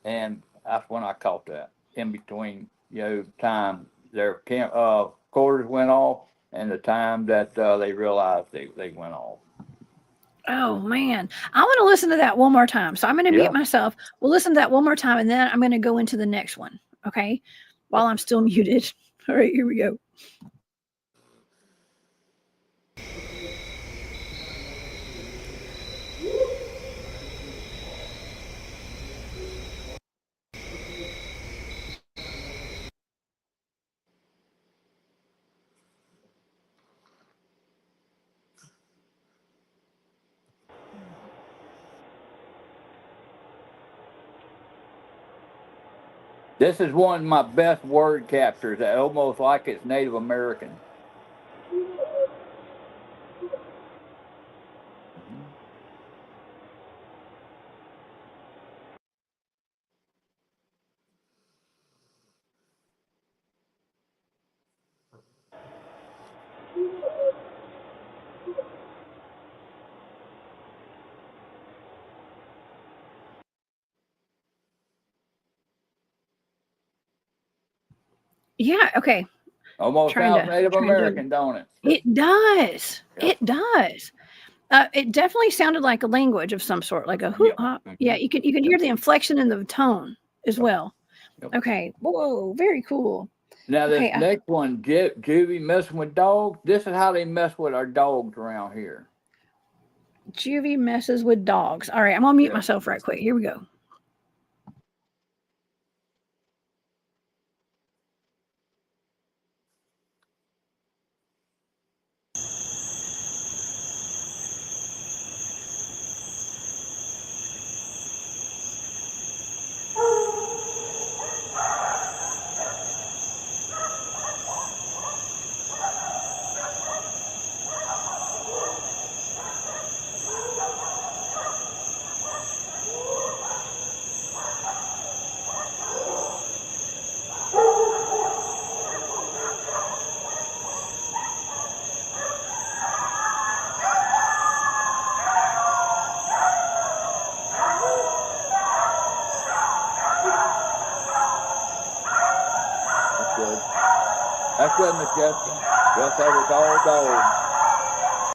And that's when I caught that. In between, time their recorders went off and the time that they realized they went off. Oh man, I want to listen to that one more time. So I'm going to mute myself. We'll listen to that one more time, and then I'm going to go into the next one. Okay, while I'm still muted. All right, here we go. This is one of my best word captures. Almost like it's Native American. Yeah. Okay. Almost sounds Native American, don't it? It does. Yeah. It does. It definitely sounded like a language of some sort, like a hoop hop. Yeah, you can hear the inflection and the tone as well. Yep. Okay. Whoa, very cool. Now this next one, Juvie messing with dogs. This is how they mess with our dogs around here. Juvie messes with dogs. All right, I'm gonna mute myself right quick. Here we go. That's good, Miss Jessica. Jessica was all dogs.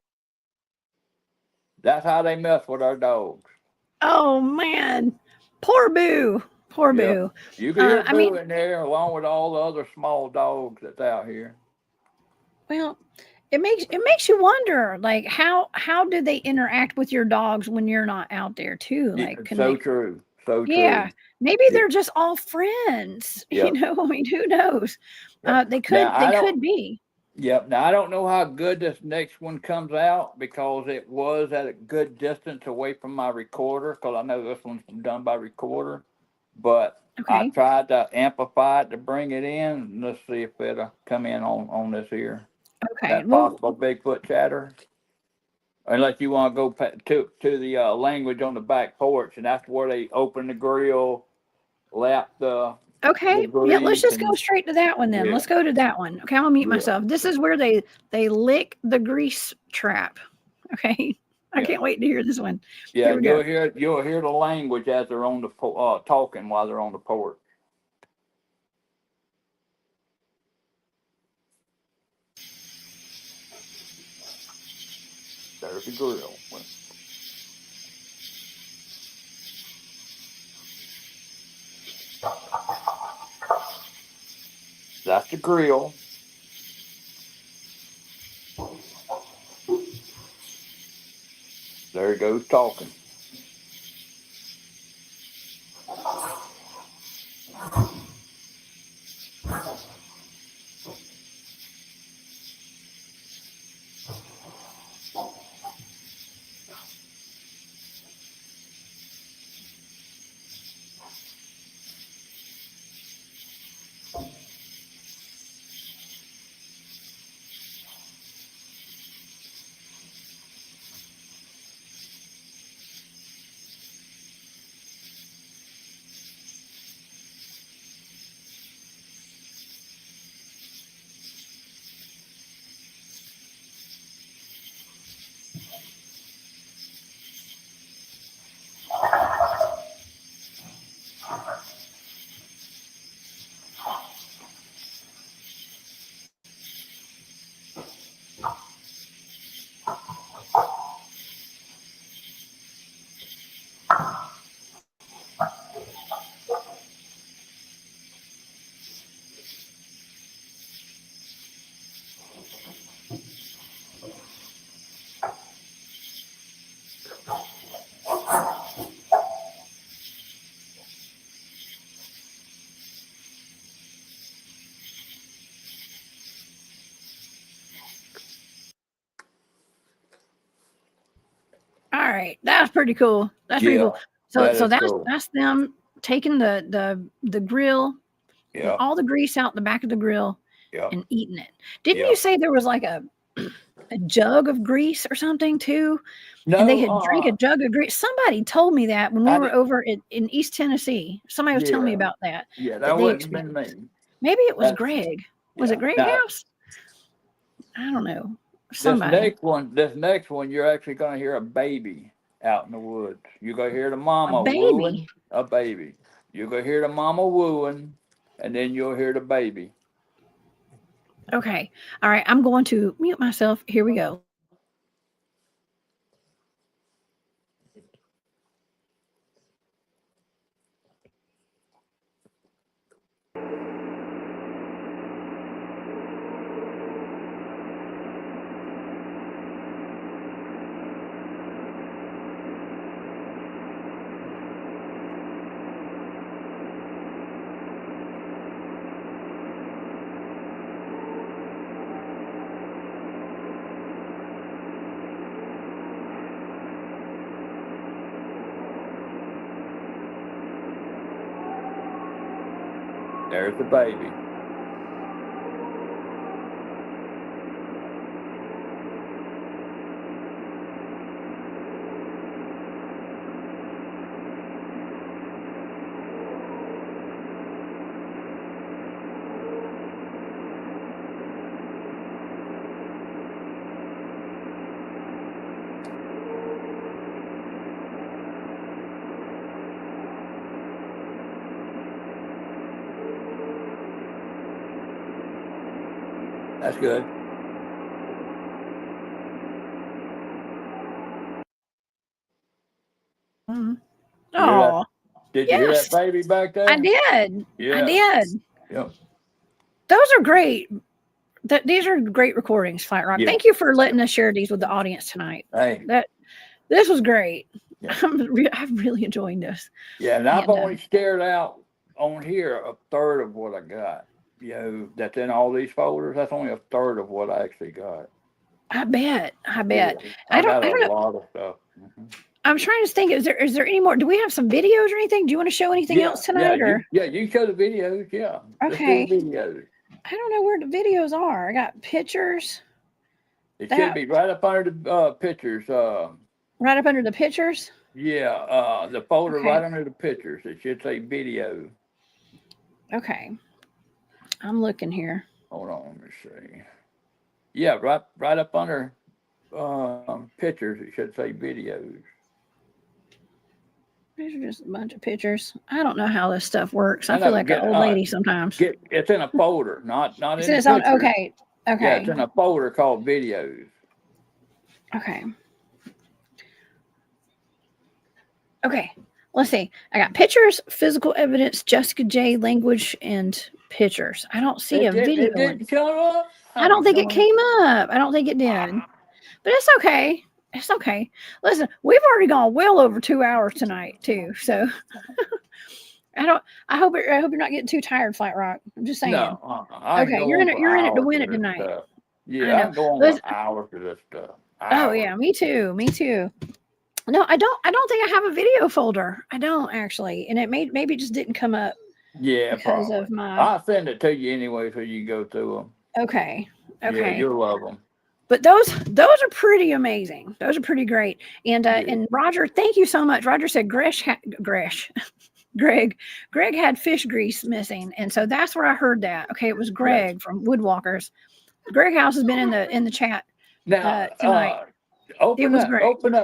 That's how they mess with our dogs. Oh man, poor Boo, poor Yeah. Boo. You can hear I Boo mean, in there along with all the other small dogs that's out here. well, it makes you wonder, like how do they interact with your dogs when you're not out there too? Yeah, Like, can so they? true. So Yeah, true. maybe Yeah. they're just all friends. You Yep. know, I mean, who knows? Yep. They Now could they I don't could be. Yep. Now I don't know how good this next one comes out because it was at a good distance away from my recorder. Because I know this one's done by recorder, but I Okay, tried to amplify it to bring it in. Let's see if it'll come in on this here. okay. That Well, possible Bigfoot chatter. Unless you want to go to the language on the back porch, and that's where they open the grill, lap the okay, yeah, let's grease, just go and straight to that one then. yeah, Let's go to that one. Okay, I'll mute yeah, myself. This is where they lick the grease trap. Okay, I yeah. can't wait to hear this one. Yeah, Here we and go. you'll hear the language as they're on the talking while they're on the porch. There's the grill. That's the grill. There he goes talking. All right, that's pretty cool. That's pretty cool. Yeah, So that so is that's cool. that's them taking the grill, Yeah, all the grease out the back of the grill, yeah, and eating it. Didn't yeah. you say there was like a jug of grease or something too? And they No, had drank a jug of grease. Somebody told me that when we I were did. over in East Tennessee. Somebody was telling me Yeah, about that, yeah. that That they wouldn't have been experienced. me. Maybe it was That Greg. Was it yeah. Greg Now House? I don't know. Somebody. this next one, you're actually going to hear a baby out in the woods. You're going to hear the A mama baby. wooing a baby. You're going to hear the mama wooing, and then you'll hear the baby. Okay. All right. I'm going to mute myself. Here we go. There's the baby. That's good. Mm. You hear that? Oh, Did you hear yes, that baby back there? I did. I Yeah. did. Yep. Those are great. These are great recordings, Flatrock. Yeah. Thank you for letting us share these with the audience tonight. Hey. This was great. Yeah. I'm really enjoying this. Yeah, and I've And, only shared out on here a third of what I got. You know, that's in all these folders. That's only a third of what I actually got. I bet. I Yeah. bet. I got I a don't know. lot of stuff. I'm trying to think. Is there any more? Do we have some videos or anything? Do you want to show anything Yeah, else tonight? Or you show the videos. Yeah, let's do okay. the videos. I don't know where the videos are. I got pictures. It should That be right up under the pictures. right up under the pictures. Yeah, the folder Okay. right under the pictures. It should say video. Okay. I'm looking here. Hold on, let me see. Yeah, right up under pictures. It should say videos. These are just a bunch of pictures. I don't know how this stuff works. I I feel know. like an old lady sometimes. It's in a folder, not It's in in the its own. pictures. Okay. Yeah, Okay. it's in a folder called videos. Okay. Okay. Let's see. I got pictures, physical evidence, Jessica J, language, and pictures. I don't see a video. It didn't come up. I don't think it came up. I don't think it did. But it's okay. It's okay. Listen, we've already gone well over 2 hours tonight, too. So I hope you're not getting too tired, Flatrock. I'm just saying. No, I can Okay, go you're on in it. for You're in it to hours win with it this tonight. stuff. I Yeah, I know. can go on Listen, for hours with this stuff. oh Hours. yeah, me too. Me too. No, I don't think I have a video folder. I don't actually, and it maybe it just didn't come up Yeah, because probably. of my. I'll send it to you anyway, so you go through them. Okay. Yeah, Okay. you'll love them. But those are pretty amazing. Those are pretty great. And Yeah. and Roger, thank you so much. Roger said Greg had fish grease missing, and so that's where I heard that. Okay, it was Greg from Woodwalkers. Greg House has been in the chat Now, tonight. It was great. open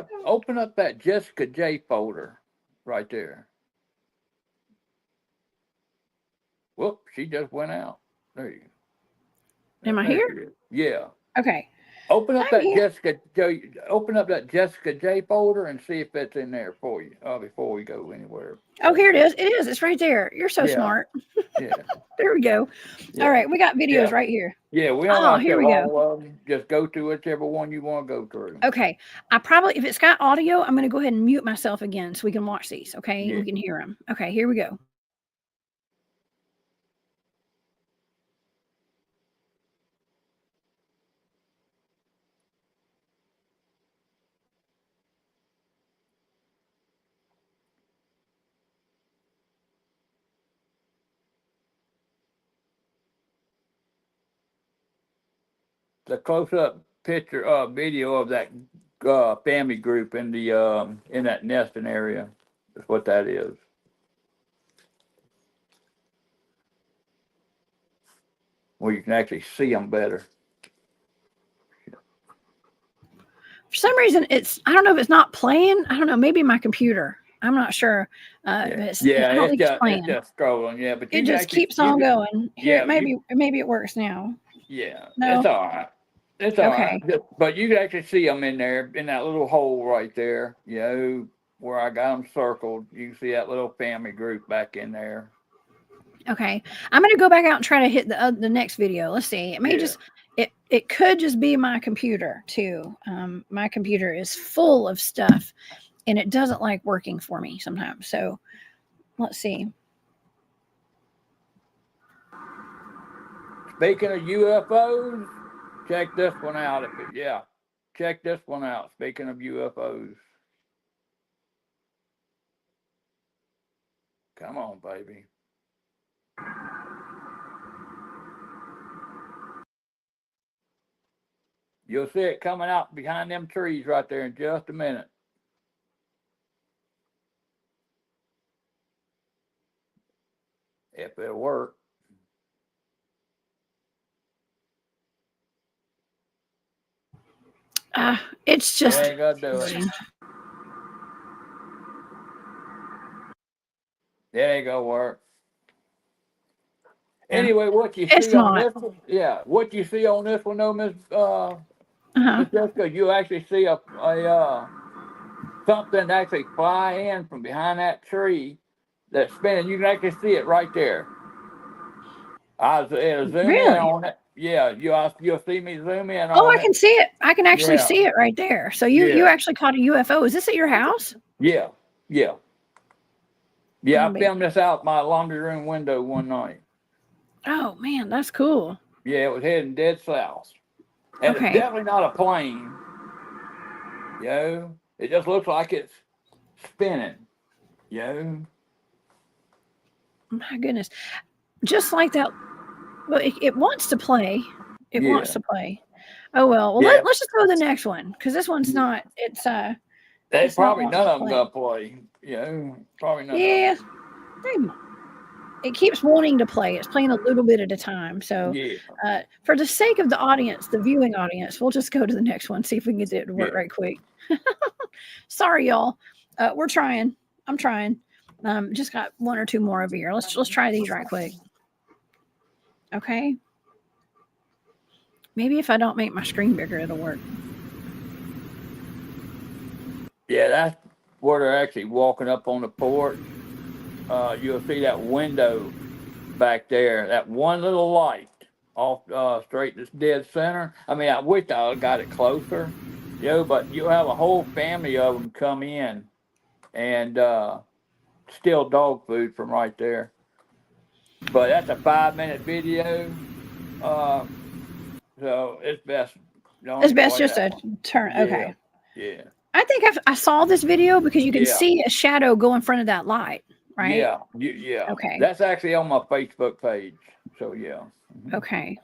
up that Jessica J folder right there. Whoop, she just went out. There you go. Am I There here? she is. Yeah. Okay. Open up I'm that here. Jessica J. Open up that Jessica J folder and see if it's in there for you. Before we go anywhere. Oh, here it is. It is. It's right there. You're so Yeah. smart. Yeah. There we go. Yeah. All right, we got videos Yeah. right here. Yeah, we don't have here to we all go. of them. Just go to whichever one you want to go through. Okay. I probably, if it's got audio, I'm going to go ahead and mute myself again so we can watch these. Okay. Yeah. We can hear them. Okay. Here we go. The close-up picture, video of that family group in the in that nesting area. That's what that is. Where you can actually see them better. For some reason, I don't know if it's not playing. I don't know. Maybe my computer. I'm not sure. I don't think it's playing. It's just scrolling. Yeah, but It just keeps on going. Here, yeah, maybe it works now. Yeah, No. it's all right. It's all right. But you can actually see them in there, in that little hole right there, you know, where I got them circled. You can see that little family group back in there. Okay. I'm going to go back out and try to hit the next video. Let's see. It may just, it could just be my computer too. My computer is full of stuff and it doesn't like working for me sometimes. So let's see. Speaking of UFOs, check this one out. Check this one out. Speaking of UFOs. Come on, baby. You'll see it coming out behind them trees right there in just a minute. If it'll work. It's just. It ain't gonna do it. It ain't gonna work. Anyway, what you It's see on not. this one, what you see on this one, though, Miss Uh-huh. Miss Jessica, you actually see a something actually fly in from behind that tree that's spinning. You can actually see it right there. It'll zoom in Really? on it. Yeah, you'll see me zoom in Oh, on I it. can see it. I can actually Yeah, see it right there. So you yeah, actually caught a UFO. Is this at your house? yeah, yeah, I'm yeah. gonna I be. filmed this out my laundry room window one night. Oh man, that's cool. Yeah, it was heading dead south, and it's Okay. definitely not a plane. It just looks like it's spinning. Yo, My goodness. Just like that. Well, it wants to play. It wants yeah, to play. Oh well. Well, yeah. let's just go to the next one because this one's not. They It's not probably wanting none to of them play. gonna play. Probably none of Yeah, them. it keeps wanting to play. It's playing a little bit at a time. So, Yeah, for the sake of the audience, the viewing audience, we'll just go to the next one. See if we can get it to work yeah. right quick. Sorry, y'all. We're trying. I'm trying. Just got one or two more over here. Let's try these right quick. Okay. Maybe if I don't make my screen bigger, it'll work. Yeah, that's where they're actually walking up on the porch. You'll see that window back there, that one little light off straight this dead center. I mean, I wish I got it closer, but you'll have a whole family of them come in and steal dog food from right there. But that's a 5-minute video, so it's best. Don't It's best enjoy just that to one. turn. Yeah, Okay. yeah, I think I saw this video because you can yeah. see a shadow go in front of that light, right? Yeah, yeah. Okay. That's actually on my Facebook page. So yeah. Okay.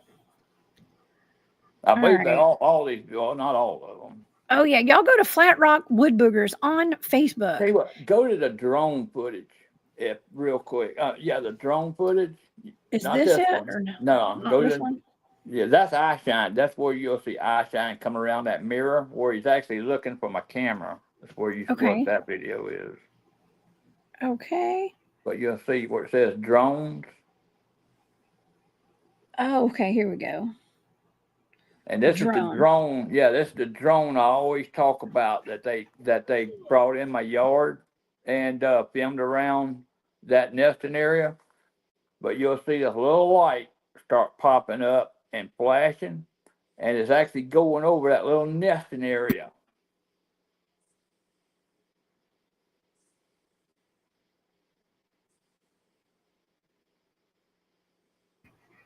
I believe that right. all these, well, not all of them. Oh yeah, y'all go to Flatrock Wood Boogers on Facebook. Tell you what, go to the drone footage, if real quick. Yeah, the drone footage. Is Not this this it one. or no? No, Not go this to. one? Yeah, that's eye shine. That's where you'll see eye shine come around that mirror where he's actually looking from a camera. That's where you Okay. what that video is. Okay. But you'll see where it says drones. Oh, okay. Here we go. And this is the Drone. drone. Yeah, this is the drone I always talk about that they brought in my yard and filmed around that nesting area. But you'll see this little light start popping up and flashing, and it's actually going over that little nesting area.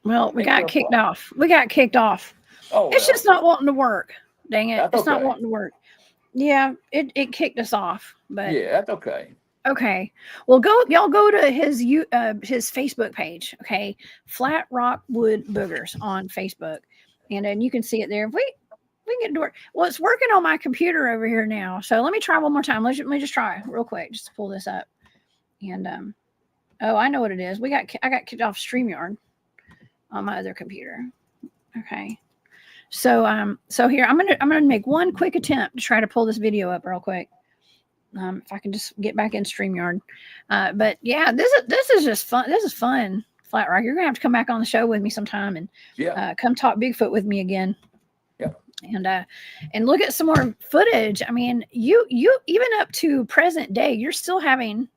Well, we got kicked off. We got kicked off. Oh, It's just not wanting to work. Dang it. That's It's not okay. wanting to work. Yeah, it kicked us off. But Yeah, that's okay. okay. Well, y'all go to his Facebook page, okay? Flat Rock Wood Boogers on Facebook. And then you can see it there. If we can get it to work. Well, it's working on my computer over here now. So let me try one more time. Let me just try real quick just to pull this up. And oh, I know what it is. I got kicked off StreamYard on my other computer. Okay. So here I'm gonna make one quick attempt to try to pull this video up real quick. If I can just get back in StreamYard. But yeah, this is just fun. This is fun, Flatrock. You're gonna have to come back on the show with me sometime and come talk Bigfoot with me again. Yeah. And look at some more footage. I mean, you even up to present day, you're still having,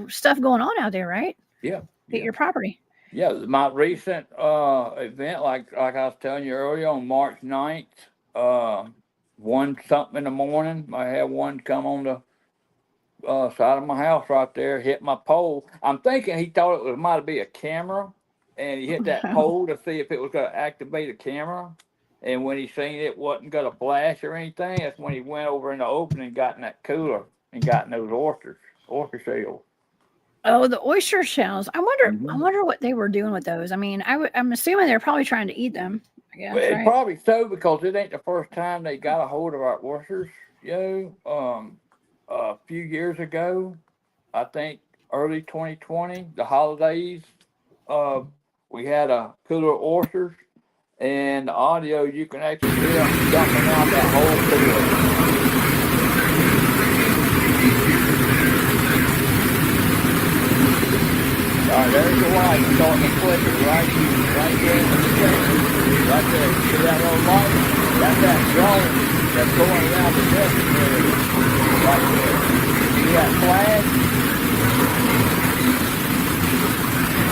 stuff going on out there, right? Yeah. At your property. Yeah, my recent event, like I was telling you earlier, on March 9th, 1 something in the morning, I had one come on the side of my house right there, hit my pole. I'm thinking he thought it might be a camera, and he hit that pole to see if it was going to activate a camera. And when he seen it wasn't going to flash or anything, that's when he went over in the opening and got in that cooler and got in those oyster shells. Oh, the oyster shells. I wonder what they were doing with those. I mean, I'm assuming they're probably trying to eat them. I guess, Well, right? probably so, because it ain't the first time they got a hold of our oysters. A few years ago, I think early 2020, the holidays, we had a cooler of oysters, and the audio you can actually hear them jumping out that whole cooler. there's the light starting to flicker right there in the center. Right there. See that little light? That's that drone that's going around the desert area. Right there. See that flag?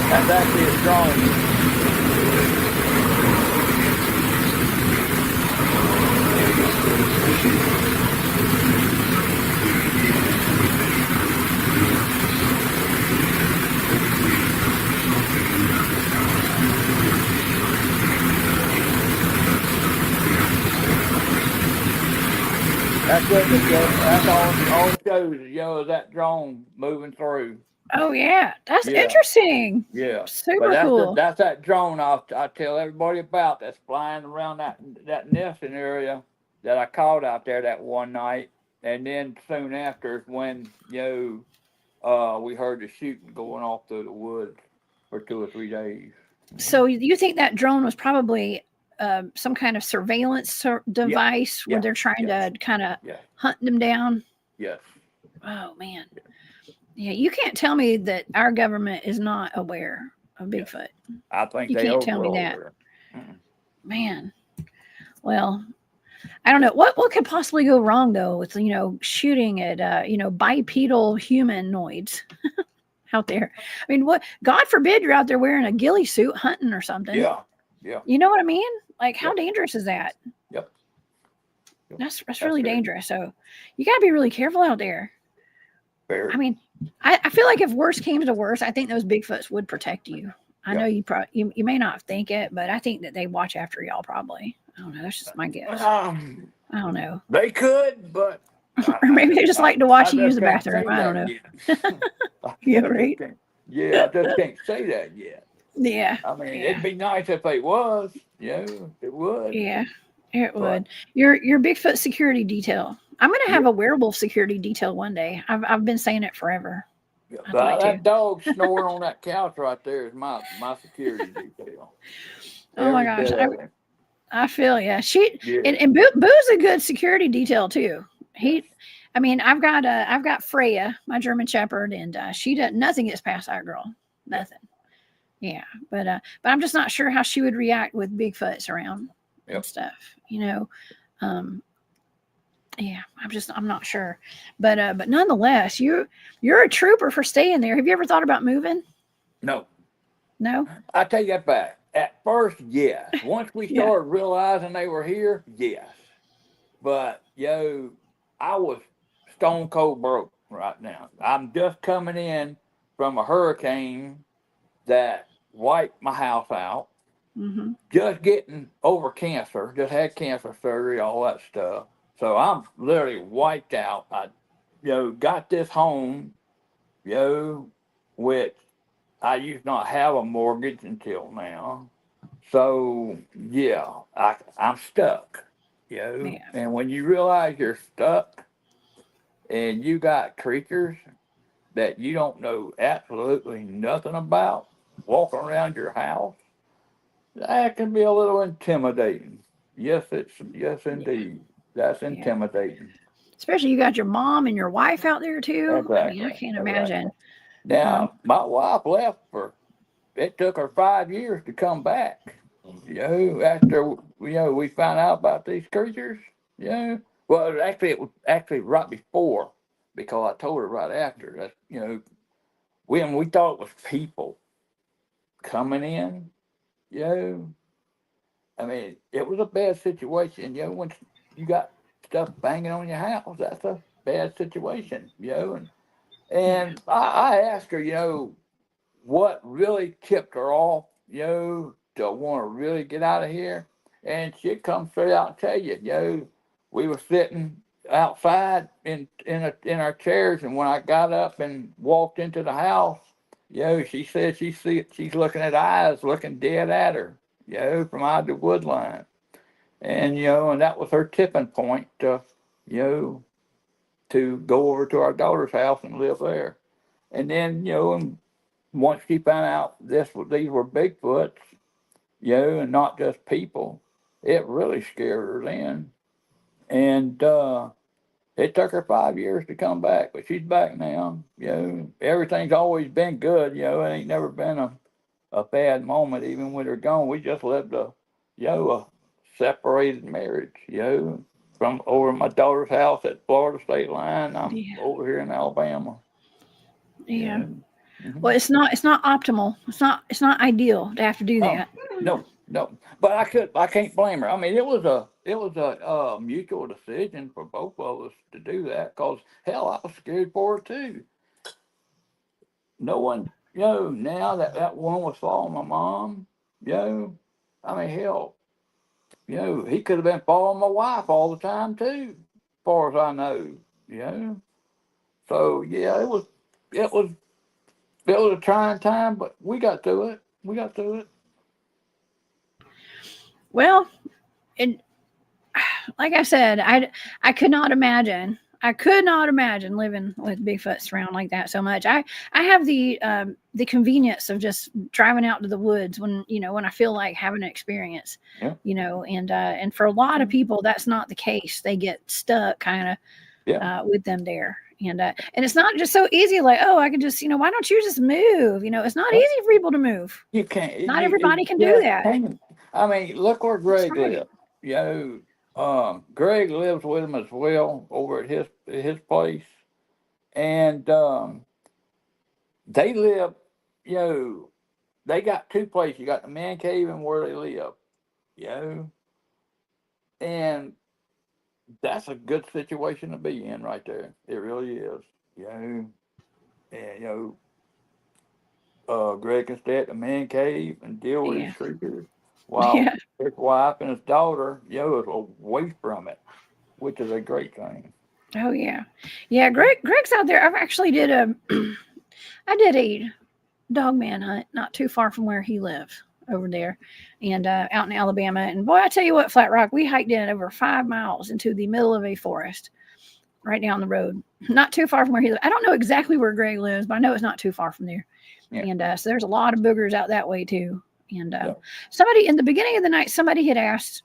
That's actually a drone. That's what that's all it shows, is that drone moving through. Oh yeah, that's Yeah. interesting. Yeah. Super But cool. that's that drone I tell everybody about that's flying around that nesting area that I caught out there that one night. And then soon after is when, we heard the shooting going off through the woods for 2 or 3 days. So you think that drone was probably some kind of surveillance device where they're trying to kind of hunt them down? Yes. Oh man. Yeah, you can't tell me that our government is not aware of Bigfoot. I think you they can't tell me that. Aware. Man. Well, I don't know what could possibly go wrong though with shooting at bipedal humanoids out there. I mean, what? God forbid you're out there wearing a ghillie suit hunting or something. Yeah. You know what I mean? Like, how dangerous is that? Yep. That's really dangerous. So you got to be really careful out there. Fair. I mean, I feel like if worse came to worse, I think those Bigfoots would protect you. I know you may not think it, but I think that they watch after y'all probably. I don't know. That's just my guess. I don't know. They could, but or maybe they just like to watch you use the bathroom. I don't know. Yeah, right. I just can't say that yet. Yeah. I mean, it'd be nice if they was. It would. Yeah, it would. Your Bigfoot security detail. I'm going to have a wearable security detail one day. I've been saying it forever. Yeah, that dog snoring on that couch right there is my security detail. Oh my gosh. I feel and Boo's a good security detail too. I've got Freya, my German Shepherd, and she does nothing gets past that girl. Nothing. Yeah, but I'm just not sure how she would react with Bigfoots around and stuff. I'm not sure. But nonetheless, you're a trooper for staying there. Have you ever thought about moving? No. No? I take that back. At first, yes. Once we started realizing they were here, yes. But I was stone cold broke right now. I'm just coming in from a hurricane that wiped my house out. Mm-hmm. Just getting over cancer. Just had cancer surgery, all that stuff. So I'm literally wiped out. I, got this home, which I used not have a mortgage until now. So I'm stuck, And when you realize you're stuck and you got creatures that you don't know absolutely nothing about walking around your house, that can be a little intimidating. Yes, indeed. That's intimidating. Especially you got your mom and your wife out there too. Exactly. I mean, I can't imagine. Now, my wife left it took her 5 years to come back. After we found out about these creatures. Well, it was actually right before, because I told her right after that. When we thought it was people coming in. I mean, it was a bad situation. When you got stuff banging on your house, that's a bad situation. And I asked her, what really tipped her off, to want to really get out of here. And she'd come straight out and tell you, we were sitting outside in our chairs, and when I got up and walked into the house, she said she's looking at eyes looking dead at her, from out the wood line. And, and that was her tipping point to go over to our daughter's house and live there. And then, and once she found out these were Bigfoots, and not just people, it really scared her then. And It took her 5 years to come back, but she's back now. Everything's always been good. It ain't never been a bad moment, even when they're gone. We just lived a separated marriage, from over my daughter's house at Florida state line. I'm Yeah. over here in Alabama. Yeah. Mm-hmm. Well, it's not optimal. It's not ideal to have to do that. No. But I can't blame her. I mean, it was a mutual decision for both of us to do that. Cause hell, I was scared for her too. No one, now that one was following my mom, I mean, hell, he could have been following my wife all the time too, as far as I know. So yeah, it was a trying time, but we got through it. Well, it, like I said, I could not imagine. I could not imagine living with Bigfoots around like that so much. I have the convenience of just driving out to the woods when I feel like having an experience. Yeah. And for a lot of people that's not the case. They get stuck kind of with them there. And it's not just so easy. Like, oh, I can just why don't you just move? It's not easy for people to move. You can't. Not everybody can do that. I mean, look where Greg right. lives. Greg lives with him as well over at his place, and they live. They got two places. You got the man cave and where they live. And that's a good situation to be in right there. It really is. And Greg can stay at the man cave and deal with his creatures, while his wife and his daughter, is away from it, which is a great thing. Oh yeah. Greg's out there. I've actually I did a Dogman hunt not too far from where he lives over there, and out in Alabama. And boy, I tell you what, Flatrock, we hiked in over 5 miles into the middle of a forest, right down the road, not too far from where he lives. I don't know exactly where Greg lives, but I know it's not too far from there. Yeah. And so there's a lot of boogers out that way too. And somebody in the beginning of the night, somebody had asked,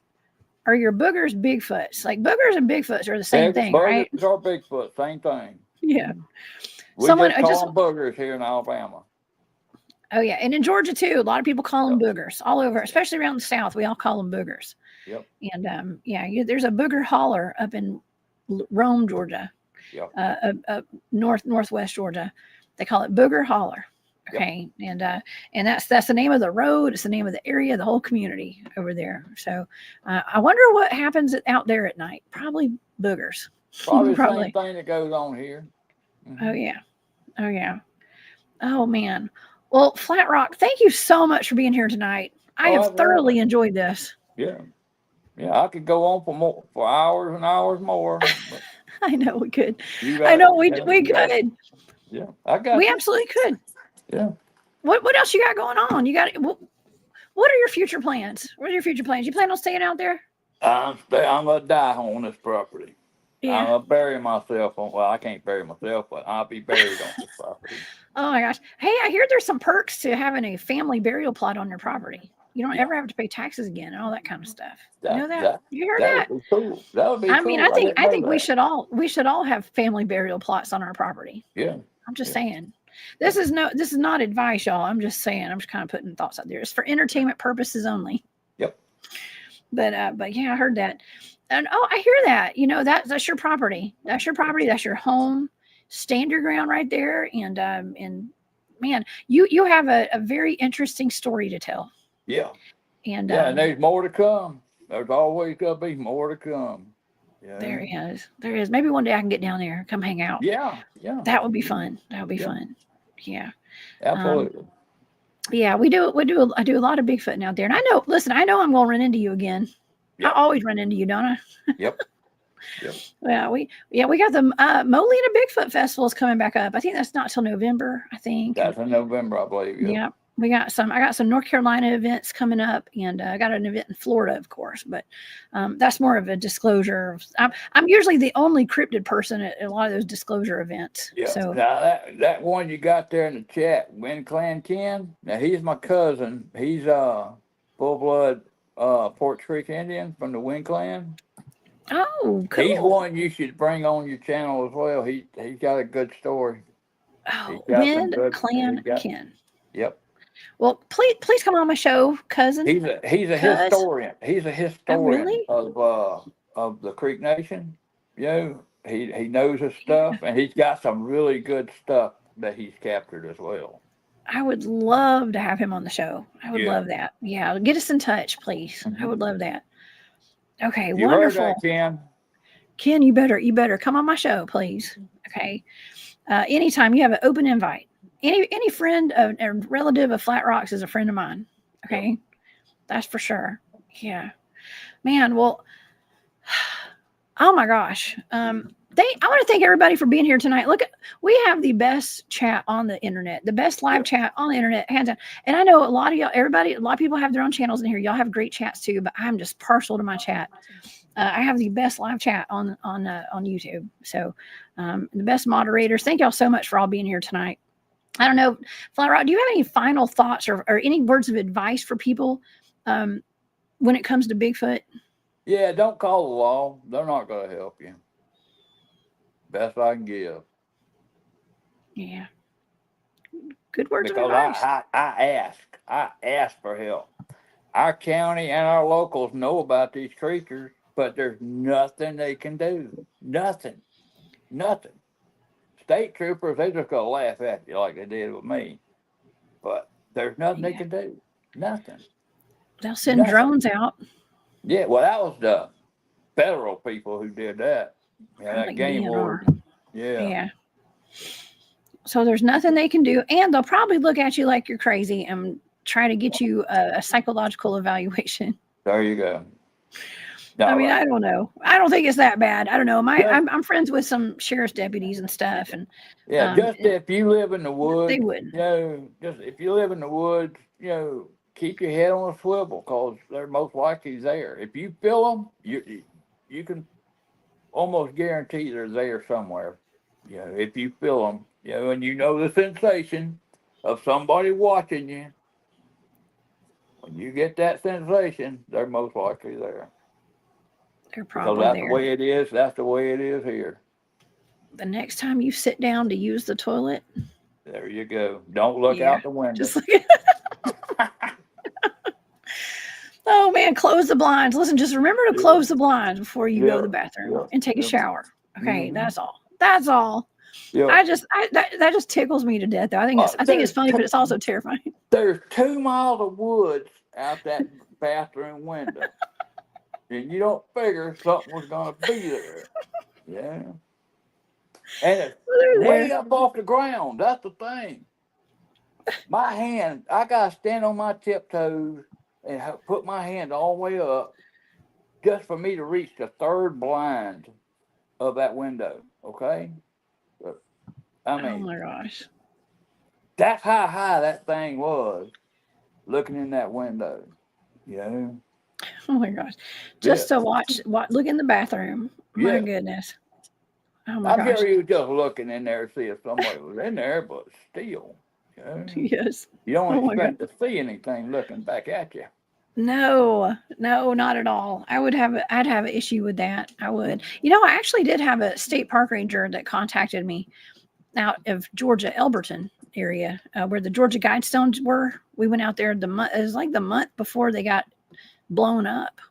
"Are your boogers Bigfoots?" Like boogers and Bigfoots are the same thing, right? Boogers are Bigfoot, same thing. Yeah. We just call them boogers here in Alabama. Oh yeah, and in Georgia too, a lot of people call them boogers all over, especially around the South. We all call them boogers. Yep. And there's a booger holler up in Rome, Georgia. Yep. Northwest Georgia. They call it Booger Holler. Okay. Yep. And that's the name of the road. It's the name of the area, the whole community over there. So I wonder what happens out there at night. Probably boogers. Probably the same thing that goes on here. Mm-hmm. Oh yeah. Oh man. Well, Flatrock, thank you so much for being here tonight. I have thoroughly enjoyed this. Yeah. I could go on for hours and hours more. I know we could. I know we could. Yeah, we absolutely could. Yeah. What else you got going on? You got what are your future plans? What are your future plans? You plan on staying out there? I'm gonna die on this property. Yeah. I'm gonna bury myself on. Well, I can't bury myself, but I'll be buried on this property. Oh my gosh! Hey, I hear there's some perks to having a family burial plot on your property. You don't ever have to pay taxes again and all that kind of stuff. You know that? You heard that? That would be cool. That would be cool. I mean, I think we should all have family burial plots on our property. Yeah. I'm just saying. This is not advice, y'all. I'm just saying. I'm just kind of putting thoughts out there. It's for entertainment purposes only. Yep. But yeah, I heard that. And I hear that. That's your property. That's your property. That's your home. Stand your ground right there. And man, you have a very interesting story to tell. Yeah. And there's more to come. There's always gonna be more to come. Yeah. There is. Maybe one day I can get down there, come hang out. Yeah. That would be fun. That would be fun. Yeah. Absolutely. I do a lot of Bigfooting out there. And I know I'm gonna run into you again. Yep. I always run into you, don't I? Yep. Well, we got the Molina Bigfoot Festival is coming back up. I think that's not till November, I think. That's in November, I believe. Yeah. I got some North Carolina events coming up, and I got an event in Florida, of course, but that's more of a disclosure. I'm usually the only cryptid person at a lot of those disclosure events. Yeah. So now that one you got there in the chat, Wind Clan Ken. Now he's my cousin. He's full blood Fort Creek Indian from the Wind Clan. Oh, He's cool. one you should bring on your channel as well. He's got a good story. He's Oh, got some Wind good. He Clan got. Ken. Yep. Well, please come on my show, cousin. He's a Cuz. historian. He's a Oh, historian really? of the Creek Nation. You know, he knows his stuff, and he's got some really good stuff that he's captured as well. I would love to have him on the show. I would Yeah. love that. Yeah, get us in touch, please. I Hmm. would love that. Okay, You heard that, wonderful. Ken? Ken, you better come on my show, please. Okay. Anytime you have an open invite. Any friend a relative of Flat Rocks is a friend of mine. Yep. Okay. That's for sure. Yeah. Man, well, oh my gosh. I want to thank everybody for being here tonight. Look, we have the best chat on the internet, the best live Yep. chat on the internet, hands down. And I know a lot of y'all, a lot of people have their own channels in here. Y'all have great chats too, but I'm just partial to my chat. I have the best live chat on YouTube. So the best moderators. Thank y'all so much for all being here tonight. I don't know, Flat Rock, do you have any final thoughts or any words of advice for people when it comes to Bigfoot? Yeah. Don't call the law. They're not going to help you. Best I can give. Yeah. Good words Because of advice. I ask for help. Our county and our locals know about these creatures, but there's nothing they can do. Nothing. State troopers, they just gonna laugh at you like they did with me. But there's nothing they Yeah. can do. Nothing. They'll send Nothing. drones out. Yeah, well, that was the federal people who did that. Yeah, that Like game DNR. warden. Yeah. Yeah. So there's nothing they can do. And they'll probably look at you like you're crazy and try to get you a psychological evaluation. There you go. All I mean, right. I don't know. I don't think it's that bad. I don't know. Just, I'm friends with some sheriff's deputies and stuff, and yeah, just if you live in the they woods, wouldn't. just if you live in the woods, keep your head on a swivel because they're most likely there. If you feel them, you can almost guarantee they're there somewhere. If you feel them, and you know the sensation of somebody watching you. When you get that sensation, they're most likely there. They're Because probably that's the there. way it is. That's the way it is here. The next time you sit down to use the toilet, There you go. Don't look yeah, out the window. just like, oh man, close the blinds. Listen, just remember to close the blinds before you go to the bathroom and take a shower. Okay, that's all. That's all. Yeah. That just tickles me to death. Though I think it's funny, but it's also terrifying. There's 2 miles of woods out that bathroom window, and you don't figure something was going to be there. Yeah. And it's way up off the ground. That's the thing. My hand, I got to stand on my tiptoes and put my hand all the way up just for me to reach the third blind of that window. Okay? I mean, oh my gosh. That's how high that thing was looking in that window. Oh my gosh. Just to watch, look in the bathroom. My goodness. Oh my I'm gosh. sure he was just looking in there to see if somebody was in there, but still, Yes. you don't expect to see anything looking back at you. No, not at all. I'd have an issue with that. I would. I actually did have a state park ranger that contacted me out of Georgia, Elberton area, where the Georgia Guidestones were. We went out there it was like the month before they got blown up.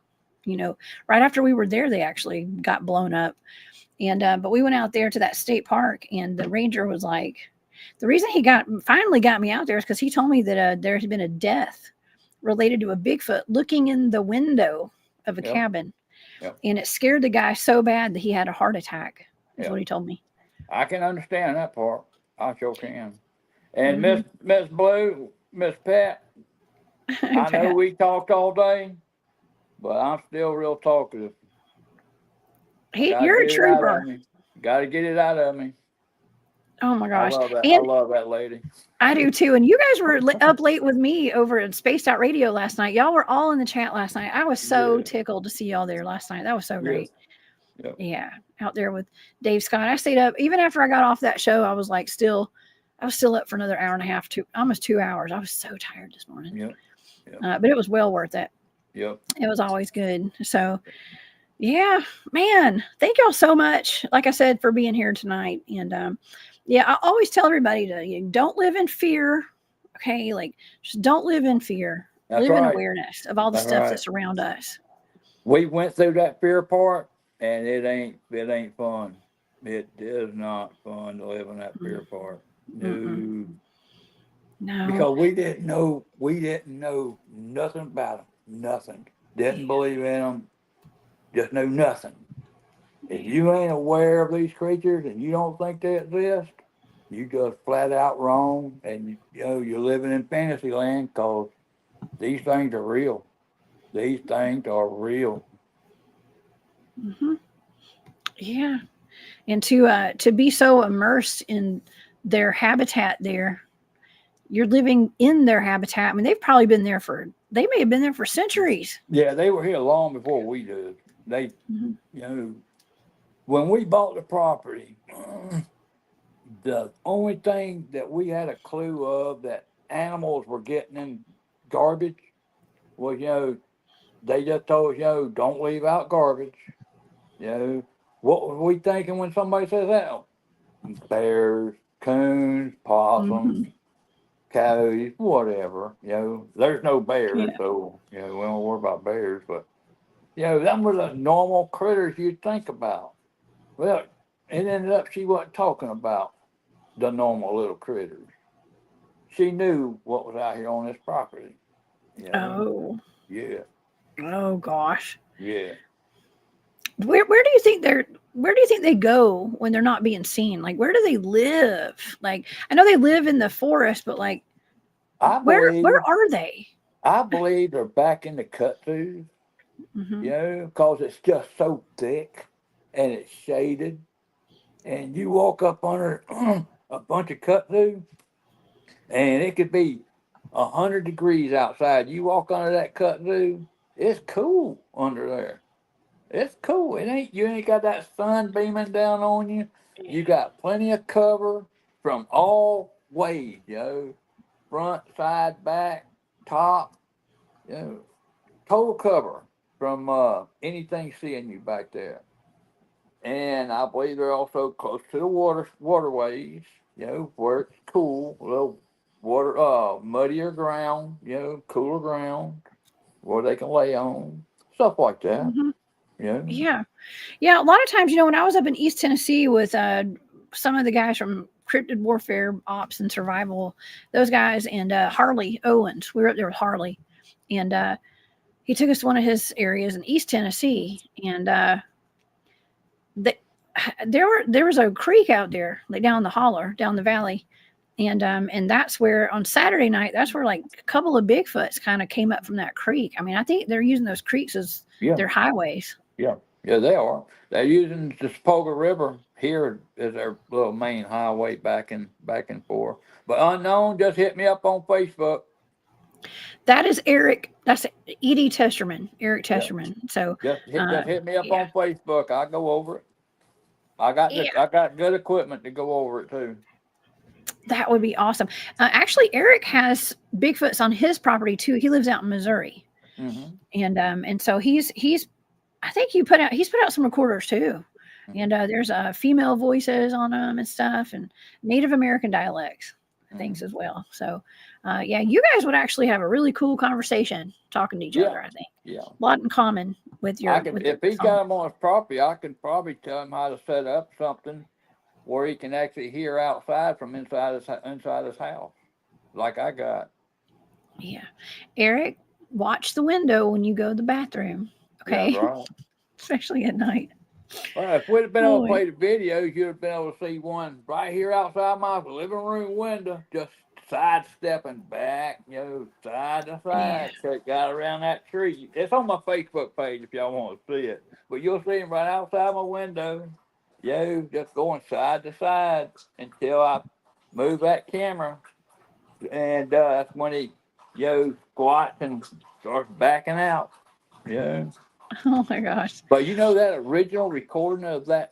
Right after we were there, they actually got blown up. And but we went out there to that state park, and the ranger was like, the reason he finally got me out there is because he told me that there had been a death related to a Bigfoot looking in the window of a cabin. And it scared the guy so bad that he had a heart attack, is what he told me. I can understand that part. I sure can. And Miss Blue, Miss Pat, I know we talked all day, but I'm still real talkative. You're a trooper. Got to get it out of me. Oh my gosh. I love that lady. I do too. And you guys were up late with me over at Spaced Out Radio last night. Y'all were all in the chat last night. I was so tickled to see y'all there last night. That was so great. Yeah. Out there with Dave Scott. I stayed up even after I got off that show. I was still up for another hour and a half, almost 2 hours. I was so tired this morning. But it was well worth it. It was always good. So Yeah, man. Thank y'all so much. Like I said, for being here tonight. And yeah, I always tell everybody to don't live in fear. Okay, like just don't live in fear. That's Live in right. awareness of all the That's stuff right. that's around us. We went through that fear part, and it ain't fun. It is not fun to live in that fear part. Mm-mm. No, No. because we didn't know nothing about them, nothing. Didn't believe in them, just knew nothing. If you ain't aware of these creatures and you don't think they exist, you just flat out wrong, and you're living in fantasy land because these things are real. These things are real. Hmm. Yeah, and to be so immersed in their habitat there, you're living in their habitat. I mean, they've probably been there for they may have been there for centuries. Yeah, they were here long before we did. They, Hmm. you know, when we bought the property, the only thing that we had a clue of that animals were getting in garbage was, they just told us, don't leave out garbage. You know, what were we thinking when somebody says that? Bears, coons, possums, Hmm. coyotes, whatever. There's no bears, Yeah. so we don't worry about bears. But them were the normal critters you'd think about. Well, it ended up she wasn't talking about the normal little critters. She knew what was out here on this property. You know, Oh. yeah, Oh gosh. yeah. Where do you think they're where do you think they go when they're not being seen? Like where do they live? Like I know they live in the forest, but like I where believe, are they? I believe they're back in the cut throughs. Hmm. Because it's just so thick and it's shaded, and you walk up under a bunch of cut through, and it could be 100 degrees outside. You walk under that cut through, it's cool under there. It's cool. You ain't got that sun beaming down on you. You got plenty of cover from all ways, front, side, back, top, you know, total cover from anything seeing you back there. And I believe they're also close to the waterways, where it's cool, a little water, muddier ground, cooler ground where they can lay on, stuff like that. Hmm. You know, Yeah. Yeah, a lot of times, when I was up in East Tennessee with some of the guys from Cryptid Warfare Ops and Survival, those guys, and Harley Owens, we were up there with Harley, and he took us to one of his areas in East Tennessee, and the, there was a creek out there, like down the holler, down the valley, and that's where on Saturday night, that's where like a couple of Bigfoots kind of came up from that creek. I mean, I think they're using those creeks as yeah, their highways. yeah, yeah, they are. They're using the Spoga River here as their little main highway back and forth. But unknown, just hit me up on Facebook. That is Eric. That's Edie Testerman, Eric Yeah, Testerman. So, just hit me up yeah, on Facebook. I'll go over it. yeah, I got good equipment to go over it too. that would be awesome. Actually, Eric has Bigfoots on his property too. He lives out in Missouri, Mm-hmm. and so he's I think he's put out some recorders too, Mm-hmm. and there's female voices on them and stuff, and Native American dialects Mm-hmm. things as well. So, yeah, you guys would actually have a really cool conversation talking to each Yeah, other. I think yeah. a lot in common with I your could, with the if he's song. got him on his property, I can probably tell him how to set up something where he can actually hear outside from inside his house, like I got. Yeah. Eric, watch the window when you go to the bathroom. Yeah, Okay. right. Especially at night. Well, if we'd have been able Oh, to play the videos, you'd have been able to see one right here outside my living room window, just sidestepping back, side to yeah. side. So it got around that tree. It's on my Facebook page if y'all want to see it. But you'll see him right outside my window, just going side to side until I move that camera. And that's when he, squats and starts backing out. Yeah. Oh my gosh. But that original recording of that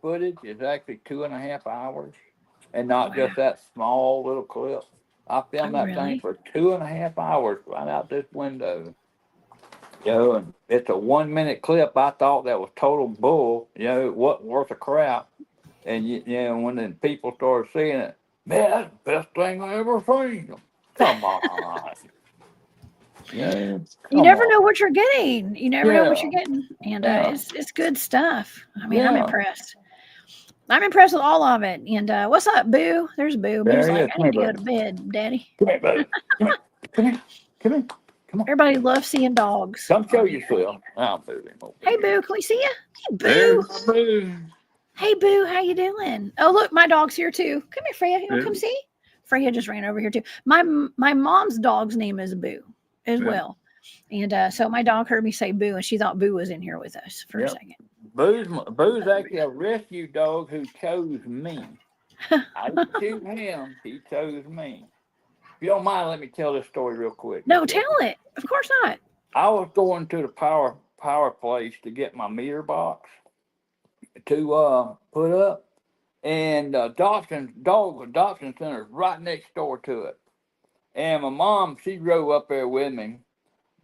footage is actually 2.5 hours and not Wow. just that small little clip. I Oh, filmed that thing really? for 2.5 hours right out this window. And it's a 1 minute clip. I thought that was total bull. It wasn't worth a crap. And when the people started seeing it, man, that's the best thing I ever seen. Come on. Yeah, You come never know on. what you're getting. You never know what Yeah, you're getting, and yeah, it's good stuff. I mean, I'm yeah. impressed. I'm impressed with all of it. And what's up, Boo? There's Boo. There Boo's he like, is. I Come need here, to go buddy. to bed, Daddy. Come here, buddy. Come here. Come here. Come here. Come on. Everybody loves seeing dogs Come show on here. yourself. I'll move him over Hey, here. Boo, can we see you? Hey, Boo. There's Boo. Hey, Boo, how you doing? Oh, look, my dog's here too. Come here, Freya. You want to come Yeah. see? Freya just ran over here too. My mom's dog's name is Boo as Yeah. well. And so my dog heard me say Boo, and she thought Boo was in here with us for a Yep. second. Boo's actually a rescue dog who chose me. I didn't choose him. He chose me. If you don't mind, let me tell this story real quick. No, tell it. Of course not. I was going to the power place to get my meter box to put up, and adoption center is right next door to it. And my mom, she drove up there with me,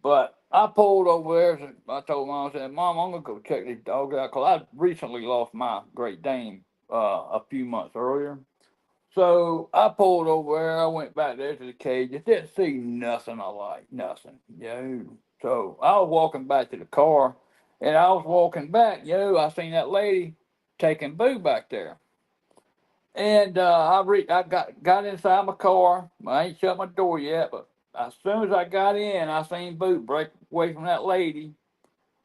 but I pulled over there. And I told Mom, I said, "Mom, I'm gonna go check these dogs out because I recently lost my Great Dane a few months earlier." So I pulled over there. I went back there to the cage. I didn't see nothing I liked, nothing. So I was walking back to the car, and I was walking back. I seen that lady taking Boo back there, and I got inside my car. I ain't shut my door yet, but as soon as I got in, I seen Boo break away from that lady,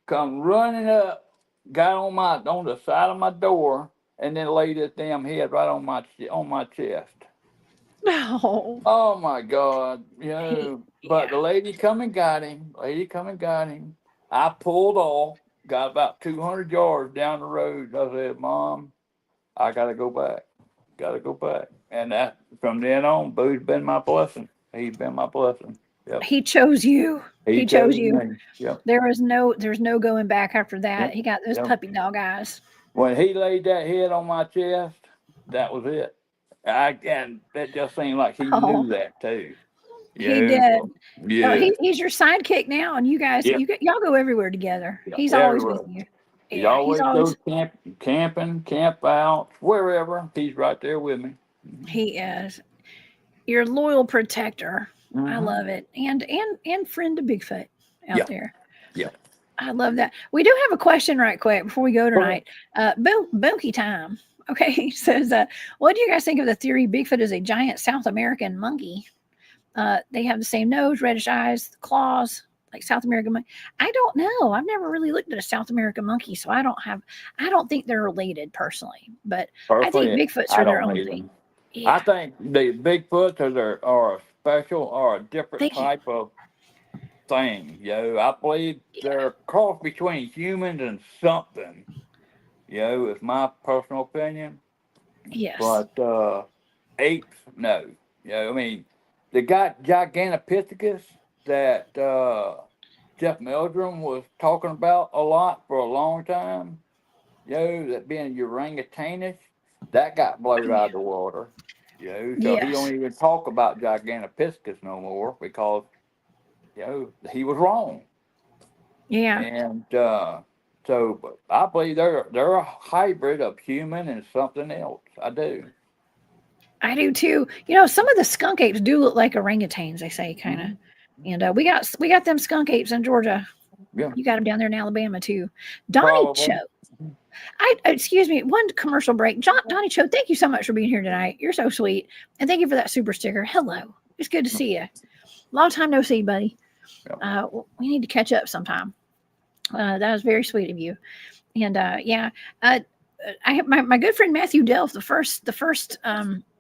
come running up, got on the side of my door, and then laid his damn head right on my chest. No. Oh my God, but Yeah. the lady come and got him. Lady come and got him. I pulled off, got about 200 yards down the road. I said, "Mom, I gotta go back. Gotta go back." And that from then on, Boo's been my blessing. He's been my blessing. Yep. He chose you. He He chose chose you. me. Yep. There's no going back after that. Yep. He got those Yep. puppy dog eyes. When he laid that head on my chest, that was it. And that just seemed like he Oh, knew that too. he Yeah. did. Oh, Yeah. he's your sidekick now, and you guys, Yep. y'all go everywhere together. Yep. He's always with Everywhere. you. He Yeah, he's always goes always camping, camp out, wherever. He's right there with me. he is your loyal protector. I Mm-hmm. love it, and friend to Bigfoot out Yeah. there. Yeah. I love that. We do have a question right quick before we go Okay. tonight. Bunky time. Okay, he says, what do you guys think of the theory Bigfoot is a giant South American monkey? They have the same nose, reddish eyes, claws, like South American monkey. I don't know. I've never really looked at a South American monkey, so I don't think they're related personally. But I think Personally, Bigfoots I are their don't own need thing. them. I Yeah, think the Bigfoots are a special or a different they type of thing. I believe yeah, they're a cross between humans and something. It's my personal opinion. yes, But apes, no. I mean, they got Gigantopithecus that Jeff Meldrum was talking about a lot for a long time. That being Urangutanish, that got blown out of the water. So he yes, don't even talk about Gigantopithecus no more because he was wrong. yeah. And so but I believe they're a hybrid of human and something else. I do. I do too. Some of the skunk apes do look like orangutans. They say kind of, Hmm. and we got them skunk apes in Georgia. Yeah, You got them down there in Alabama too. Donnie Cho. probably. Excuse me, one commercial break. Donnie Cho, thank you so much for being here tonight. You're so sweet. And thank you for that super sticker. Hello. It's good to see you. Long time no see, buddy. Yeah. We need to catch up sometime. That was very sweet of you. And yeah, I have my good friend Matthew Delph, the first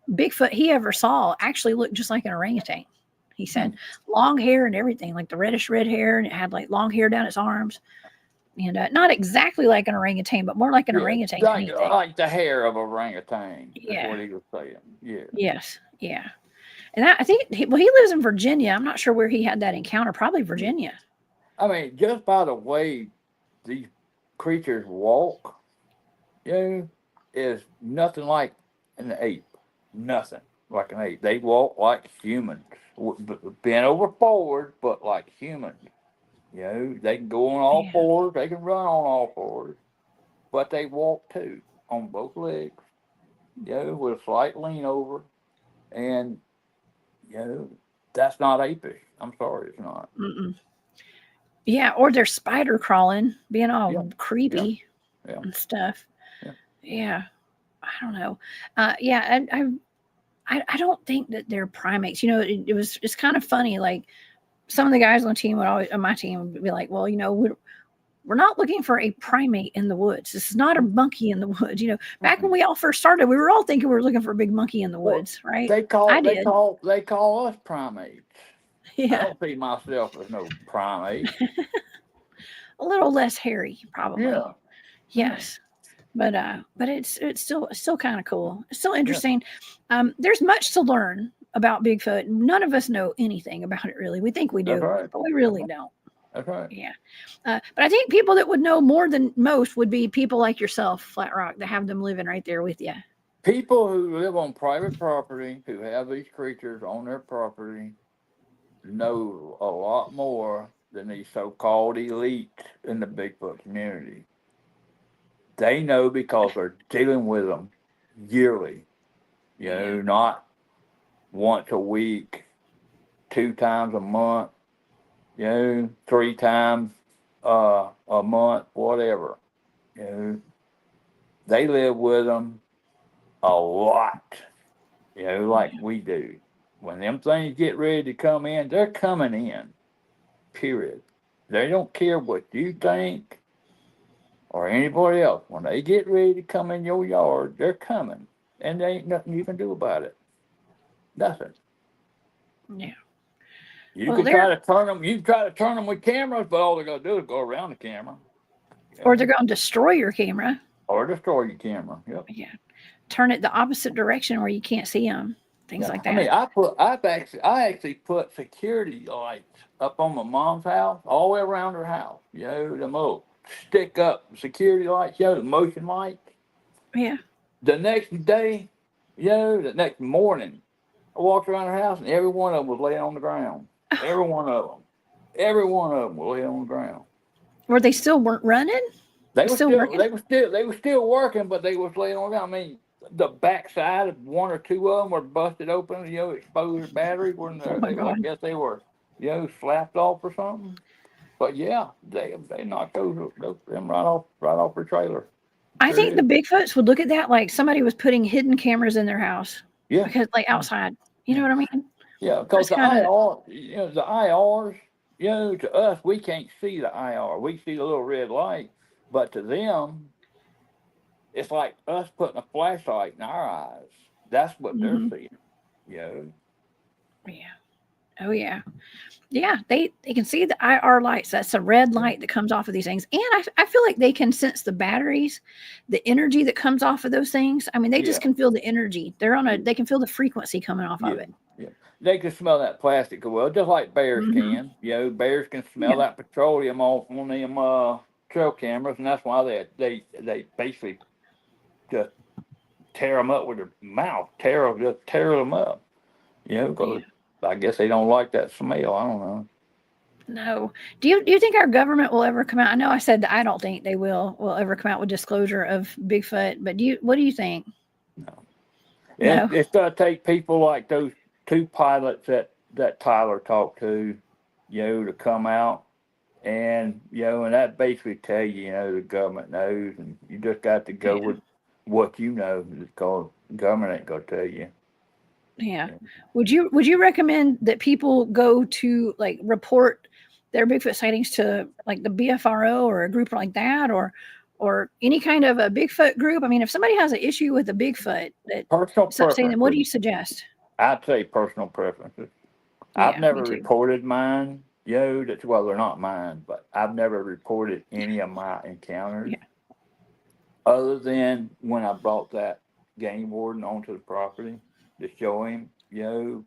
Bigfoot he ever saw actually looked just like an orangutan. He said long hair and everything, like the reddish red hair, and it had like long hair down its arms. And not exactly like an orangutan, but more like an Yeah, orangutan than anything. like the hair of a orangutan. That's Yeah. what he was saying. Yeah. Yes. Yeah. And I think he lives in Virginia. I'm not sure where he had that encounter. Probably Virginia. I mean, just by the way these creatures walk, is nothing like an ape. Nothing like an ape. They walk like humans, bent over forward, but like humans. You know, they can go on all Yeah. fours, they can run on all fours, but they walk too on both legs, you know, with a slight lean over. And, you know, that's not apish. I'm sorry, it's not. Mm-mm. Yeah, or they're spider crawling, being Yeah, all yeah, creepy yeah, and stuff. yeah. Yeah, I don't know. Yeah, I don't think that they're primates. You know, it's kind of funny. Like some of the guys on the team would always on my team would be like, well, you know, we're not looking for a primate in the woods. This is not a monkey in the woods. You know, back when Mm-mm. we all first started, we were all thinking we were looking for a big monkey in the Well, woods, right? they I call they did. call they call us primates. I Yeah, don't see myself as no primate. a little less hairy, probably. Yeah, yeah, Yes. But it's still kind of cool. It's still yeah. interesting. There's much to learn about Bigfoot. None of us know anything about it really. We think we That's do, right. but we That's really right. don't. That's right. Yeah. But I think people that would know more than most would be people like yourself, Flatrock, that have them living right there with you. People who live on private property, who have these creatures on their property, know a lot more than these so-called elites in the Bigfoot community. They know because they're dealing with them yearly. You Yeah. know, not once a week, 2 times a month. You know, 3 times a month, whatever. You know, they live with them a lot. You know, like Yeah. we do. When them things get ready to come in, they're coming in. Period. They don't care what you think or anybody else. When they get ready to come in your yard, they're coming, and there ain't nothing you can do about it. Nothing. Yeah. You Well, can try they're to turn them. You can try to turn them with cameras, but all they're gonna do is go around the camera, you or they're know, going to destroy your camera. or destroy your camera. Yep. Yeah. Turn it the opposite direction where you can't see them. Things Yeah. like I mean, that. I actually put security lights up on my mom's house, all the way around her house. You know, them little stick up security lights. You know, the motion lights. Yeah. The next day, you know, the next morning, I walked around her house and every one of them was laying on the ground. Every one of them. Every one of them was laying on the ground. Where they still weren't running, They were still still, working. they were still working, but they was laying on the ground. I mean, the backside of one or two of them were busted open. You know, exposed batteries when Oh my they I God. guess they were, you know, slapped off or something. But yeah, they knocked those them right off the trailer. I Sure think the did. Bigfoots would look at that like somebody was putting hidden cameras in their house Yeah, because, like, outside. You know yeah. what I mean? Yeah, because That's the kind of IR, you know, the IRs, you know, to us, we can't see the IR. We see the little red light, but to them, it's like us putting a flashlight in our eyes. That's what they're hmm seeing, you know. yeah. Oh yeah. Yeah. They can see the IR lights. That's a red Yeah, light that comes off of these things, and I feel like they can sense the batteries, the energy that comes off of those things. I mean, they just yeah, can feel the energy. They're on a. yeah, They can feel the frequency coming off of yeah. it. Yeah. They can smell that plastic well, just like bears hmm can. You know, bears can smell Yeah. that petroleum off on them trail cameras, and that's why they basically just tear them up with their mouth, just tear them up. You know, Yeah. 'cause I guess they don't like that smell. I don't know. No. Do you think our government will ever come out? I know I said that I don't think they will ever come out with disclosure of Bigfoot, but what do you think? No. No. It's gonna take people like those two pilots that Tyler talked to, you know, to come out and and that basically tell you, you know, the government knows, and you just got to go Yeah. with what you know. Because government ain't gonna tell you. Yeah. Yeah. Would you recommend that people go to like report their Bigfoot sightings to like the BFRO or a group like that or any kind of a Bigfoot group? I mean, if somebody has an issue with a Bigfoot that Personal saying, then what do preferences. you suggest? I'd say personal preferences. I've Yeah, me never too. reported mine. That's well, they're not mine, but I've never reported any of my encounters Yeah. other than when I brought that game warden onto the property to show him, hmm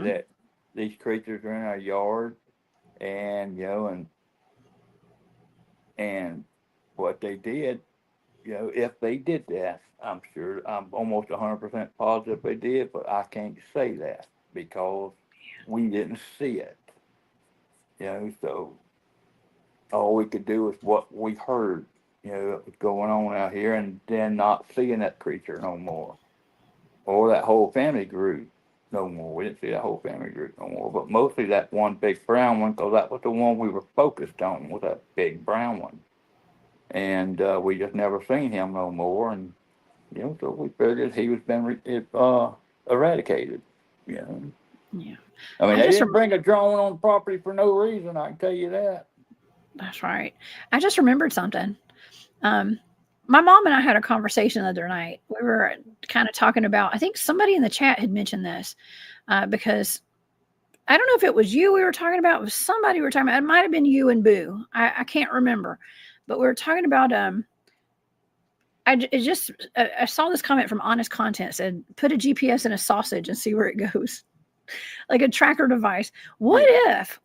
that these creatures are in our yard, and and what they did. If they did that, I'm almost 100% positive they did, but I can't say that because we didn't see it. So all we could do was what we heard, that was going on out here, and then not seeing that creature no more, or that whole family group no more. We didn't see that whole family group no more, but mostly that one big brown one, because that was the one we were focused on, was that big brown one. And we just never seen him no more, and so we figured he was been eradicated. Yeah. I mean, I they just didn't bring a drone on property for no reason. I can tell you that. That's right. I just remembered something. My mom and I had a conversation the other night. We were kind of talking about, I think somebody in the chat had mentioned this, because I don't know if it was you we were talking about, it was somebody we were talking about. It might have been you and Boo. I can't remember. But we were talking about, I saw this comment from Honest Content, said, put a GPS in a sausage and see where it goes. Like a tracker device. What if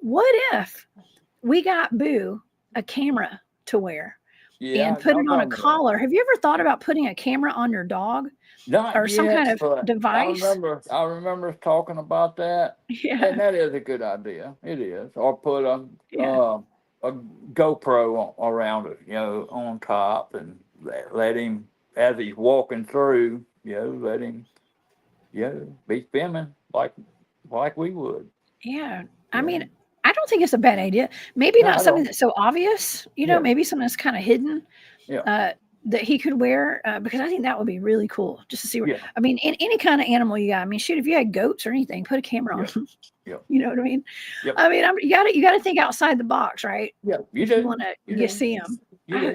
we got Boo a camera to wear and put it on a collar? Have you ever thought about putting a camera on your dog? Not or some yet, kind of device? I remember us talking about that. Yeah. And that is a good idea. It is. Or put a GoPro around it, on top, and let him, as he's walking through, let him, be filming like we would. Yeah. I mean, I don't think it's a bad idea. Maybe not something that's so obvious, maybe something that's kind of hidden. That he could wear, because I think that would be really cool just to see where, I mean, in any kind of animal you got. I mean, shoot, if you had goats or anything, put a camera on them. You know what I mean? I mean, you got to think outside the box, right? Yeah, you do. You want to see them.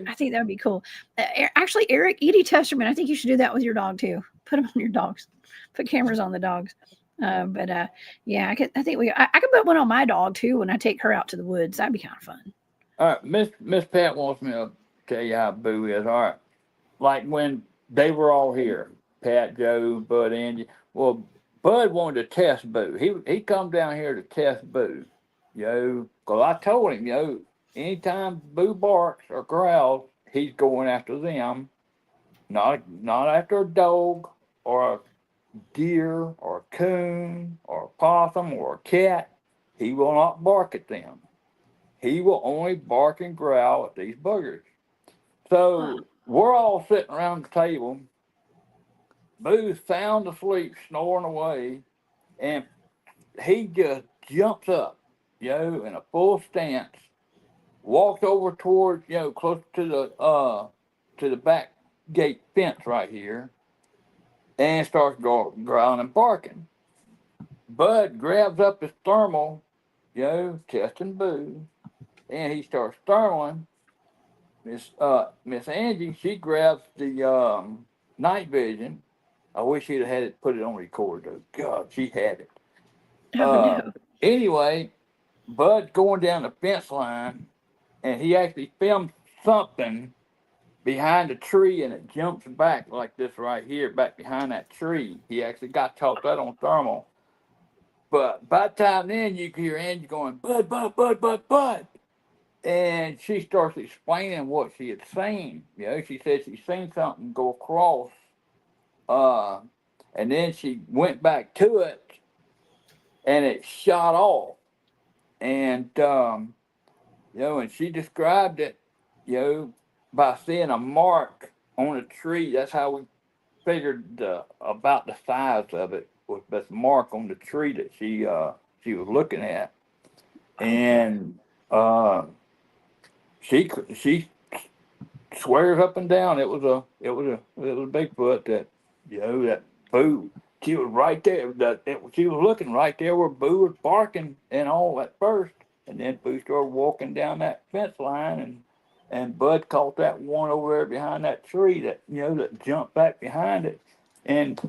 I think that would be cool. Actually, Edie Testerman, I think you should do that with your dog too. Put them on your dogs. Put cameras on the dogs. Yeah, I think I could put one on my dog too when I take her out to the woods. That'd be kind of fun. All right, Miss Pat wants me to tell you how Boo is. All right, like when they were all here, Pat, Joe, Bud, Angie. Well, Bud wanted to test Boo. He come down here to test Boo, because I told him, anytime Boo barks or growls, he's going after them, not after a dog or a deer or a coon or a possum or a cat. He will not bark at them. He will only bark and growl at these boogers. So we're all sitting around the table. Boo's sound asleep, snoring away, and he just jumps up, in a full stance, walks over towards, close to the back gate fence right here, and starts growling and barking. Bud grabs up his thermal, testing Boo, and he starts thermaling. Miss Angie, she grabs the night vision. I wish she'd have had it put it on record though. God, she had it. No. Anyway, Bud going down the fence line, and he actually filmed something behind a tree, and it jumps back like this right here, back behind that tree. He actually got caught that on thermal. But by the time then, you can hear Angie going, Bud, Bud, Bud, Bud, Bud. And she starts explaining what she had seen. She said she seen something go across. And then she went back to it, and it shot off. And, and she described it, by seeing a mark on a tree. That's how we figured about the size of it, was this mark on the tree that she was looking at. And she swears up and down it was a Bigfoot that that Boo. She was right there. She was looking right there where Boo was barking and all at first, and then Boo started walking down that fence line, and Bud caught that one over there behind that tree that that jumped back behind it, and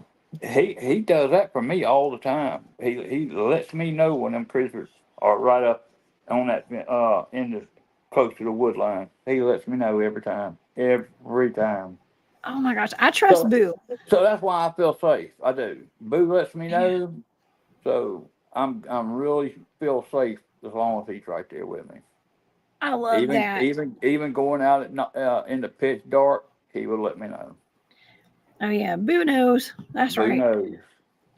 he does that for me all the time. He lets me know when them creatures are right up on that in the close to the wood line. He lets me know every time. Oh my gosh, I trust Boo. So that's why I feel safe. I do. Boo lets me know, so I'm really feel safe as long as he's right there with me. I love that. Even going out at in the pitch dark, he will let me know. Oh yeah, Boo knows. That's right. Boo knows.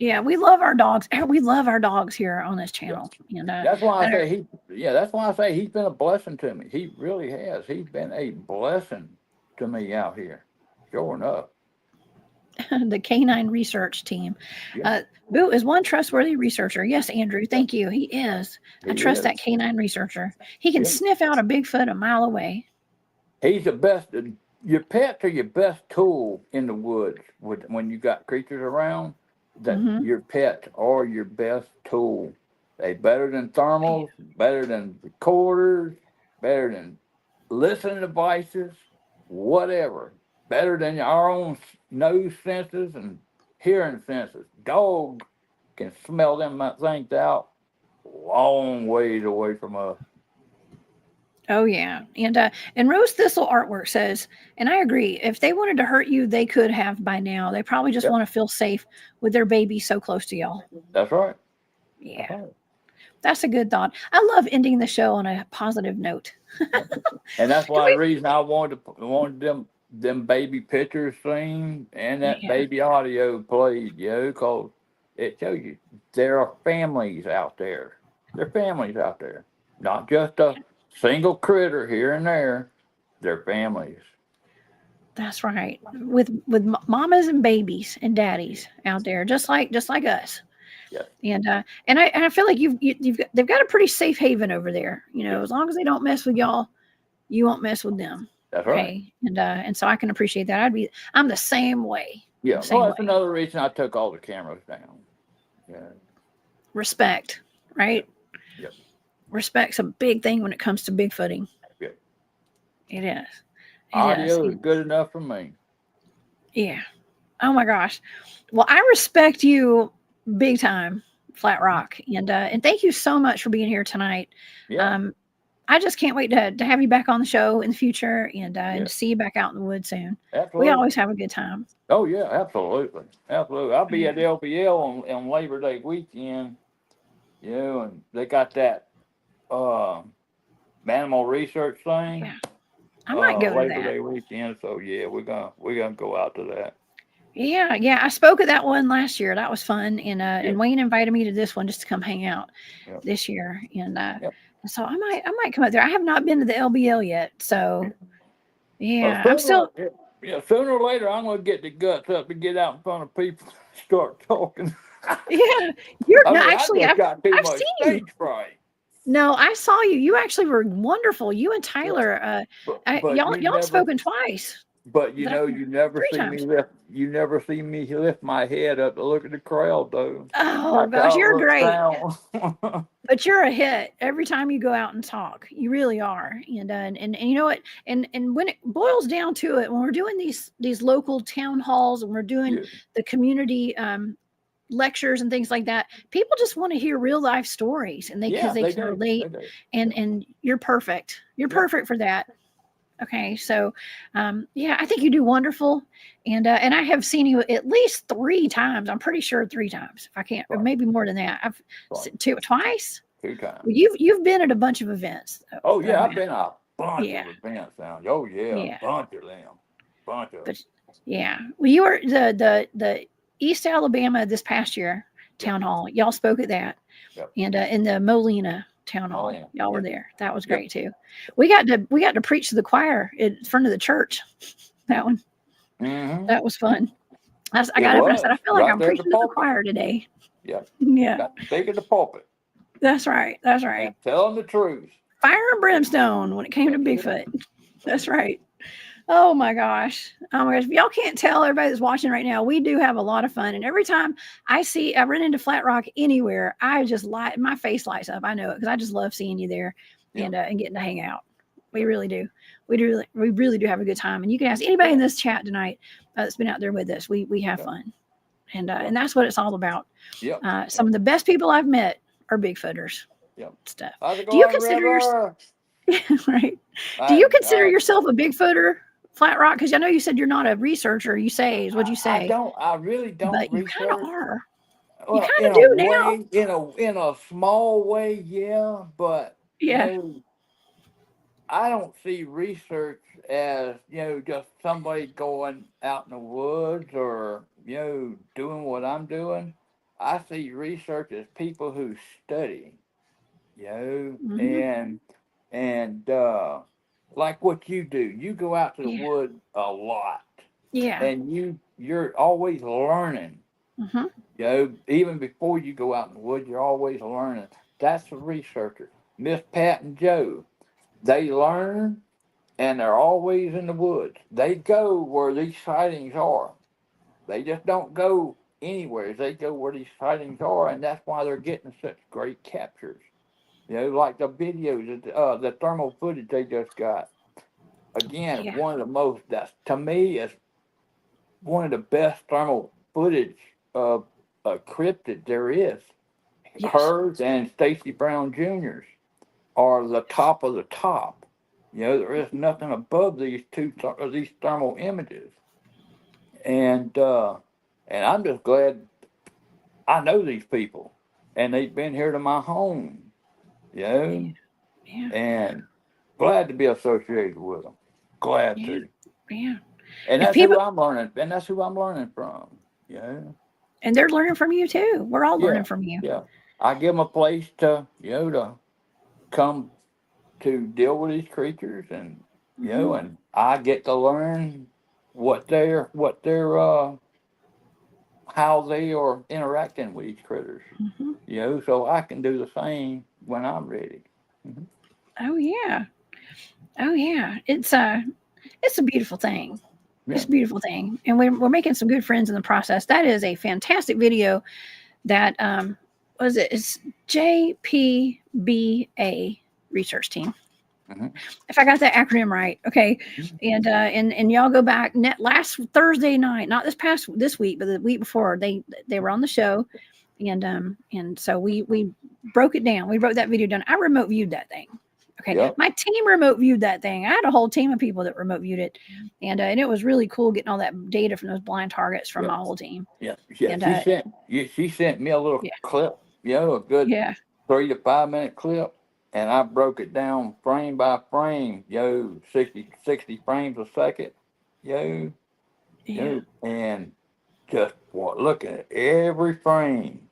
Yeah, we love our dogs. We love our dogs here on this Yeah. channel. And That's why I and say that's why I say he's been a blessing to me. He really has. He's been a blessing to me out here. Sure enough. the canine research team. Yeah. Uh, Boo is one trustworthy researcher. Yes, Andrew, Yeah. thank you. He is. I He trust is. that canine researcher. He can Yeah. sniff out a Bigfoot a mile away. He's the best. Your pets are your best tool in the woods. When you got creatures around, that Hmm. your pets are your best tool. They better than thermals, better than recorders, better than listening devices, whatever. Better than our own nose senses and hearing senses. Dogs can smell them things out long ways away from us. Oh yeah, and Rose Thistle artwork says, and I agree. If they wanted to hurt you, they could have by now. They probably just Yep, want to feel safe with their baby so close to y'all. that's right. Yeah, That's right. that's a good thought. I love ending the show on a positive note. Yep. And that's And why the reason I wanted them baby pictures seen and that yeah, baby audio played, because it shows you there are families out there. There are families out there, not just a single critter here and there. They're families. that's right. With mamas and babies and daddies out there, just like us. Yes, And I feel like they've got a pretty safe haven over there. yes, As long as they don't mess with y'all, you won't mess with them. that's right. Okay. And so I can appreciate that. I'm the same way. I'm Yeah, the well, same that's way. another reason I took all the cameras down. Yeah, Respect, yeah, right? yeah, Respect's a big thing when it comes to bigfooting. yeah. It is. It is. Audio is good enough for me. Yeah. Oh my gosh. Well, I respect you big time, Flat Mhm. Rock. And thank you so much for being here tonight. Yeah, Um, I just can't wait to have you back on the show in the future and yeah, to see you back out in the woods soon. We always absolutely. have a good time. Oh yeah, absolutely, absolutely. I'll be Yeah. at LPL on Labor Day weekend, and they got that uh, animal research thing Yeah. I might go to Labor that. Day weekend. So yeah, we're gonna go out to that. Yeah, yeah. I spoke at that one last year. That was fun. And Yeah, and Wayne invited me to this one just to come hang out yeah, this year. yeah. And so I might come out there. I have not been to the LBL yet. Yeah. So Well, yeah, I'm still sooner or later, I'm gonna get the guts up to get out in front of people, and start talking. yeah. You're I no, mean, I actually just got too I've much seen you. stage fright. No, I saw you. You actually were wonderful. You and Yeah, Tyler, but y'all you y'all never. spoken twice. But That you never three see me times. lift. You never see me lift my head up to look at the crowd, though. Oh That's gosh, how it you're looks great. now. But you're a hit every time you go out and talk. You really are. And you know what? And when it boils down to it, when we're doing these local town halls and we're doing Yeah, the community lectures and things like that, people just want to hear real life stories and because yeah, they they can do. relate. They do. Yeah, And you're perfect. You're yeah. perfect for that. Okay, so yeah, I think you do wonderful, and I have seen you at least 3 times. I'm pretty sure 3 times. If I can't, or Right, maybe more than that. I've right. twice. Two times. Well, you've been at a bunch of events Oh that yeah, I'm I've at. been a bunch Yeah, of events now. Oh yeah, a yeah, bunch of them. Bunch of them. but yeah. Well, you were the East Alabama this past year Yep, town hall. Y'all spoke at that, yep. and in the Molina town Oh hall, yeah, y'all were yep, there. That was yep. great too. We got to preach to the choir in front of the church. That one. Mm-hmm. That was fun. I It got up and I said, was I feel like right I'm there at the preaching to the pulpit. choir today. Yep. Yeah, Got to speak at the pulpit that's right. That's right. and telling the truth. Fire and brimstone when it came to That's it. Bigfoot. That's That's it. right. Oh my gosh. Oh my gosh. If y'all can't tell, everybody that's watching right now, we do have a lot of fun. And every time I run into Flat Rock anywhere, I just light my face lights up. I know it because I just love seeing you there Yep, and getting to hang out. We yep, really do. We really do have a good time. And you can ask anybody in yeah, this chat tonight that's been out there with us. We have yep, fun. And yep, and that's what it's all about. yep, Some yep, of the best people I've met are Bigfooters yep. stuff. How's it Do you going, consider your River? right? Do I, you consider I, yourself a Bigfooter, Flat Rock? Because I know you said you're not a researcher. You say is what you I say, don't. I really don't but you kind of research. are. You Well, kind in of a do now. way, in a small way, yeah. But Yeah. I don't see research as just somebody going out in the woods or doing what I'm doing. I see research as people who study, you know, Mm-hmm. and like what you do, you go out to the Yeah. wood a lot, Yeah. and you're always learning. Mm-hmm. You know, even before you go out in the woods, you're always learning. That's a researcher. Miss Pat and Joe, they learn and they're always in the woods. They go where these sightings are. They just don't go anywhere. They go where these sightings are, and that's why they're getting such great captures. You know, like the videos, the thermal footage they just got. Again, Yeah. one of the most, that's to me, is one of the best thermal footage of a cryptid there is. Yes. Hers and Stacy Brown Jr.'s are the top of the top. You know, there is nothing above these these thermal images, and uh, and I'm just glad I know these people, and they've been here to my home. You Yeah. know, Yeah. and glad to be associated with them. Glad Yeah. to, Yeah. and If that's people who I'm learning, and that's who I'm learning from. You know, and they're learning from you too. We're all yeah, learning from you. yeah. I give them a place to, to come to deal with these creatures, and Mm-hmm. and I get to learn what they're how they are interacting with these critters. Mm-hmm. So I can do the same when I'm ready. Mhm. Oh yeah. Oh yeah. It's a beautiful thing. Yeah. It's a beautiful thing. And we're making some good friends in the process. That is a fantastic video that was it? It's JPBA research team. Hmm. If I got that acronym right, okay. And y'all go back last Thursday night, not this week, but the week before, they were on the show, and so we broke it down. We broke that video down. I remote viewed that thing. Okay, Yeah. my team remote viewed that thing. I had a whole team of people that remote viewed it, and it was really cool getting all that data from those blind targets from Yeah. my whole team. Yeah. Yeah. And She sent me a little yeah, clip. A good yeah, 3 to 5 minute clip, and I broke it down frame by frame. 60 frames a second. Yo, yeah. and just looking at every frame.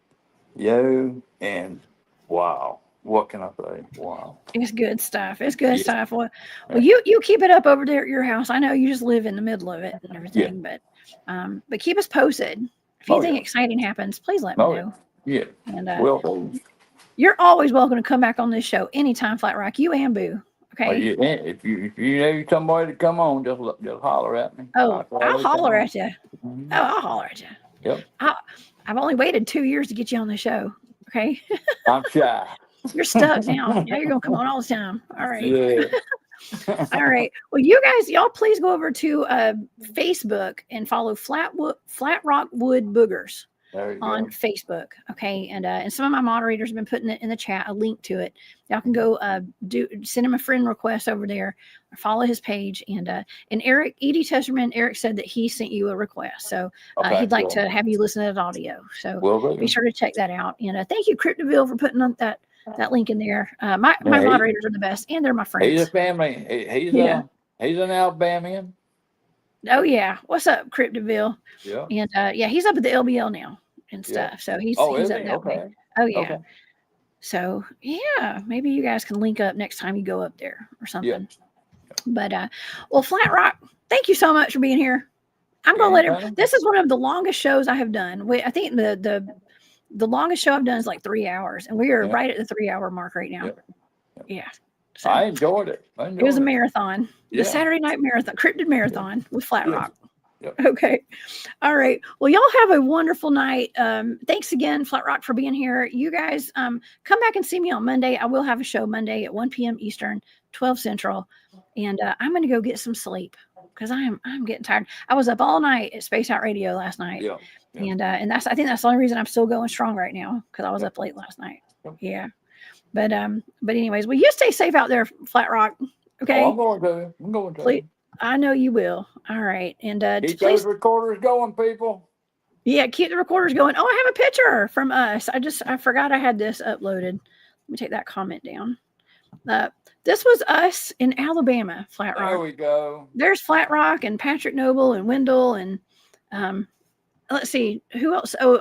And wow, what can I say? Wow. It's good stuff. It's good Yeah. stuff. Well, you keep it up over there at your house. I know you just live in the middle of it and Yeah. everything, but keep us posted. If Oh anything yeah. exciting happens, please let me Oh yeah. know. Yeah. And Well, you're always welcome to come back on this show anytime, Flat Rock. You and Boo. Okay. yeah. If you know somebody to come on, just holler at me. Oh, I'll I'll always come holler on. at you. Hmm. Oh, I'll holler at you. Yep. I, I've only waited 2 years to get you on the show. Okay. I'm shy. You're stuck now. Now you're gonna come on all the time. All right. Yeah. All right. Well, you guys, y'all please go over to Facebook and follow Flat Rock Wood Boogers There you on go. Facebook. Okay. And some of my moderators have been putting it in the chat, a link to it. Y'all can go send him a friend request over there or follow his page. And Eric, Edie Testerman, Eric said that he sent you a request. So Okay. he'd like Well, to have you listen to that audio. So will be do. sure to check that out. And thank you, Cryptiville, for putting on that link in there. My Yeah, moderators are the best, and they're my he's a friends. family. Yeah. He's an Alabamian. Oh yeah. What's up, Cryptiville? Yeah. And yeah, he's up at the LBL now and Yeah. stuff. So he's Oh, is up he? that way. Okay. Oh yeah. Okay. So yeah, maybe you guys can link up next time you go up there or Yeah. something. But well, Flat Rock, thank you so much for being here. I'm gonna let him. Anytime. This is one of the longest shows I have done. I think the longest show I've done is like 3 hours, and we are Yeah. right at the 3 hour mark right now. Yeah. Yeah. So I enjoyed it. it was a marathon, the Yeah. Saturday night marathon, Cryptid marathon with Flat Yeah. Rock. Yeah. Okay. All right. Well, y'all have a wonderful night. Thanks again, Flat Rock, for being here. You guys come back and see me on Monday. I will have a show Monday at 1 p.m. Eastern, 12 Central. And I'm going to go get some sleep because I'm getting tired. I was up all night at Space Out Radio last night. Yeah. Yeah. And I think that's the only reason I'm still going strong right now because I was Yeah. up late last night. Yeah. Yeah. But anyways, well, you stay safe out there, Flat Rock. Okay. Oh, I'm going to. I'm going to. Please, I know you will. All right. And Keep please, those recorders going, people. yeah, keep the recorders going. Oh, I have a picture from us. I forgot I had this uploaded. Let me take that comment down. This was us in Alabama, Flat Rock. There we go. There's Flat Rock and Patrick Noble and Wendell and let's see who else. Oh,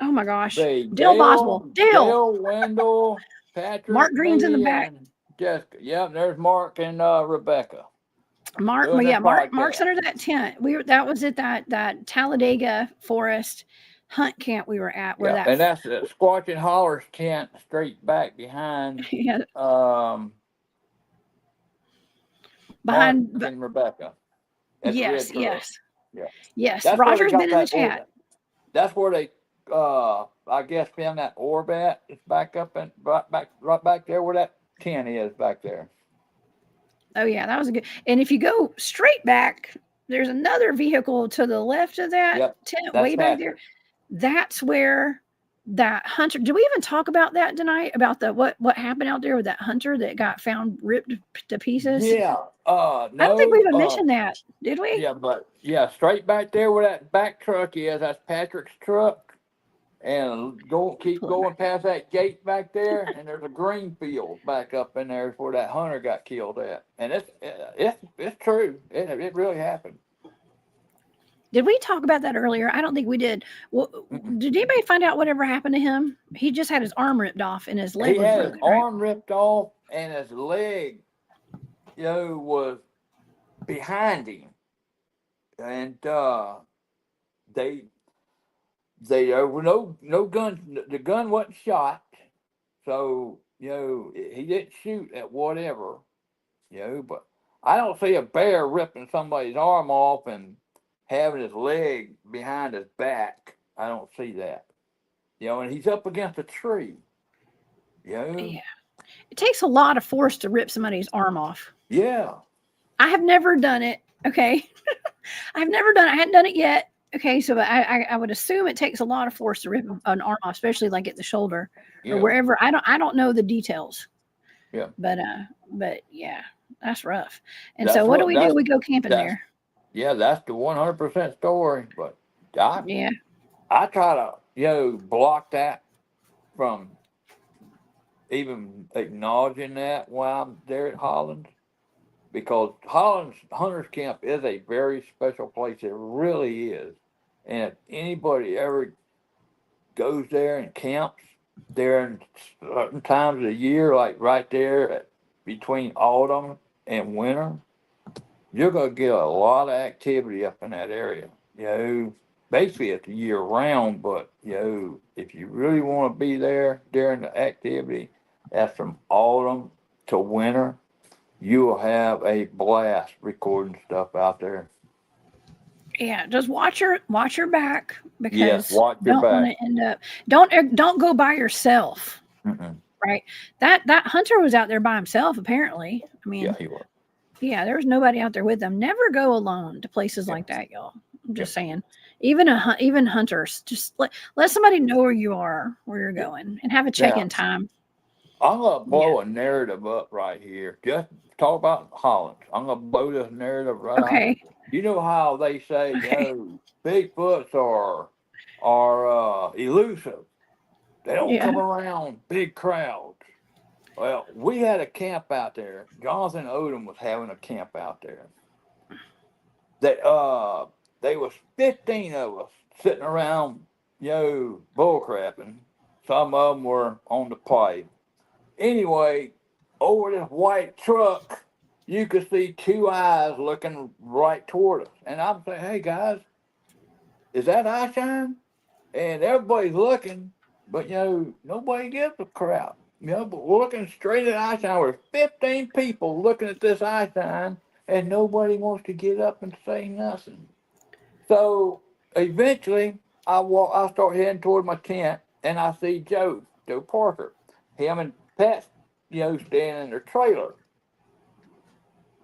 Oh my gosh. Say Dale Boswell. Dale. Dale, Wendell, Mark Patrick, Green's in the me, back. and Jessica. Yep, there's Mark and Rebecca Mark, doing the Mark's podcast. under that tent. That was at that Talladega Forest hunt camp we were at, where Yeah, that and that's the Squatch and Holler's tent straight back behind yeah, Mark behind and Rebecca at the Red Truck. Yeah, yes. that's where they Roger's got been in the that orb. chat. That's where they, I guess, found that orb at. It's back up and right back there where that tent is back there. Oh yeah, that was a good. And if you go straight back, there's another vehicle to the left of that Yep, tent, that's way back there. Patrick. That's where that hunter. Did we even talk about that tonight? About the what happened out there with that hunter that got found ripped to pieces? Yeah. I don't think we No. even mentioned that, did we? Yeah, but yeah, straight back there where that back truck is, that's Patrick's truck. And keep going past that gate back there, and there's a green field back up in there where that hunter got killed at. And it's true. It really happened. Did we talk about that earlier? I don't think we did. Well, did anybody find out whatever happened to him? He just had his arm ripped off and his leg He was had broken. his arm ripped off, and his leg, was behind him. And there were no gun. The gun wasn't shot, so he didn't shoot at whatever. But I don't see a bear ripping somebody's arm off and having his leg behind his back. I don't see that. And he's up against a tree. Yeah. It takes a lot of force to rip somebody's arm off. Yeah. I have never done it. Okay. I've never done it. I hadn't done it yet. Okay. So I would assume it takes a lot of force to rip an arm off, especially like at the shoulder or wherever. I don't know the details. Yeah. But yeah, that's rough. And so what do? We go camping there. Yeah, that's the 100% story. But I try to, block that from even acknowledging that while I'm there at Holland's, because Holland's Hunters Camp is a very special place. It really is. And if anybody ever goes there and camps during certain times of the year, like right there between autumn and winter, you're going to get a lot of activity up in that area. Basically it's year round, but if you really want to be there during the activity, that's from autumn to winter, you will have a blast recording stuff out there. Yeah, just watch your back, because watch your don't want back. to end up. Don't go by yourself. Mm-mm. Right. That hunter was out there by himself, apparently. I mean, Yeah, he was. Yeah, there was nobody out there with them. Never go alone to places like that, y'all. I'm just saying. Even hunters, just let somebody know where you are, where you're going, and have a check-in time. I'm gonna blow a narrative up right here. Just talk about Holland. I'm gonna blow this narrative right Okay. out. You know how they say, Bigfoots are elusive. They don't come around big crowds. Well, we had a camp out there. Jonathan Odom was having a camp out there. They was 15 of us sitting around, bull crapping. Some of them were on the pipe. Anyway, over this white truck, you could see two eyes looking right toward us. And I'm saying, hey guys, is that eye shine? And everybody's looking, but nobody gives a crap. But we're looking straight at eye shine. There's 15 people looking at this eye shine, and nobody wants to get up and say nothing. So eventually, I start heading toward my tent, and I see Joe Parker. Him and Pat, standing in their trailer.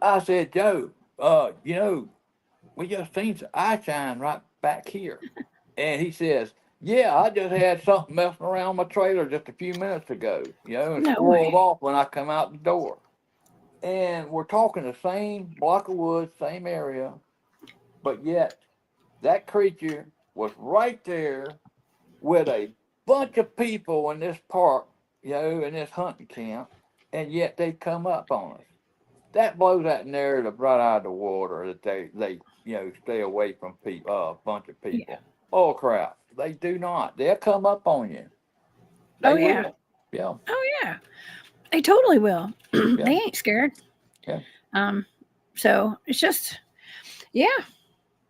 I said, Joe, we just seen some eye shine right back here. And he says, yeah, I just had something messing around my trailer just a few minutes ago, and squirreled off when I come out the door. And we're talking the same block of wood, same area, but yet that creature was right there with a bunch of people in this park, in this hunting camp, and yet they come up on us. That blows that narrative right out of the water that they stay away from people, a bunch of people. Yeah. Oh crap! They do not. They'll come up on you. Oh, yeah. Will. Yeah. Oh, yeah. They totally will. Yeah. They ain't scared. Yeah. So it's just, yeah,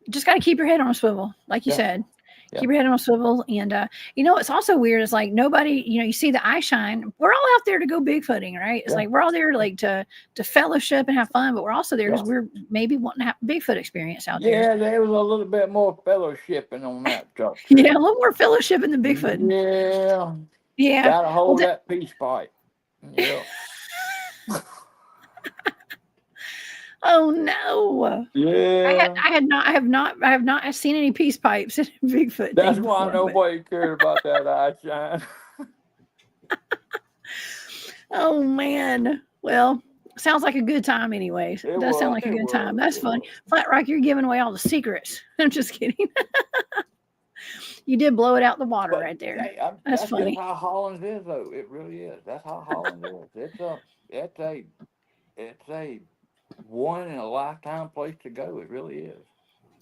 just got to keep your head on a swivel, like you said. Yeah. Keep your head on a swivel. And, it's also weird. It's like nobody, you see the eye shine. We're all out there to go Bigfooting, right? It's like we're all there like to fellowship and have fun, but we're also there because we're maybe wanting to have a Bigfoot experience out there. Yeah, there was a little bit more fellowshipping on that truck. Yeah, a little more fellowship in the Bigfoot. Yeah. Yeah. Gotta hold that peace pipe. Yeah. Oh no! Yeah, I have not seen any peace pipes in Bigfoot. that's why nobody cared about that eye shine. Oh man! Well, sounds like a good time, anyways. It does sound like a good time. That's funny. Flatrock, you're giving away all the secrets. I'm just kidding. You did blow it out the water right there. Hey, that's funny. That's how Hollins is, though. It really is. That's how Hollins is. It's a one in a lifetime place to go. It really is.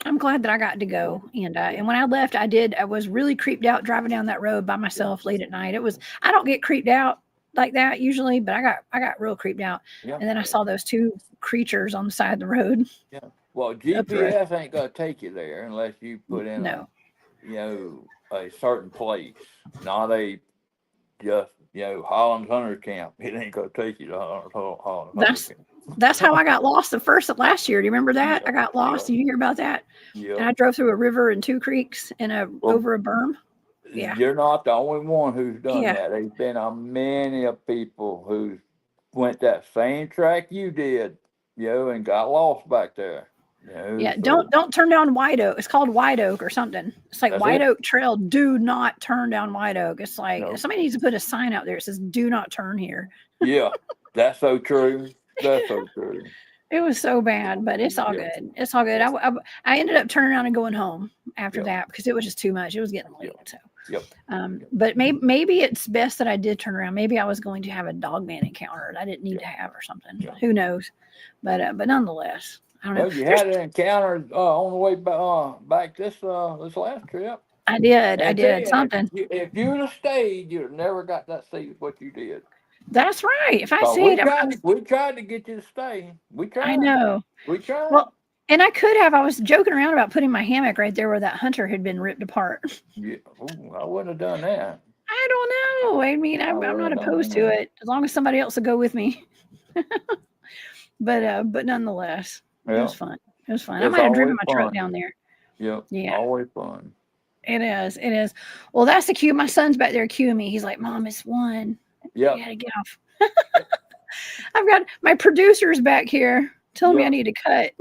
I'm glad that I got to go. And when I left, I was really creeped out driving down that road by myself late at night. I don't get creeped out like that usually, but I got real creeped out. Yeah. And then I saw those two creatures on the side of the road. Yeah. Well, GPS ain't gonna take you there unless you put in a certain place, not a just Holland's Hunter Camp. It ain't gonna take you to Holland's Hunter Camp. That's how I got lost last year. Do you remember that? I got lost. Did you hear about that? Yeah. And I drove through a river and two creeks and over a berm. Yeah. You're not the only one who's done that. There's been many of people who went that same track you did, and got lost back there. Don't turn down White Oak. It's called White Oak or something. It's like White Oak Trail. Do not turn down White Oak. It's like somebody needs to put a sign out there. It says, "Do not turn here." Yeah, that's so true. That's so true. It was so bad, but it's all good. It's all good. I ended up turning around and going home after that because it was just too much. It was getting late. So. But maybe it's best that I did turn around. Maybe I was going to have a Dogman encounter that I didn't need to have or something. Who knows? But nonetheless, I don't know. Well, you had an encounter on the way back this last trip. I did something. If you'd have stayed, you'd have never got that see what you did. That's right. If I stayed, we tried to get you to stay. We tried. I know. We tried. Well, and I could have. I was joking around about putting my hammock right there where that hunter had been ripped apart. Yeah, I wouldn't have done that. I don't know. I mean, I'm not opposed to it as long as somebody else will go with me. But nonetheless, it was fun. It was fun. I might have driven my truck down there. Yep. Yeah. Always fun. It is. It is. Well, that's the cue. My son's back there cueing me. He's like, "Mom, it's 1. Yeah. You gotta get off." I've got my producers back here telling me I need to cut.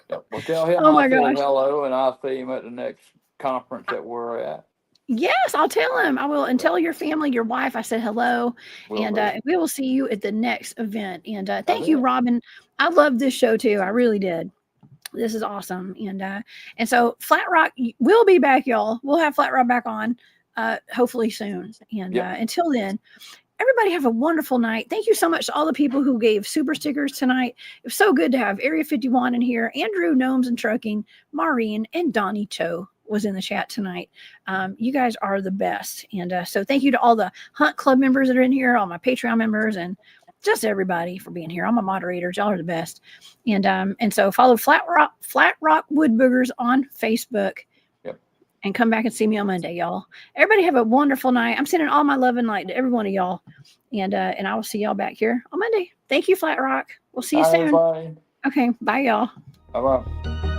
Well, tell him I'll say hello, and I'll see him at the next conference that we're at. Yes, I'll tell him. I will, and tell your family, your wife, I said hello, and we will see you at the next event. And thank you, Robin. I love this show too. I really did. This is awesome. And so Flatrock will be back, y'all. We'll have Flatrock back on hopefully soon. And until then, everybody have a wonderful night. Thank you so much to all the people who gave super stickers tonight. It was so good to have Area 51 in here. Andrew, Gnomes and Trucking, Maureen, and Donnie Cho was in the chat tonight. You guys are the best. And so thank you to all the Hunt Club members that are in here, all my Patreon members, and just everybody for being here. I'm a moderator. Y'all are the best. And so follow Flatrock Wood Boogers on Facebook. And come back and see me on Monday, y'all. Everybody have a wonderful night. I'm sending all my love and light to every one of y'all. And I will see y'all back here on Monday. Thank you, Flatrock. We'll see you soon. Bye. Okay. Bye, y'all. Bye-bye.